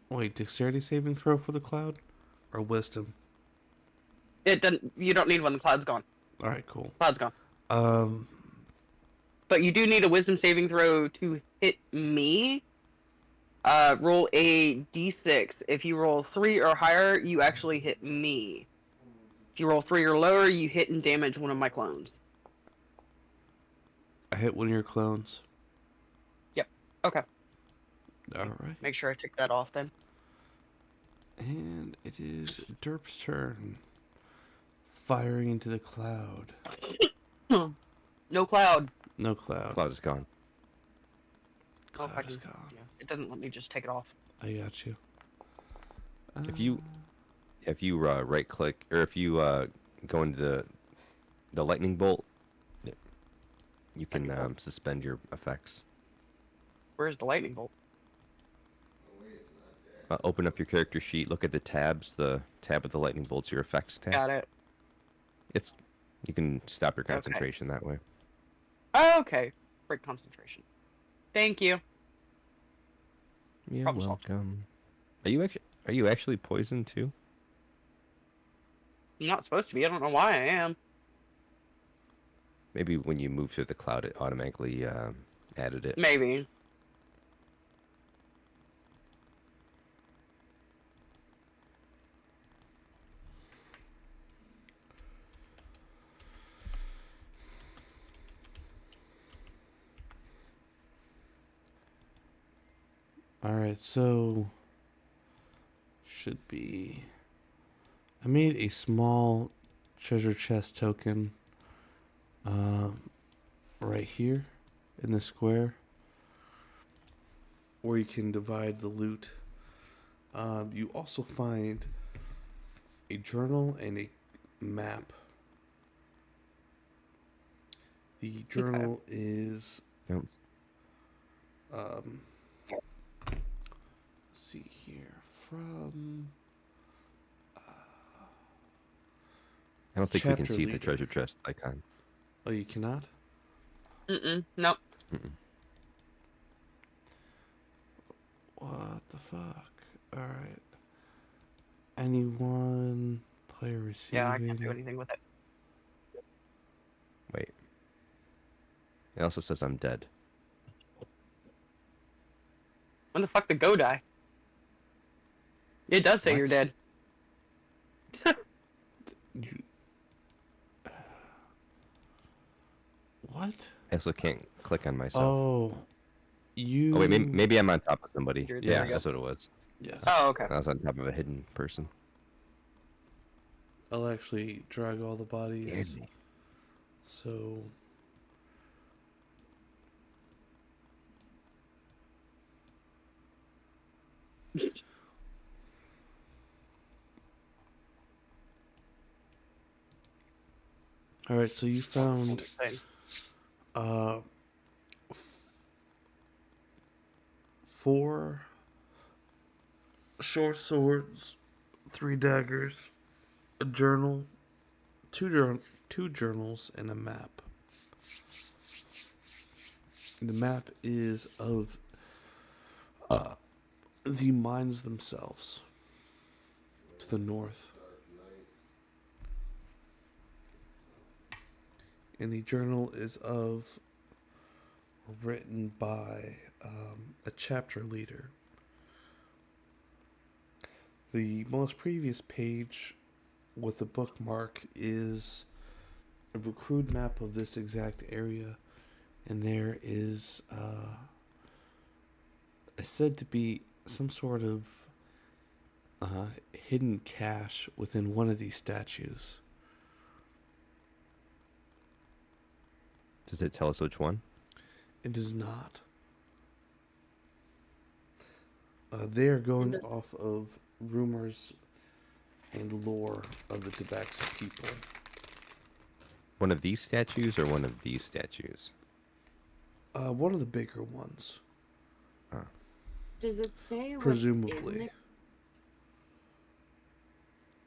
wait, dexterity saving throw for the cloud, or wisdom? It doesn't. You don't need one. The cloud's gone. All right, cool. Cloud's gone. Um, But you do need a wisdom saving throw to hit me. Roll a d6. If you roll 3 or higher, you actually hit me. If you roll 3 or lower, you hit and damage one of my clones. I hit one of your clones. Yep. Okay. All right, Make sure I tick that off then. and it is Derp's turn. Firing into the cloud. No cloud. No cloud. Cloud is gone. Oh, if I Cloud is can- gone. yeah, it doesn't let me just take it off. I got you. If you right click, or if you go into the lightning bolt, you can Lightning bolt. suspend your effects. Where's the lightning bolt? Open up your character sheet. Look at the tabs. The tab with the lightning bolts, your effects tab. Got it. You can stop your concentration that way. Okay. Break concentration. Thank you. You're Problem solved. welcome. Are you actually poisoned too? I'm not supposed to be. I don't know why I am. Maybe when you move through the cloud, it automatically added it. Maybe. Alright, so should be. I made a small treasure chest token right here in the square where you can divide the loot. You also find a journal and a map. The journal is Yep. see here from I don't think we can Chapter see the leader. treasure chest icon. oh, you cannot. Nope. What the fuck? Alright. Anyone player receiving? Yeah, I can't do anything with it. It also says I'm dead. When the fuck did Go die? It does say you're What? dead. You... What? I also can't click on myself. Oh, you. Oh wait, maybe I'm on top of somebody. There we Yeah, go. that's what it was. Yes. Oh, okay. I was on top of a hidden person. I'll actually drag all the bodies. Scared me. So. All right, so you found uh, 4 short swords, 3 daggers, a journal, two journals, and a map. The map is of the mines themselves to the north. And the journal is written by a chapter leader. The most previous page with the bookmark is a crude map of this exact area, and there is said to be some sort of hidden cache within one of these statues. Does it tell us which one? It does not. They are going off of rumors and lore of the Tabaxi people. One of these statues or one of these statues? One of the bigger ones, Does it say what's presumably. in the...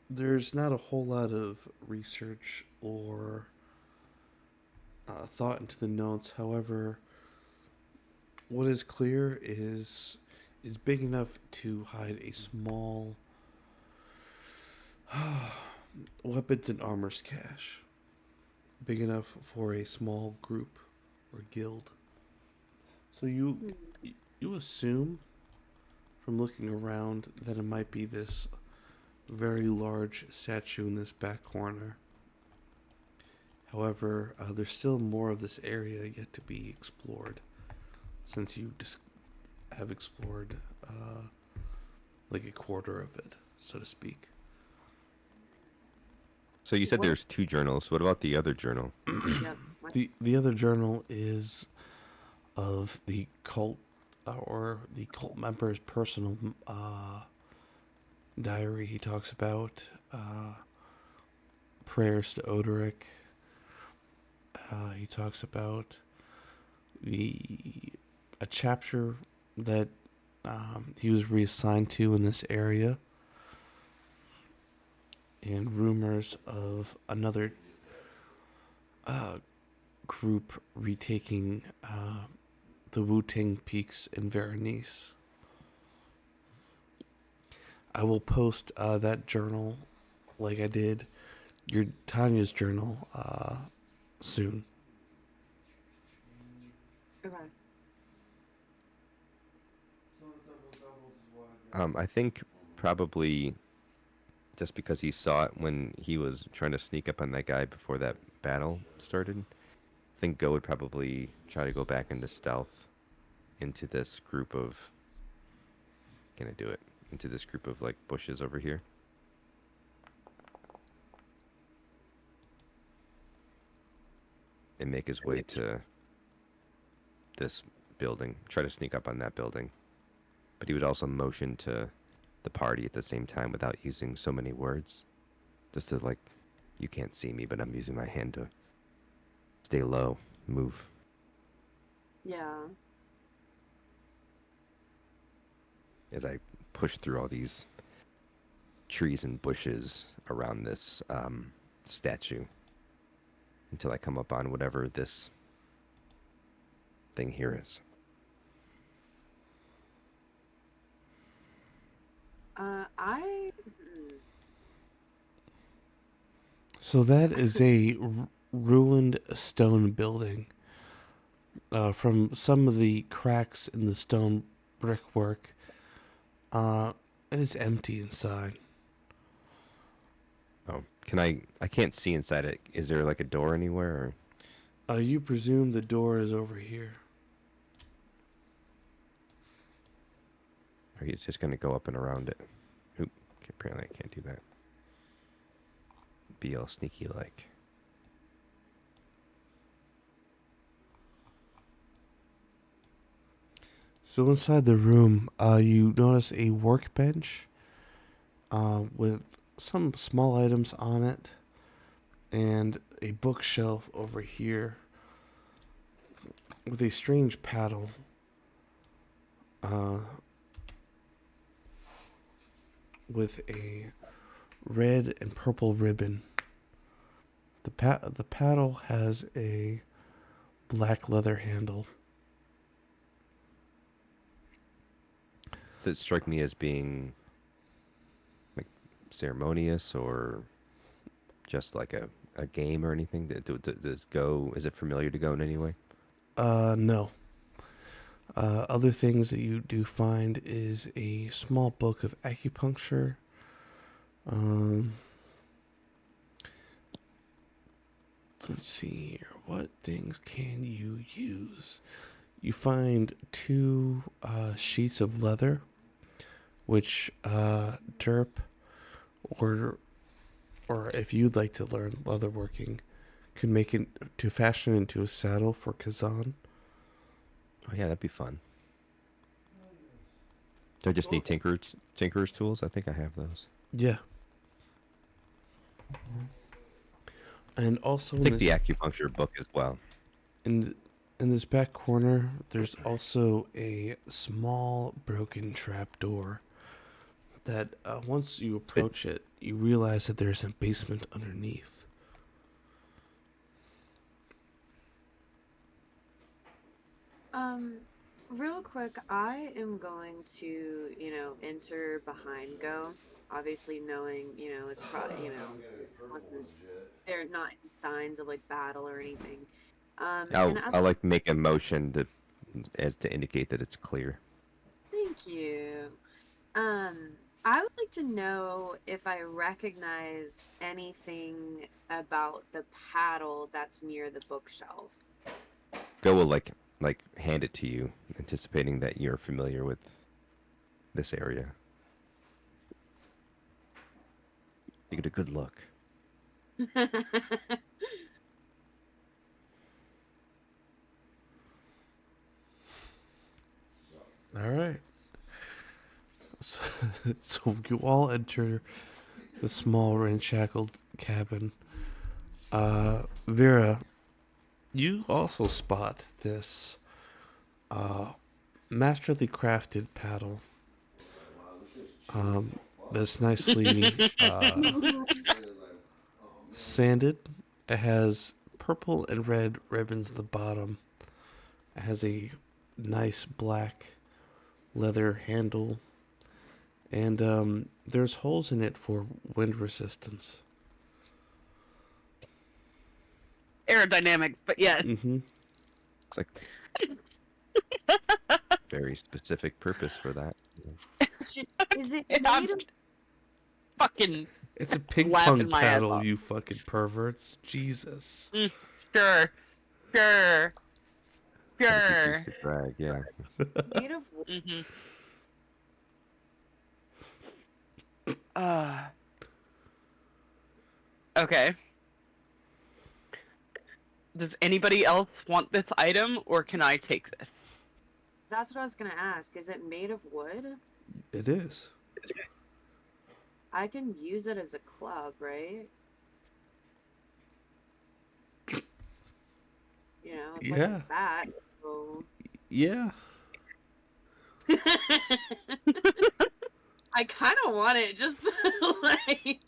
There's not a whole lot of research or thought into the notes. However, what is clear is big enough to hide a small weapons and armors cache. Big enough for a small group or guild. So you assume from looking around that it might be this very large statue in this back corner. However, there's still more of this area yet to be explored, since you have explored like a quarter of it, so to speak. So you said What? there's 2 journals. What about the other journal? Yep. The other journal is of the cult or the cult member's personal diary. He talks about prayers to Odoric. He talks about a chapter that he was reassigned to in this area, and rumors of another group retaking the Wu-Tang Peaks in Berenice. I will post that journal, like I did your Tanya's journal, soon. Okay. I think probably just because he saw it when he was trying to sneak up on that guy before that battle started. I think Go would probably try to go back into stealth into this group of... Can I do it? Into this group of, like, bushes over here. And make his way to this building. Try to sneak up on that building. But he would also motion to the party at the same time without using so many words. Just to, like, you can't see me, but I'm using my hand to stay low, move. Yeah. As I push through all these trees and bushes around this statue until I come up on whatever this thing here is. So that is a ruined stone building. from some of the cracks in the stone brickwork, and it's empty inside. Oh, can I can't see inside it. Is there like a door anywhere? You presume the door is over here. Or he's just gonna go up and around it? Oop, okay, apparently I can't do that. Be all sneaky like. So inside the room, you notice a workbench with some small items on it, and a bookshelf over here with a strange paddle. With a red and purple ribbon. The paddle has a black leather handle. Does it strike me as being like ceremonious or just like a game or anything? Does Go, is it familiar to Go in any way? No. Other things that you do find is a small book of acupuncture. Let's see here. What things can you use? You find 2 sheets of leather, which Derp, or if you'd like to learn leatherworking, could make it to fashion into a saddle for Kazan. Oh yeah, that'd be fun. Do I just need tinkerer's tools? I think I have those. Yeah. And also Take the acupuncture book as well. in this back corner, there's also a small broken trap door that once you approach it, you realize that there's a basement underneath. Real quick, I am going to, enter behind Go. Obviously, knowing, it's probably, there are not signs of like battle or anything. I'll like make a motion to indicate that it's clear. Thank you. I would like to know if I recognize anything about the paddle that's near the bookshelf. Go will like hand it to you, anticipating that you're familiar with this area. You get a good look. All right. So you all enter the small ramshackled cabin. Vera, you also spot this masterly crafted paddle. That's nicely sanded. It has purple and red ribbons at the bottom. It has a nice black leather handle. And there's holes in it for wind resistance. Aerodynamic, but yes. Mm-hmm. It's like very specific purpose for that. Is it I'm made of fucking It's a ping laughing pong my ass paddle, off. you fucking perverts. Jesus. Sure. Gotta reduce the drag, yeah. made of wood? Mm-hmm. Okay. Does anybody else want this item, or can I take this? That's what I was gonna ask. Is it made of wood? It is. I can use it as a club, right? It's like Yeah. a bat, so... Yeah. I kind of want it, just like...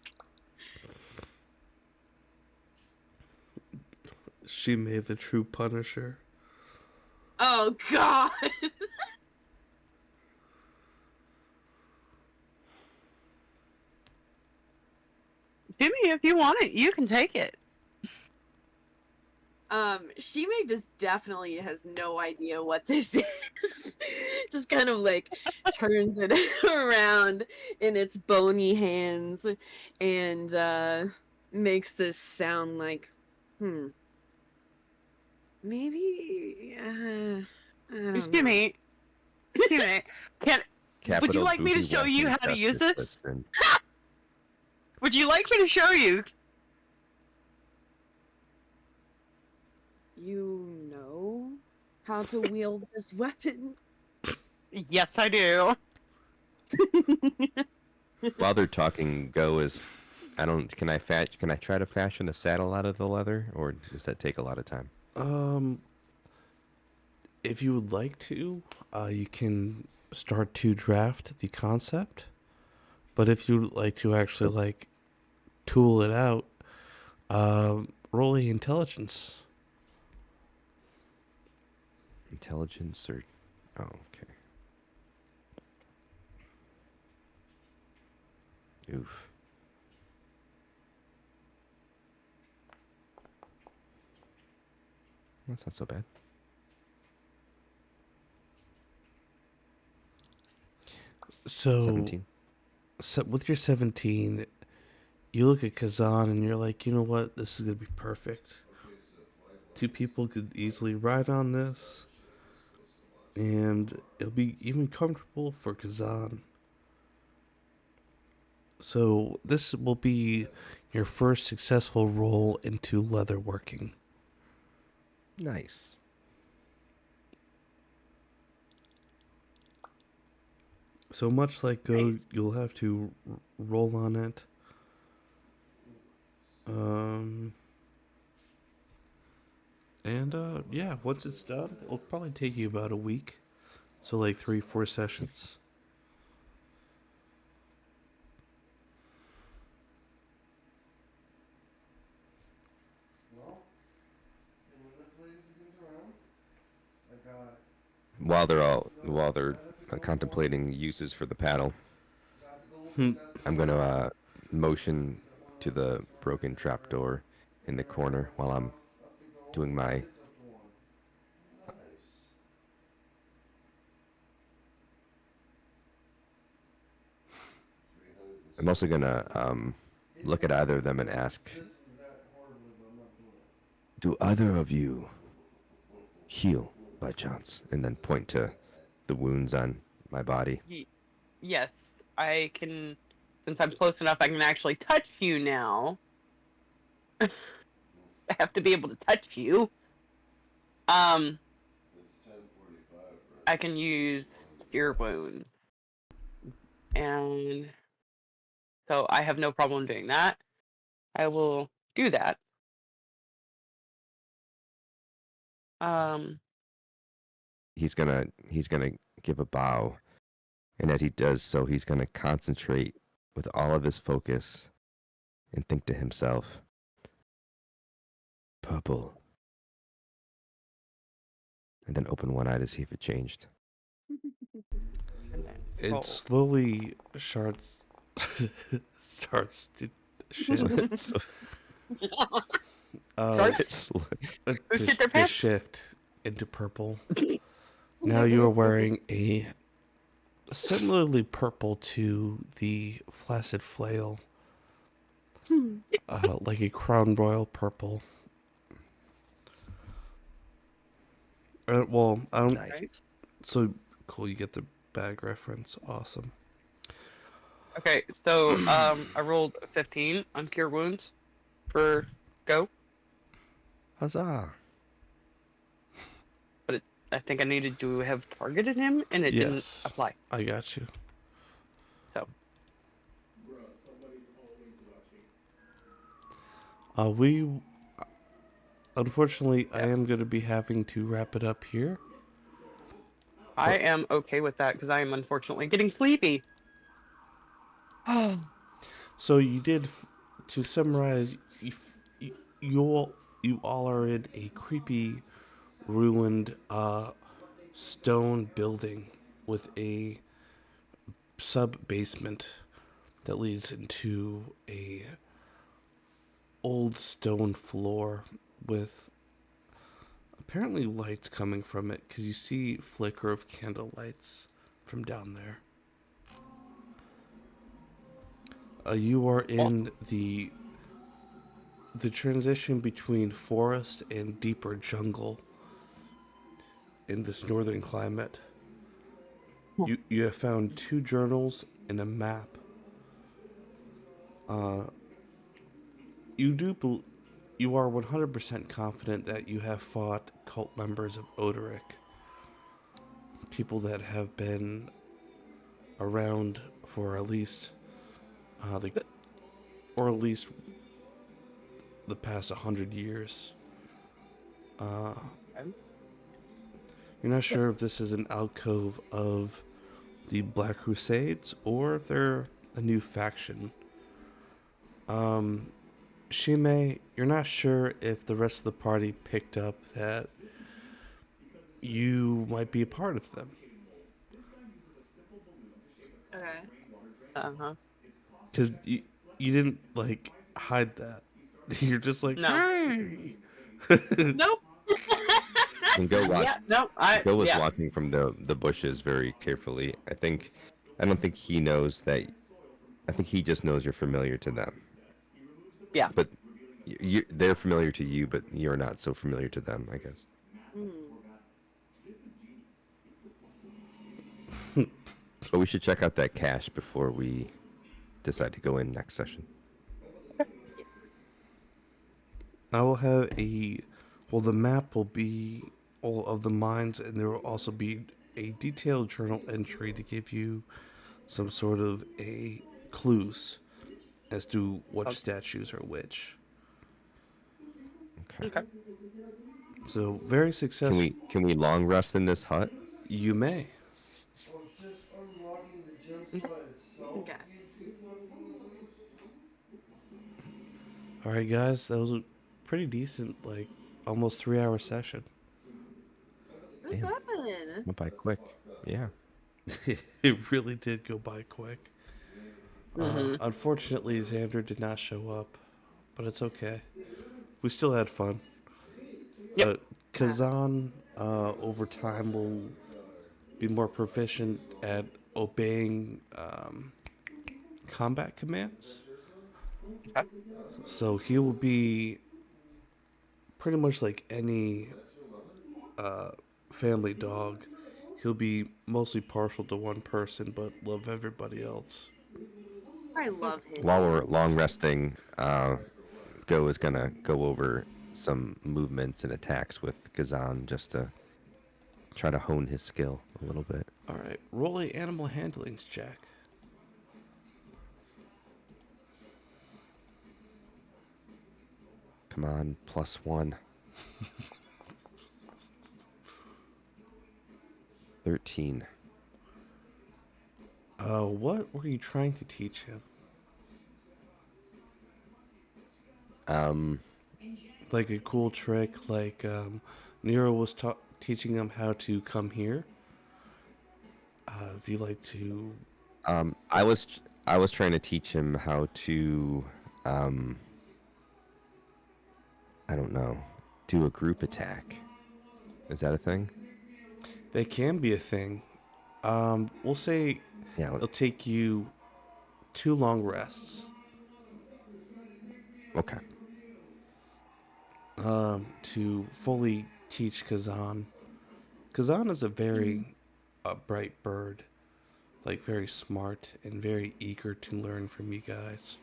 She made the true Punisher. Oh, God! Jimmy, if you want it, you can take it. Shime just definitely has no idea what this is. Just kind of like turns it around in its bony hands and makes this sound like, maybe I don't Excuse know. me. Excuse me. Can Would you Capital like me to booby show you weapon how to use justice this? listen. Would you like me to show you? You know how to wield this weapon? Yes, I do. While they're talking, Go is. I don't. Can I try to fashion a saddle out of the leather, or does that take a lot of time? If you would like to, you can start to draft the concept. But if you'd like to actually like tool it out, roll a intelligence. Intelligence or. Oh, okay. Oof. That's not so bad. So 17. With your 17, you look at Kazan and you're like, you know what? This is going to be perfect. Two people could easily ride on this, and it'll be even comfortable for Kazan. So this will be your first successful roll into leatherworking. Nice. So much like Go, you'll have to roll on it. Yeah, once it's done, it'll probably take you about a week. So like 3-4 sessions. Well, in manipulating things around, I got While they're contemplating uses for the paddle, I'm gonna motion to the broken trapdoor in the corner while I'm doing my. I'm also gonna look at either of them and ask, "Do either of you heal by chance?" And then point to the wounds on my body. Yes, I can. Since I'm close enough, I can actually touch you now. I have to be able to touch you. Um, I can use cure wounds, and so I have no problem doing that. I will do that. Um, He's gonna give a bow, and as he does so, he's gonna concentrate with all of his focus and think to himself, "Purple," and then open one eye to see if it changed. and then It roll. slowly starts to shift. So Sorry? it's Who shit their To pants? shift into purple. Now you are wearing a similarly purple to the flaccid flail, like a crown royal purple. Well, I don't. nice. Right? So cool, you get the bag reference. Awesome. Okay, so I rolled 15 on cure wounds for go, Huzzah! but I think I needed to have targeted him, and it didn't Yes, apply. I got you. So We unfortunately, I am going to be having to wrap it up here. I am okay with that because I am unfortunately getting sleepy. Oh, So you did, to summarize, you all are in a creepy, ruined, stone building with a sub basement that leads into a old stone floor with apparently lights coming from it because you see flicker of candle lights from down there. You are in the transition between forest and deeper jungle in this northern climate. You have found 2 journals and a map. You are 100% confident that you have fought cult members of Odoric, people that have been around for at least or at least the past 100 years. You're not sure if this is an alcove of the Black Crusades or if they're a new faction. Shime, you're not sure if the rest of the party picked up that you might be a part of them. Okay. Uh-huh. Because you didn't, like, hide that. You're just like, No. hey! Nope. And Go watch. Yeah, no, Go was yeah. watching from the bushes very carefully. I don't think he knows that. I think he just knows you're familiar to them. Yeah. But they're familiar to you, but you're not so familiar to them, I guess. But we should check out that cache before we decide to go in next session. I will have the map will be all of the mines, and there will also be a detailed journal entry to give you some sort of a clues as to which statues are which. Okay. So very successful. Can we long rest in this hut? You may. Oh, just unlocking the gem slot itself. Okay. All right, guys, that was a pretty decent, like, almost 3-hour session. That's Damn. fun. Went by quick. Yeah. It really did go by quick. Unfortunately, Xander did not show up, but it's okay. We still had fun. Yep. Kazan, over time, will be more proficient at obeying combat commands. Okay. So he will be pretty much like any family dog. He'll be mostly partial to one person, but love everybody else. I love him. While we're long resting, Go is gonna go over some movements and attacks with Kazan just to try to hone his skill a little bit. All right, roll a animal handlings check. Come on, +1. 13. What were you trying to teach him? Like a cool trick, like Nero was teaching him how to come here. If you like to, I was trying to teach him how to, I don't know, do a group attack. Is that a thing? they can be a thing. We'll say Yeah. it'll take you 2 long rests. Okay. To fully teach Kazan. Kazan is a very bright bird, like very smart and very eager to learn from you guys.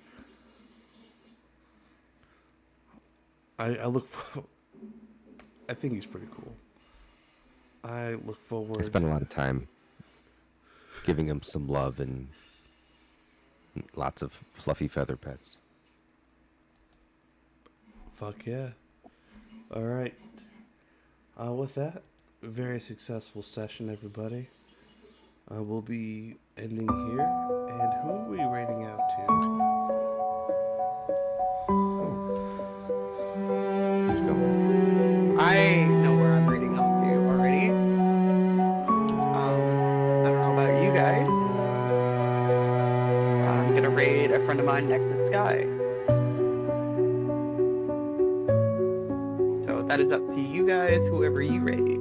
I look for. I think he's pretty cool. I look I forward. spent a lot of time giving him some love and lots of fluffy feather pets. Fuck yeah. All right. With that, very successful session, everybody. We'll be ending here. And who are we rating out to? Who's going? I know where I'm reading up to already. I don't know about you guys. I'm gonna raid a friend of mine next to Sky. So that is up to you guys, whoever you raise.